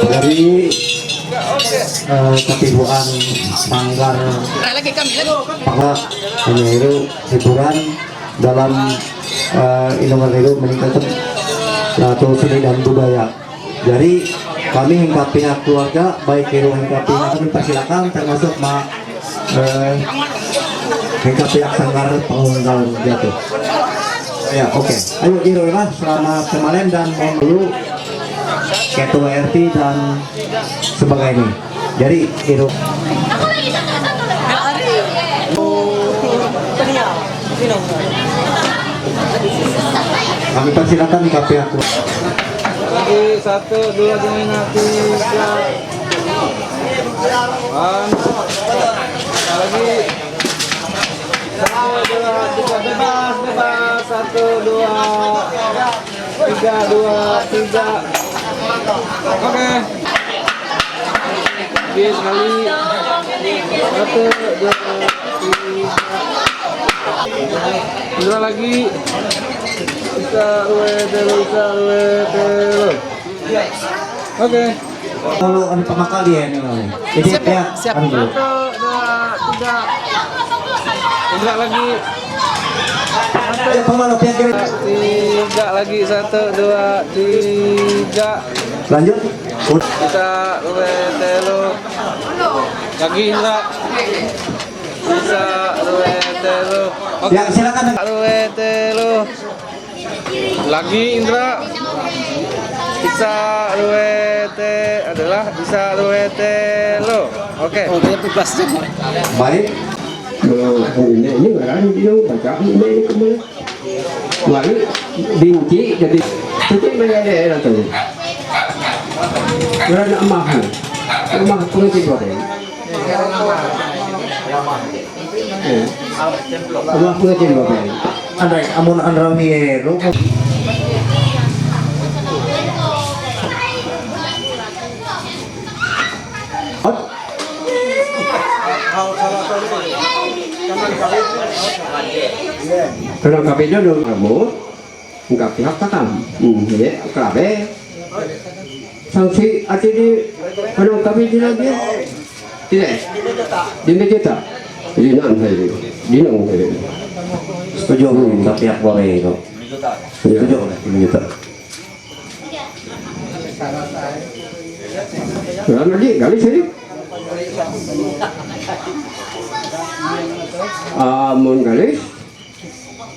dari ketibuan Sanggar Pak Menyeru hiburan dalam inuman itu meningkatkan atau seni dan budaya. Jadi kami hingga pihak keluarga baik Hero hingga pihak kami persilakan termasuk hingga pihak Sanggar Pengunggal Jatuh. Ya oke. Ayo Hero lah selamat kemarin dan mohon dulu Ketua RT dan sebagainya. Jadi Hero. Kami persilakan ke pihak lagi 1, 2 diminati lagi 1, 2, 3 bebas 1, 2, 3, 2, 3 oke bis kali 1, 2, 3 Indra lagi bisa telo oke kalau ada pemakal dia nih jadi ya siap 1, 2, 3 Indra lagi 3 lagi 1, 2, 3 lanjut kita telo lagi Indra Bisa rue telu. Oke. Ya, silakan. Rue telu. Lagi Indra. Bisa rue te adalah bisa rue telu. Oke. Baik. Ini berani dia baca ini kemana? Lalu binci jadi itu menjadi itu. Berani amah penting boleh. Amah penting boleh. Andai amun andra hiero Kalau kabinnya dulu kamu nggak pihak takam, ya kabe sanksi artinya kalau kabinnya lagi tidak, di kita, di nanti, di nanti. setuju nggak pihak boleh itu. Setuju ini kita. Lagi kali sini. Amun galis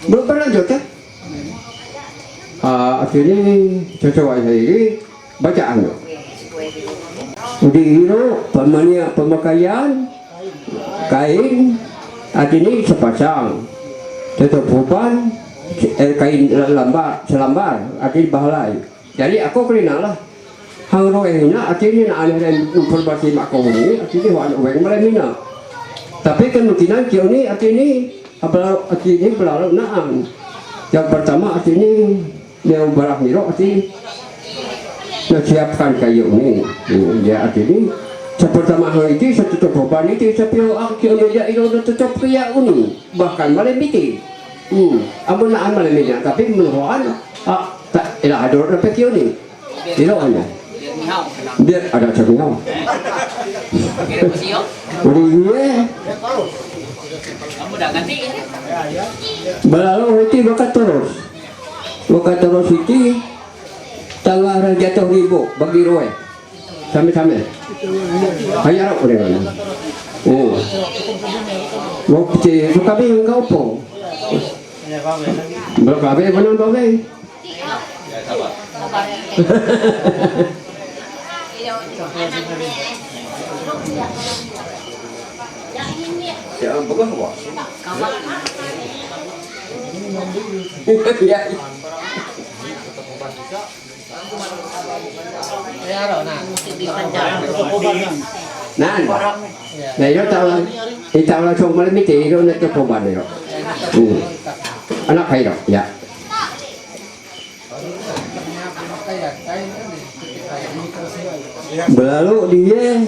belum pernah jatuh. Akhirnya cocok ini bacaan. Di hero pemakaian kain artinya sepasang tutup huban kain selambar artinya bahalai. Jadi aku kenal lah hang roehnya artinya nak ada informasi makau ini artinya wan uang malamina. Tapi kemungkinan kau ni artinya pelalu naang. Yang pertama artinya yang barang hero artinya nak siapkan kayu ni. Dia artinya pertama hari itu satu tutupan itu tapi kau dia itu tutup kayu ni bahkan malam itu. Amun naan malam ini tapi menuan tak ada orang pakai ni. Tidak ada. Biar ada cermin. Boleh. Kamu udah ganti ya? Balalu itu bakat terus itu tanggal jatuh ribu bagi roe sampai hayar udah kan mau kecil suka bingung kau po berkabe mana babe Siapa bukan apa? Này nó tao là xong mấy chị nó cho cô bạn này rồi. Nó hay rồi, dạ. Berlalu dia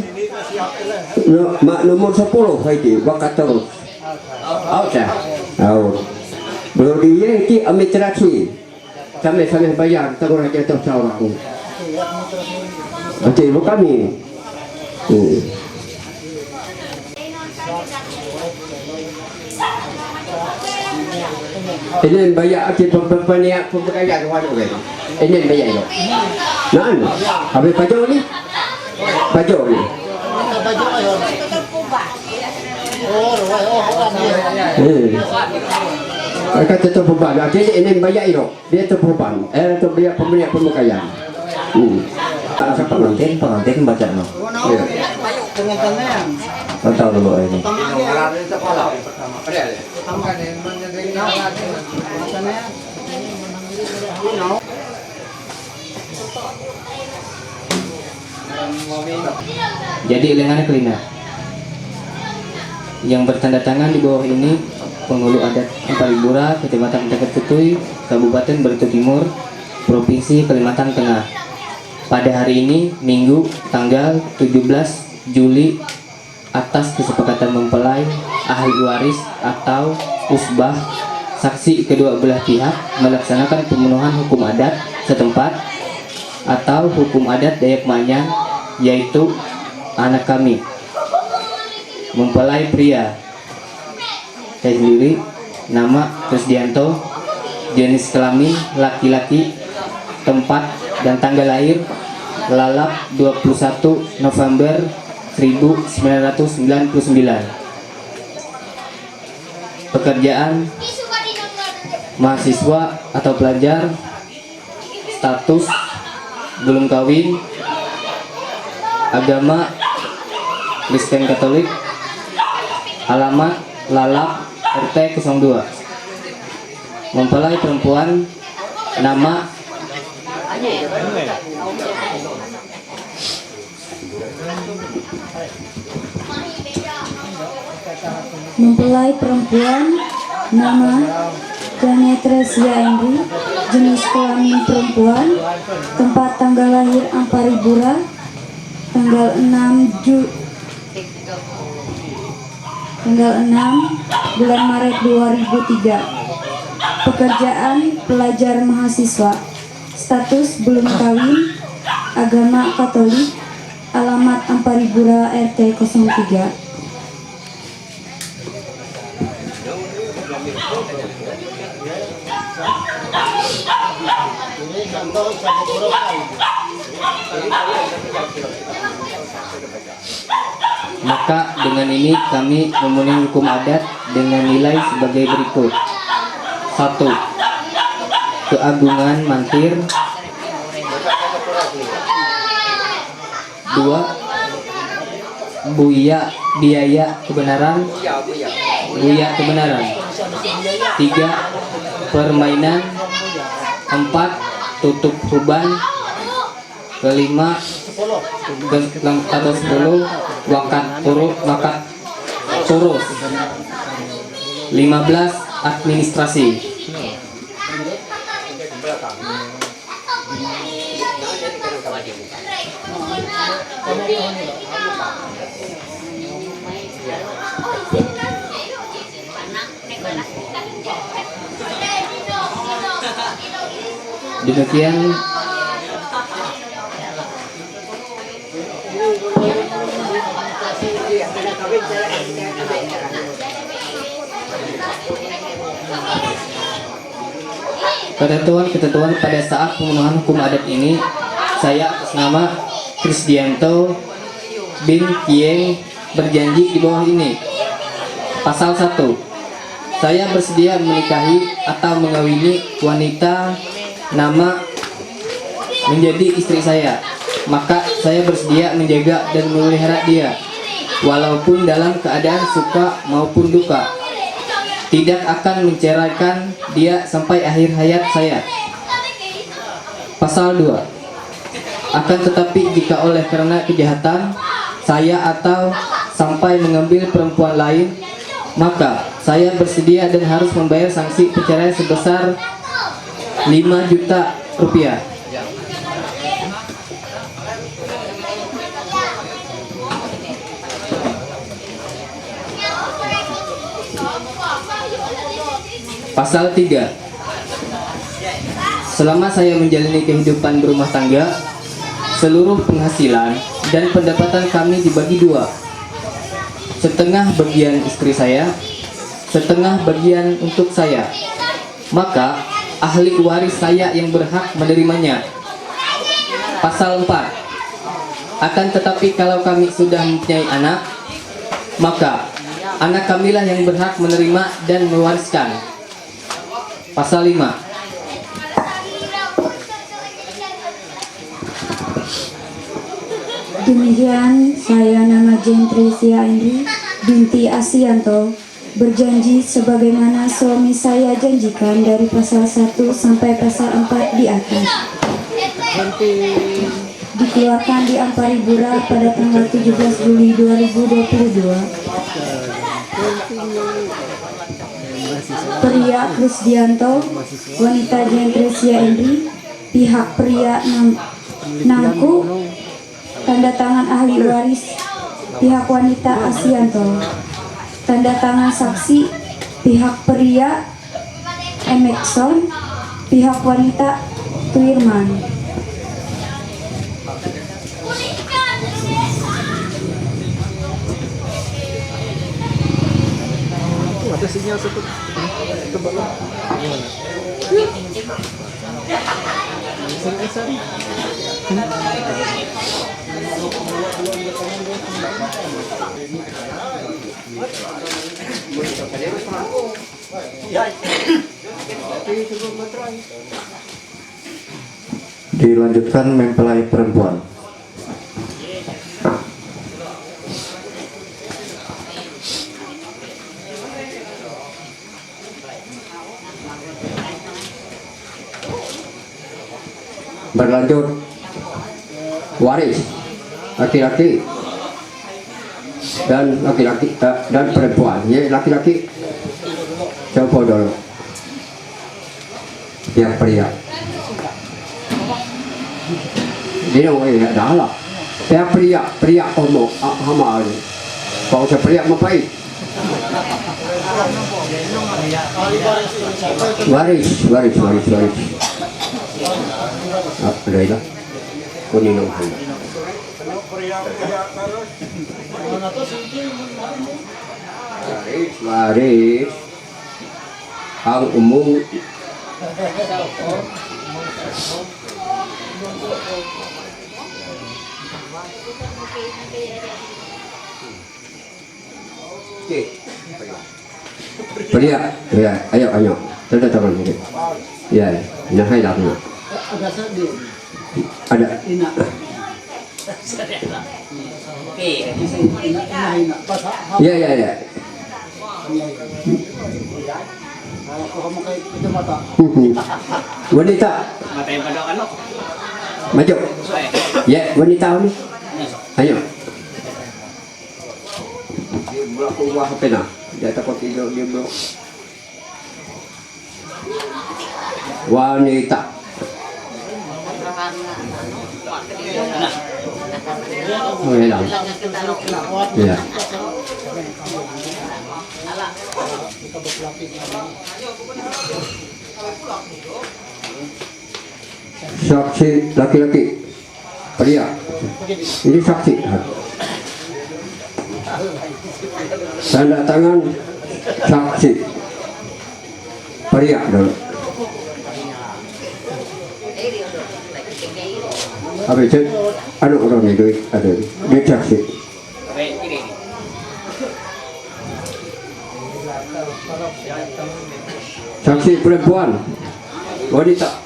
nomor 10 Haiti bakat terus. Belum dia itu administrasi sampai bayar tanggung raja terus orang. Oke, bukan kami. Ini bayar ke pemberdayaan waduh kan. Ini bayar itu. Nah, habis pajak ni. Pajak ni. Mereka tetap beban. Jadi ini bayar itu. Dia tetap beban. Tetap bayar pemberdayaan. Pengantin baca no. Tahu dulu ini. Jadi lengan kelina yang bertanda tangan di bawah ini penghulu adat Empalibura, Kecamatan Dekat Ketui, Kabupaten Barito Timur, Provinsi Kalimantan Tengah. Pada hari ini, Minggu, tanggal 17 Juli, atas kesepakatan mempelai, ahli waris atau usbah, saksi kedua belah pihak melaksanakan pemenuhan hukum adat setempat atau hukum adat Dayak Manyang, yaitu anak kami, mempelai pria, saya sendiri, nama Rusdianto, jenis kelamin laki-laki, tempat dan tanggal lahir Lalap 21 November 1999. pekerjaan, mahasiswa atau pelajar, status, belum kawin, agama, Kristen Katolik, alamat, lalap, RT 02. Mempelai perempuan, nama, mempelai perempuan, nama Ganetresia Endri, jenis kelamin perempuan, tempat tanggal lahir Amparibura, tanggal 6 bulan Maret 2003. Pekerjaan pelajar mahasiswa, status belum kawin, agama Katolik, alamat Amparibura RT 03. Maka dengan ini kami memenuhi hukum adat dengan nilai sebagai berikut. 1. Keagungan mantir. 2. Biaya kebenaran. 3. Permainan. 4. Tutup huban. 5. Atau 10 wakat turus. 15 administrasi. Demikian ketentuan pada saat pemenuhan hukum adat ini. Saya atas nama Krisdianto bin Kieng berjanji di bawah ini. Pasal 1. Saya bersedia menikahi atau mengawini wanita nama menjadi istri saya. Maka saya bersedia menjaga dan memelihara dia, walaupun dalam keadaan suka maupun duka. Tidak akan menceraikan dia sampai akhir hayat saya. Pasal 2. Akan tetapi jika oleh karena kejahatan saya atau sampai mengambil perempuan lain, maka saya bersedia dan harus membayar sanksi perceraian sebesar 5 juta rupiah. Pasal 3. Selama saya menjalani kehidupan berumah tangga, seluruh penghasilan dan pendapatan kami dibagi 2. Setengah bagian istri saya, setengah bagian untuk saya. Maka ahli waris saya yang berhak menerimanya. Pasal 4. Akan tetapi kalau kami sudah mempunyai anak, maka anak kamilah yang berhak menerima dan mewariskan. Pasal 5. Demikian saya nama Gentresia Endri binti Asianto berjanji sebagaimana suami saya janjikan dari pasal 1 sampai pasal 4 di atas. Dikeluarkan di Amparibura pada tanggal 17 Juli 2022. Pria Krisdianto, wanita Gentresia Endri, pihak pria Nangku, tanda tangan ahli waris, pihak wanita Asianto, tanda tangan saksi, pihak pria Emekson, pihak wanita Tuirman. Ada sinyal satu ke bawah. Gimana? Dilanjutkan mempelai perempuan. Berlanjut waris laki-laki dan laki-laki dan perempuan. Ya, laki-laki coba dulu. Ya pria. Dia mau ya dah lah. Ya pria omong hama ni. Kalau saya pria mapai. Waris. Ada itu. Kuning nong handa. Waris. Ang umum. Pria, ya, ayo, sudah tangan ini. Ya, nah hai dah. Ada. Ya. Wanita. Maju. Ya, wanita ni. Ayo. Dia buat keluar apa nak? Dia takut tidur dia bro. Wanita. Oh ya dah. Ya. Saksi laki-laki. Pria. Ini saksi. Tanda tangan saksi. Pria dulu. Habis itu anak orang ni duit ada dia saksi. Saksi perempuan, wanita.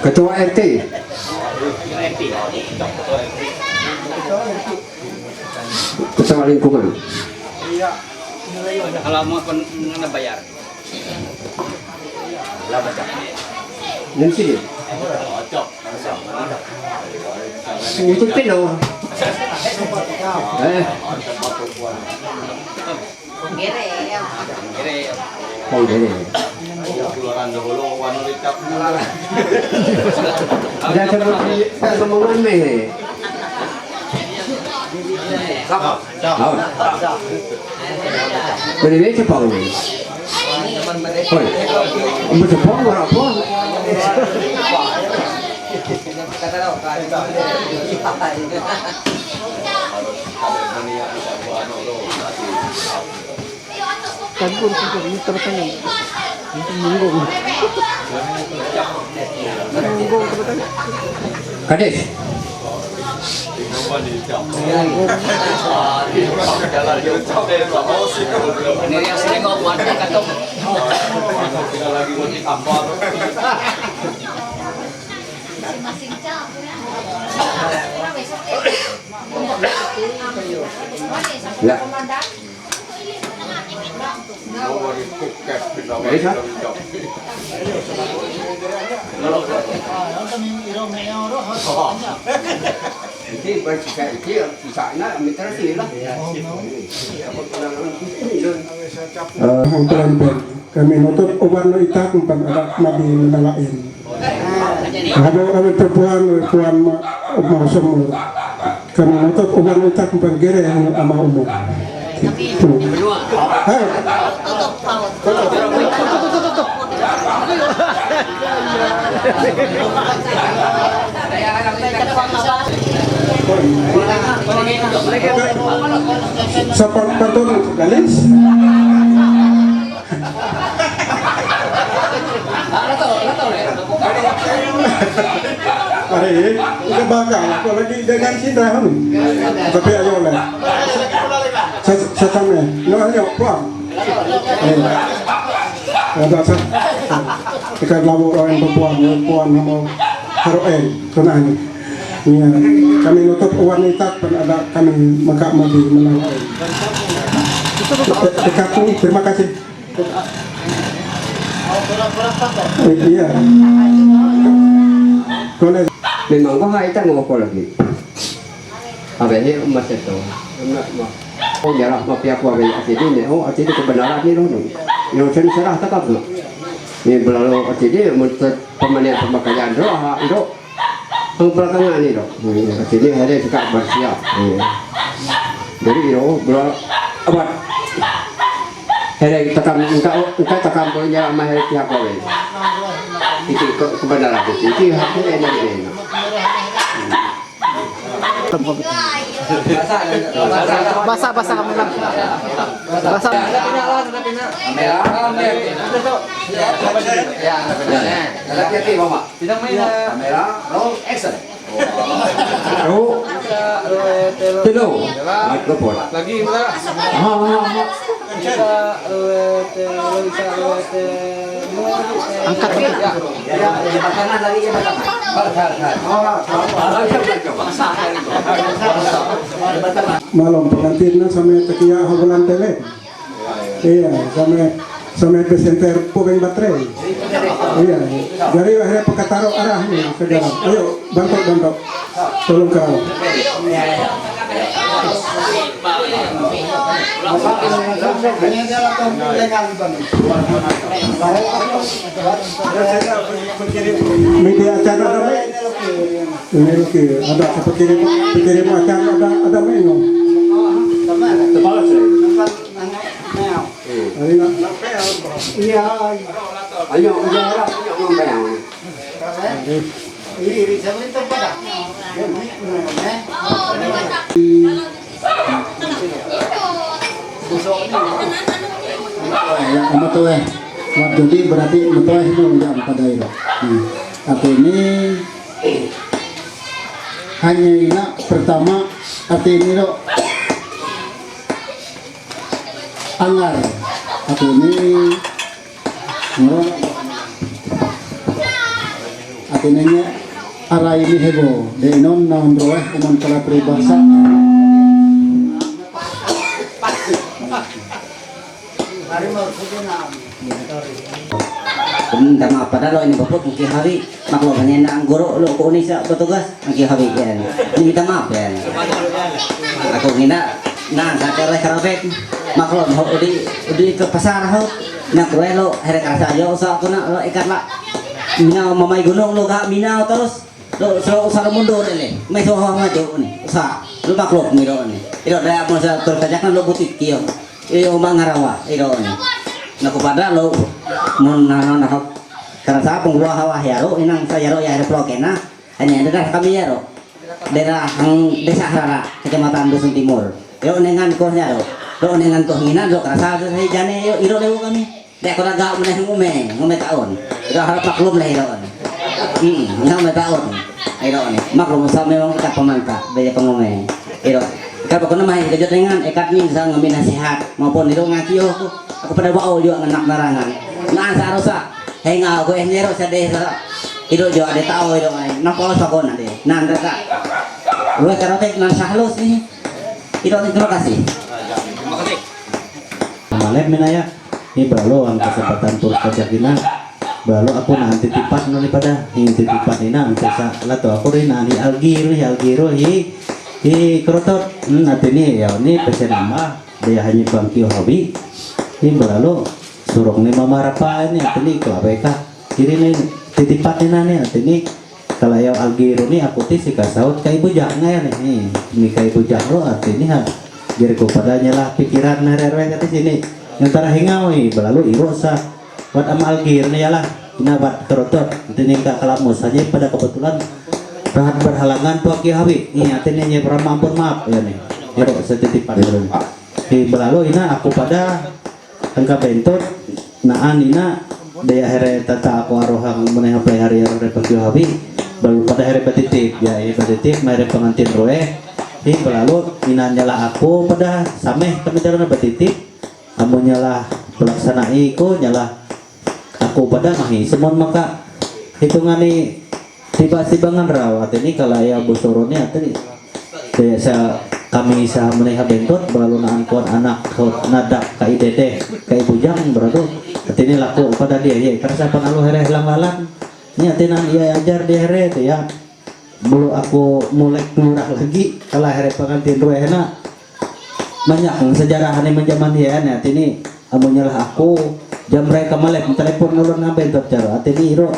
Ketua RT. Ketua lingkungan. Kalau mau kena bayar. Nanti dia. Itu pino. Oh, gere. Ada kemomongan meh. Kau ni cepat ni. Oi, umur cepat berapa? Kan pun ini tertanya. Kades. Ini yang sering ngomong kata. Ya. Jadi bercakap itu bisanya mitra sih lah. Pelan-pelan kami nutup warna itak empat anak nabi menalain. Ada perempuan mau semua. Kami nutup warna itak empat gere yang ama umum. Tutup. Support pantun galis. Hari ini bakal aku lagi dengan Cindra kan. Tapi ayo lah. Saya no ayo pulang. Ada sah. Ikan labu orang perempuan mau haroen tunai. Ya, kami nutup wanita pun ada kami maka mati menang. Dekatku, terima kasih. Iya. Memang kau hai tak ngoko lagi. Abe ni emas itu. Oh jarah mapi aku abe asidi ni. Oh asidi kebenaran ni loh. Yang saya serah tak apa. Ni berlalu asidi menurut pemandian pemakaian doh ha itu. Ang belakangan ni doh. Asidi ada suka bersiap. Jadi itu berlalu abad. Hari takam engkau takam punya ramai hari pihak kau ini. Itu kebenaran itu haknya ini. Basah kamera. Basah. Lagi angkat Malam pengantinnya sama tekia habulan tele. Iya, sama presenter pubeng baterai. Iya, jadi akhirnya pekataro arahnya segala. Ayo bantu. Tolong kau. Media acara ada pekirim acara ada menu. Iya. Ayo Matoe, jadi berarti matoe itu yang pada itu. Arti ini hanya ini pertama arti ini lo anggar. Arti ini arti ini arah ini hebo. De inon naon roeh umon kala peribahasa. Minta maaf pada lo ini bapak mungkin hari maklumannya nak guru lo ko Indonesia petugas mungkin hari ya. Ini minta maaf ya. Aku nginda nah sacara karabek maklum udi ke pasar ho nak kue lo hari kerasa aja usah aku nak lo ikat lah minau mamai gunung lo gak minau terus lo selalu usah mundur ini meso maju nih usah lo maklum miro ini itu ada masa terkajakan lo butik kio iyo mangarawa itu ini nak pada lo menanam karena saya pengguna hawa yaro inang saya yaro ya ada plokena hanya daerah kami yaro daerah desa Harara kecamatan Dusun Timur yo nengan kohnya lo nengan koh ngina lo kerasa saya jane yo iro lewu kami dek kora gak meneh ngume tahun itu harap maklum lah iro ngume tahun iro ini maklum usah memang ikat pemangka baya pengume iro ikat pokoknya mah kejut dengan ikat nih bisa ngambil nasihat maupun iro ngaji aku pada bawa juga ngenak narangan nah seharusnya hengal aku nyero sedih iro juga ada tahu iro nopol sakon nanti nanti kak gue karatek nan sahlus nih iro terima kasih. Malam menaya ini baru ang kesempatan turut kajakina baru aku nanti tipas noni pada ini tipas ini nanti sa lato aku rin nani algiro hi kerotot nanti nih ya ini pesen nama dia hanya bangkio hobi ini baru surong nih mama rapa ini nanti nih kelabeka jadi nih titipat nih nanti nih kalau yang algiro nih aku sih kasaut kayak ibu jangan ya nih ini kayak ibu jangan artinya jadi ku padanya lah pikiran nererwe kata sini yang tara hingawi belalu irosa buat amal algir nih ya lah inabat kerotot nanti nih kak kalamus saja pada kebetulan rahat berhalangan po Ki Hawi atin nya para ampun maaf ya nih iro setitipan di belalu ina aku pada engka bentot naan ina daya here tata aku arohang meneh hari Ki Hawi baru pada hari batitip ya batitip mere pengantin roe di belalu ina nyala aku pada sameh kami jalan batitip amun nyala pelaksanai ko nyala aku pada mahi semon maka hitungani tiba-tibangan rawat ini kalau ya bosorone atau biasa kami sa meneha bentot belalu naan kuat anak nadak kai dede kai bujang berarti ini laku pada dia ya karena siapa alu hereh lang-lalang ini atinan ia ajar dia hereh itu ya bulu aku mulai keluar lagi kalau hereh pengantin ruehna banyak sejarah aneh menjaman ya nih ini amunnya lah aku jam mereka malek telepon ngulun ngabentot cara ini iro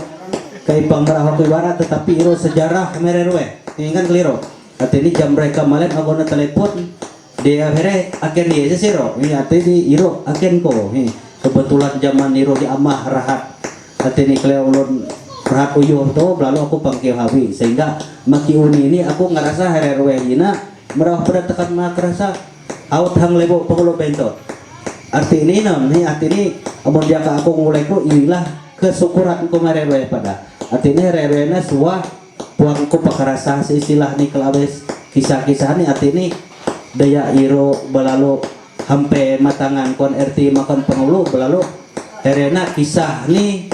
kay pangrahok ibarat tetapi iro sejarah mererwe ingat keliro ini jam mereka malam aku na telepon dia here aken dia sesiro ini ini iro aken ko kebetulan zaman iro di amah rahat ini keleulun rahat uyuh to lalu aku pangkil Hawi sehingga maki uni ini aku ngerasa hererwe ina merah pada tekan mak kerasa out hang lebo pengulo bentot arti ini non nih arti ini amun dia aku ngulek ko inilah kesyukuran ko mererwe pada artinya rerena suah puangku pakarasa istilah nih kelawes kisah-kisah nih artinya daya iro belalu hampe matangan kon RT makan pengulu belalu rerena kisah nih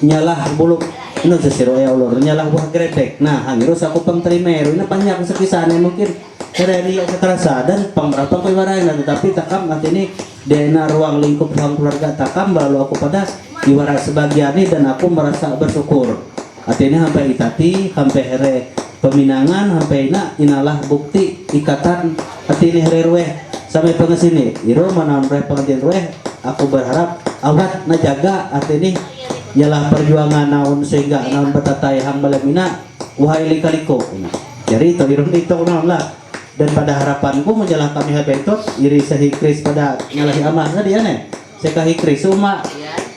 nyalah bulu ini sesiro ya ulur nyalah buah gredek nah hangirus aku pengterimeru ini banyak sekisahnya mungkin rerena sekerasa dan pemberapa kewarayan tetapi takam artinya dena ruang lingkup ruang keluarga takam belalu aku pada diwara sebagian ini dan aku merasa bersyukur artinya sampai itati sampai here peminangan sampai inalah bukti ikatan artinya here rueh sampai pengesini iro mana rueh pengantin rueh aku berharap awat najaga artinya nyalah perjuangan naon sehingga naon betatai hang balemina wahai likaliko jadi itu iro itu naon lah dan pada harapanku menjalah kami habentot iri sehikris pada nyalahi amahnya dia nih saya hikris cuma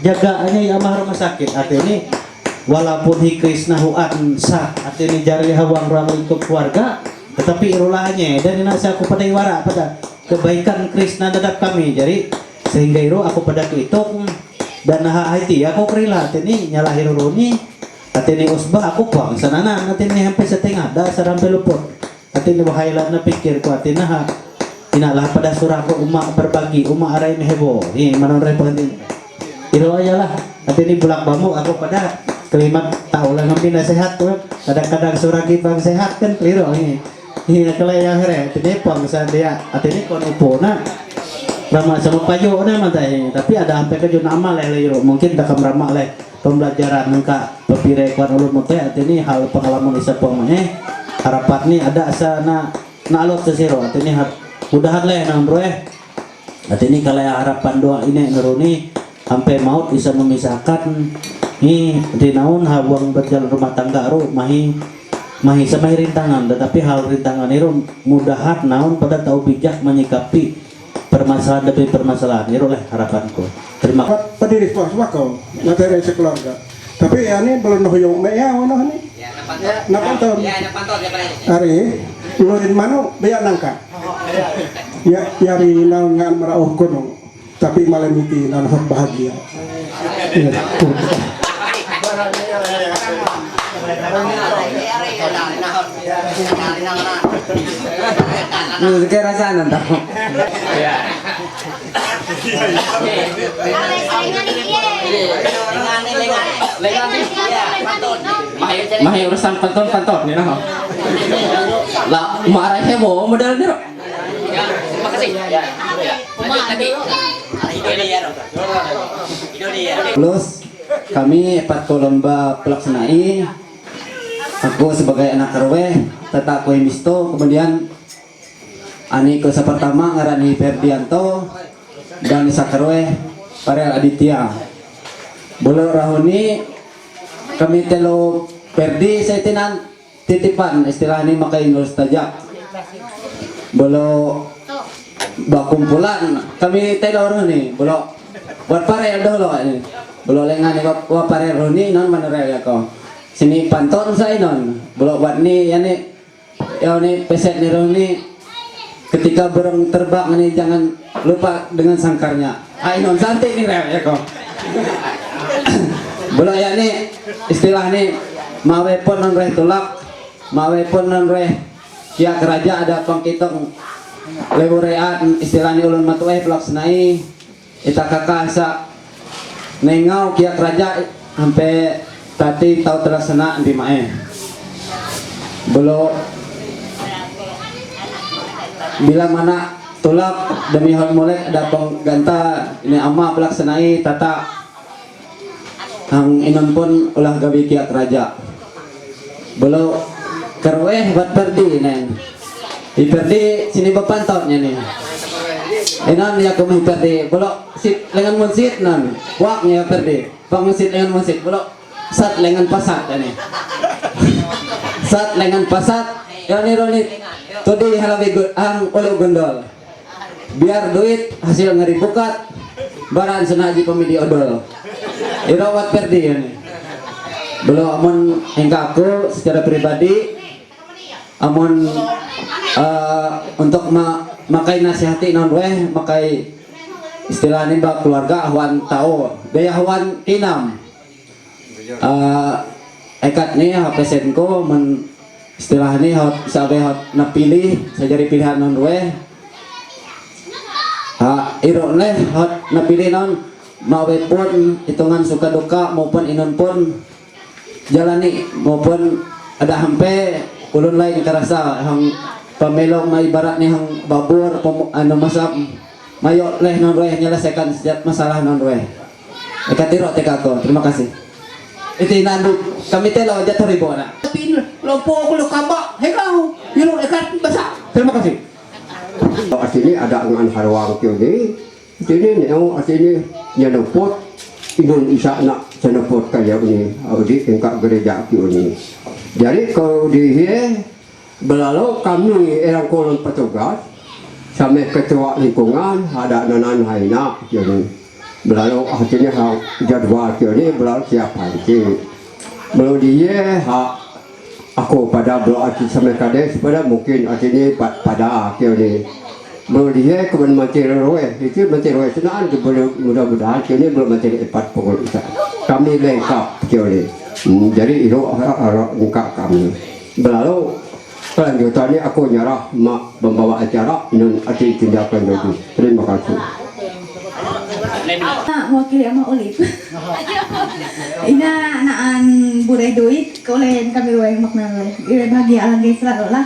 jagaannya ya amah rumah sakit artinya walaupun hikris nahuan sah artinya jari hawang ruang lingkup keluarga tetapi irulahnya dan nasi aku pada iwara pada kebaikan krisna dadak kami jadi sehingga iru aku pada kehitung dan nah haiti aku kerila artinya nyalah iruruni artinya usbah aku puang sanana artinya sampai setengah dah sampai luput artinya bahaylan na pikir ku artinya inalah pada surah ku umak berbagi umak arai mehebo ini manon repentin iro aja lah tapi ini bulak bambu aku pada kelimat tahu lah ngambil nasihat tuh kadang-kadang suragi bang sehat kan keliru ini kalau yang here ini bangsa dia ini konipona ramah sama payo ada mantai tapi ada sampai ke juna amal leh mungkin takam ramah leh pembelajaran engka pepire kuan ulun mote ini hal pengalaman isa pengmane harapan nih ada asana nalot sesiro ini mudahan leh nang roeh ini kalau harapan doa ini nuruni sampai maut bisa memisahkan nih di naun hawang berjalan rumah tangga ro mahi sama rintangan tetapi hal rintangan itu mudahan naun pada tahu bijak menyikapi permasalahan demi permasalahan itu lah harapanku terima kasih pendiri swaswako materi sekeluarga tapi ya ini belum noyong mea mana nih napantor hari lurin mano beyak nangka ya yari nangan merauh gunung tapi malam itu nanhot bahagia Musik rasa nanti. Mahi urusan pantun nih nah. Lah marah heboh modal nih. Makasih. Plus kami patko lomba pelaksanai aku sebagai anak RW tetap aku misto kemudian ani ke pertama ngarani Ferdianto dan sakarwe Parel Aditya bolo rahuni kami telo Ferdi saya tinan titipan istilah ini makai nurus tajak bolo bakumpulan kami telo nih bolo buat Parel dulu ini bolo lengan buat Parel Roni non manerel ya kau sini panton saya non belok buat ni ya ni peset ni ketika burung terbang ini jangan lupa dengan sangkarnya. Non santai nih ya kok. Belok ya ni istilah ni mawe pun non reh tulak, mawe pun non reh kia keraja ada pangkitong leburean istilahnya ulun matueh pelaksanai ita kakak sa nengau kia keraja sampai tadi tahu terlaksana di mae belum bila mana tulak demi hal molek ada pengganta ini ama pelaksanai tata hang inon pun ulah gawi kia keraja belum kerweh buat perdi neng di perdi sini bepantaunya nih inon ya kumih perdi belum sit lengan munsit non waknya perdi pangsit lengan munsit belum sat lengan pasat ini sat lengan pasat ya nih ronit tadi halawi ang ulu gondol biar duit hasil ngeri bukat baran senaji pemidi odol irawat perdi ini belum amun hingga aku secara pribadi amun untuk makai nasihati non weh makai istilah ini bak keluarga ahwan tau gaya ahwan tinam ekat nih hapesen ko men istilah ini sabe napilih sajari pilihan non weh iro leh napilih non mawe pun hitungan suka duka maupun inon pun jalani maupun ada hampe ulun lain kerasa hang pamelong may barat ni hang babur ano masap mayo leh non weh nyelesaikan setiap masalah non weh ekatiro tekako terima kasih itu nandu kami telo jatuh ribu anak Pin lompo aku lo kaba hekau yelo ekat basa Terima kasih. Asini ada angan harwang kyo ni. Sini ni asini yang pot Indonesia nak senopot kaya ni di tingkat gereja kyo ni. Jadi kalau di belalu kami orang kolon petugas sampai ketua lingkungan ada nanan haina kyo ni. Belalu asini jadwal kyo ni belalu siapa ni. Belalu dia aku pada doa sampai kades pada mungkin asini pada kyo ni. Belum dia kemudian menteri roe itu menteri roe senang belum mudah-mudahan kini belum menteri 4 pengurusan kami lengkap kini jadi itu lengkap kami berlalu kelanjutannya aku nyarah membawa acara dan arti tindakan itu terima kasih. Nah, wakil ama Olip. Ina naan budaya duit kau lain kami roe makna roe. Ira bagi alang guys lah.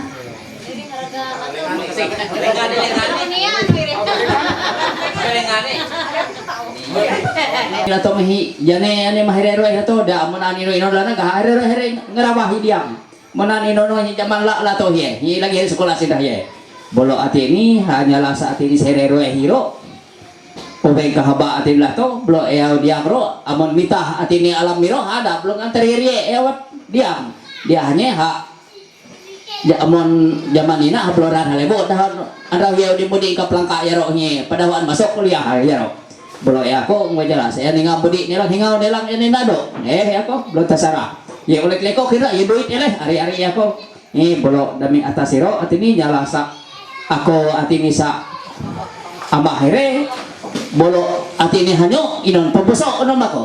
Atau mahi jane ane mahirero itu dah menani no ino lana gahirero here ngerawahi diam menani no zaman la to ye hi lagi sekolah sindah ye bolo ati ini hanyalah saat ini serero hiro obeng kahaba ati lah to bolo eo diam ro amon mitah ati ini alam miro ada belum anteri ye ewat diam dia hanya ha ya amon zaman ina habloran halebo dah ada ye di mudi ka plangka ya ro nye padawan masuk kuliah ya ro belum ya aku mau jelas saya ninggal budi nilang hingau nilang ini nado aku belum tasara ya oleh leko kira ya duit ini hari-hari aku ini belum demi atas siro atini nyala sak aku atini sak ambah here belum atini hanyo inon pembesok onom aku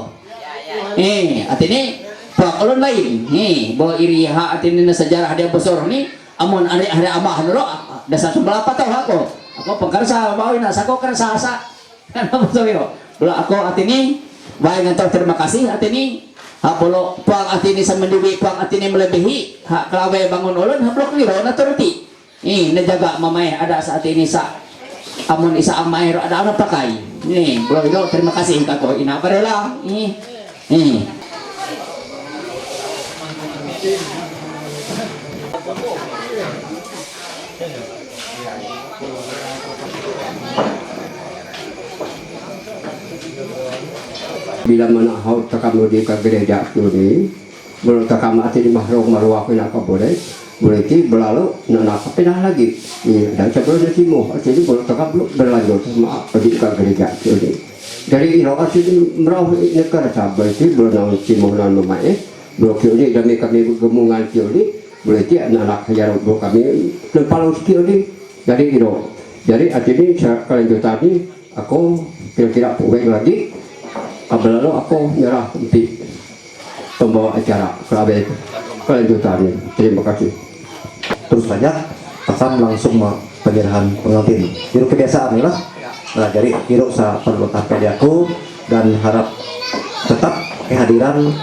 atini ulun lain bawa iri ha atini sejarah dia besar ni amun hari ambah nuro dasar sebelah apa tahu aku pengkarsa bawa ina sako karsa asa kenapa yo bolo ako atini baik ngantor terima kasih atini ha bolo pang atini sa mendiwi pang atini melebihi ha klawe bangun ulun ha blok liro na turuti najaga mamay ada sa atini sa amon isa amay ada ano pakai bolo ilo terima kasih kako ina parela bila mana hau takam di ke gereja ini belum takam ati di mahrong maruah kena ka boleh ti belalu nak pindah lagi dan sebelum timo ati belum takam berlanjut sama di ke gereja ini dari iro ati merauh negara sabar ti belum timo nan mamae dua kioli kami gemungan kioli boleh ti anak hajar bro kami lepalau kioli jadi gitu jadi artinya kelanjutan ini aku kira-kira pulih lagi lalu aku nyerah nanti pembawa acara kelanjutannya. Terima kasih. Terus saja akan langsung penyerahan pengantin. Itu kebiasaan lah. Nah, jadi kira saya perlu tahap aku dan harap tetap kehadiran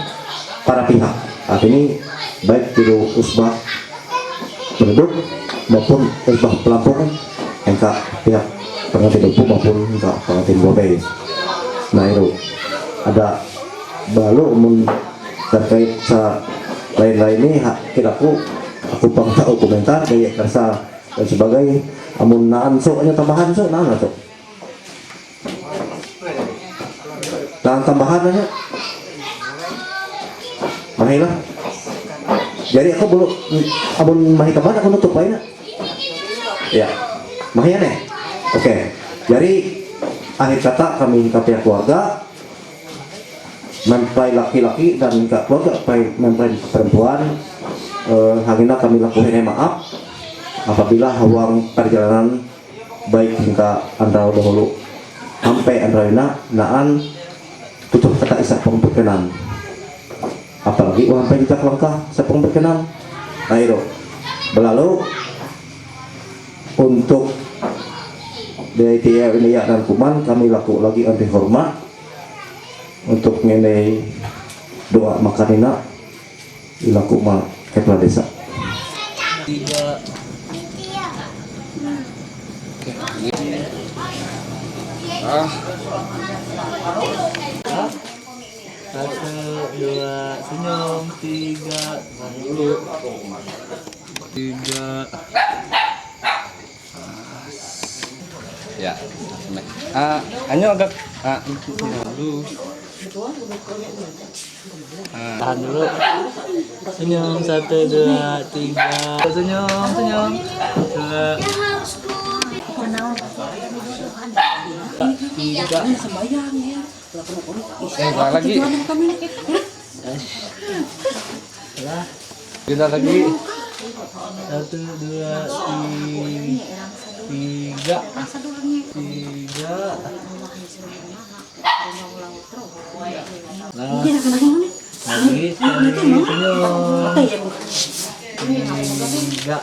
para pihak. Saat ini baik kira usbah penduduk maupun usbah pelampung, engkau pihak pengantin umum maupun engkau pengantin bobe. Nah itu ada balu terkait sa lain-lain ini kiraku aku tahu komentar gaya kerasa dan sebagai amun naan so nya tambahan so naan so naan tambahan aja mahilah jadi aku belum amun mahi kapan aku nutup aja ya mahian ya oke jadi akhir kata kami pihak keluarga mempelai laki-laki dan enggak keluarga mempelai perempuan hangina kami lakukan maaf apabila hawang perjalanan baik hingga andra dahulu sampai andra naan tutup kata isa pemberkenan apalagi sampai kita langkah saya pemberkenan nah itu berlalu untuk DITI dan Kuman kami laku lagi anti hormat untuk mengenai doa makanina ilaku ma kepala desa. Tiga. Satu, dua, senyum, tiga, dulu, tiga. Ya, hanya agak dulu. Tahan dulu. Senyum, satu, dua, tiga. Senyum, senyum. Dua. Tiga. Lagi. Kita lagi. Satu, dua, tiga. Tiga. Nah, lagi senyum. Tiga.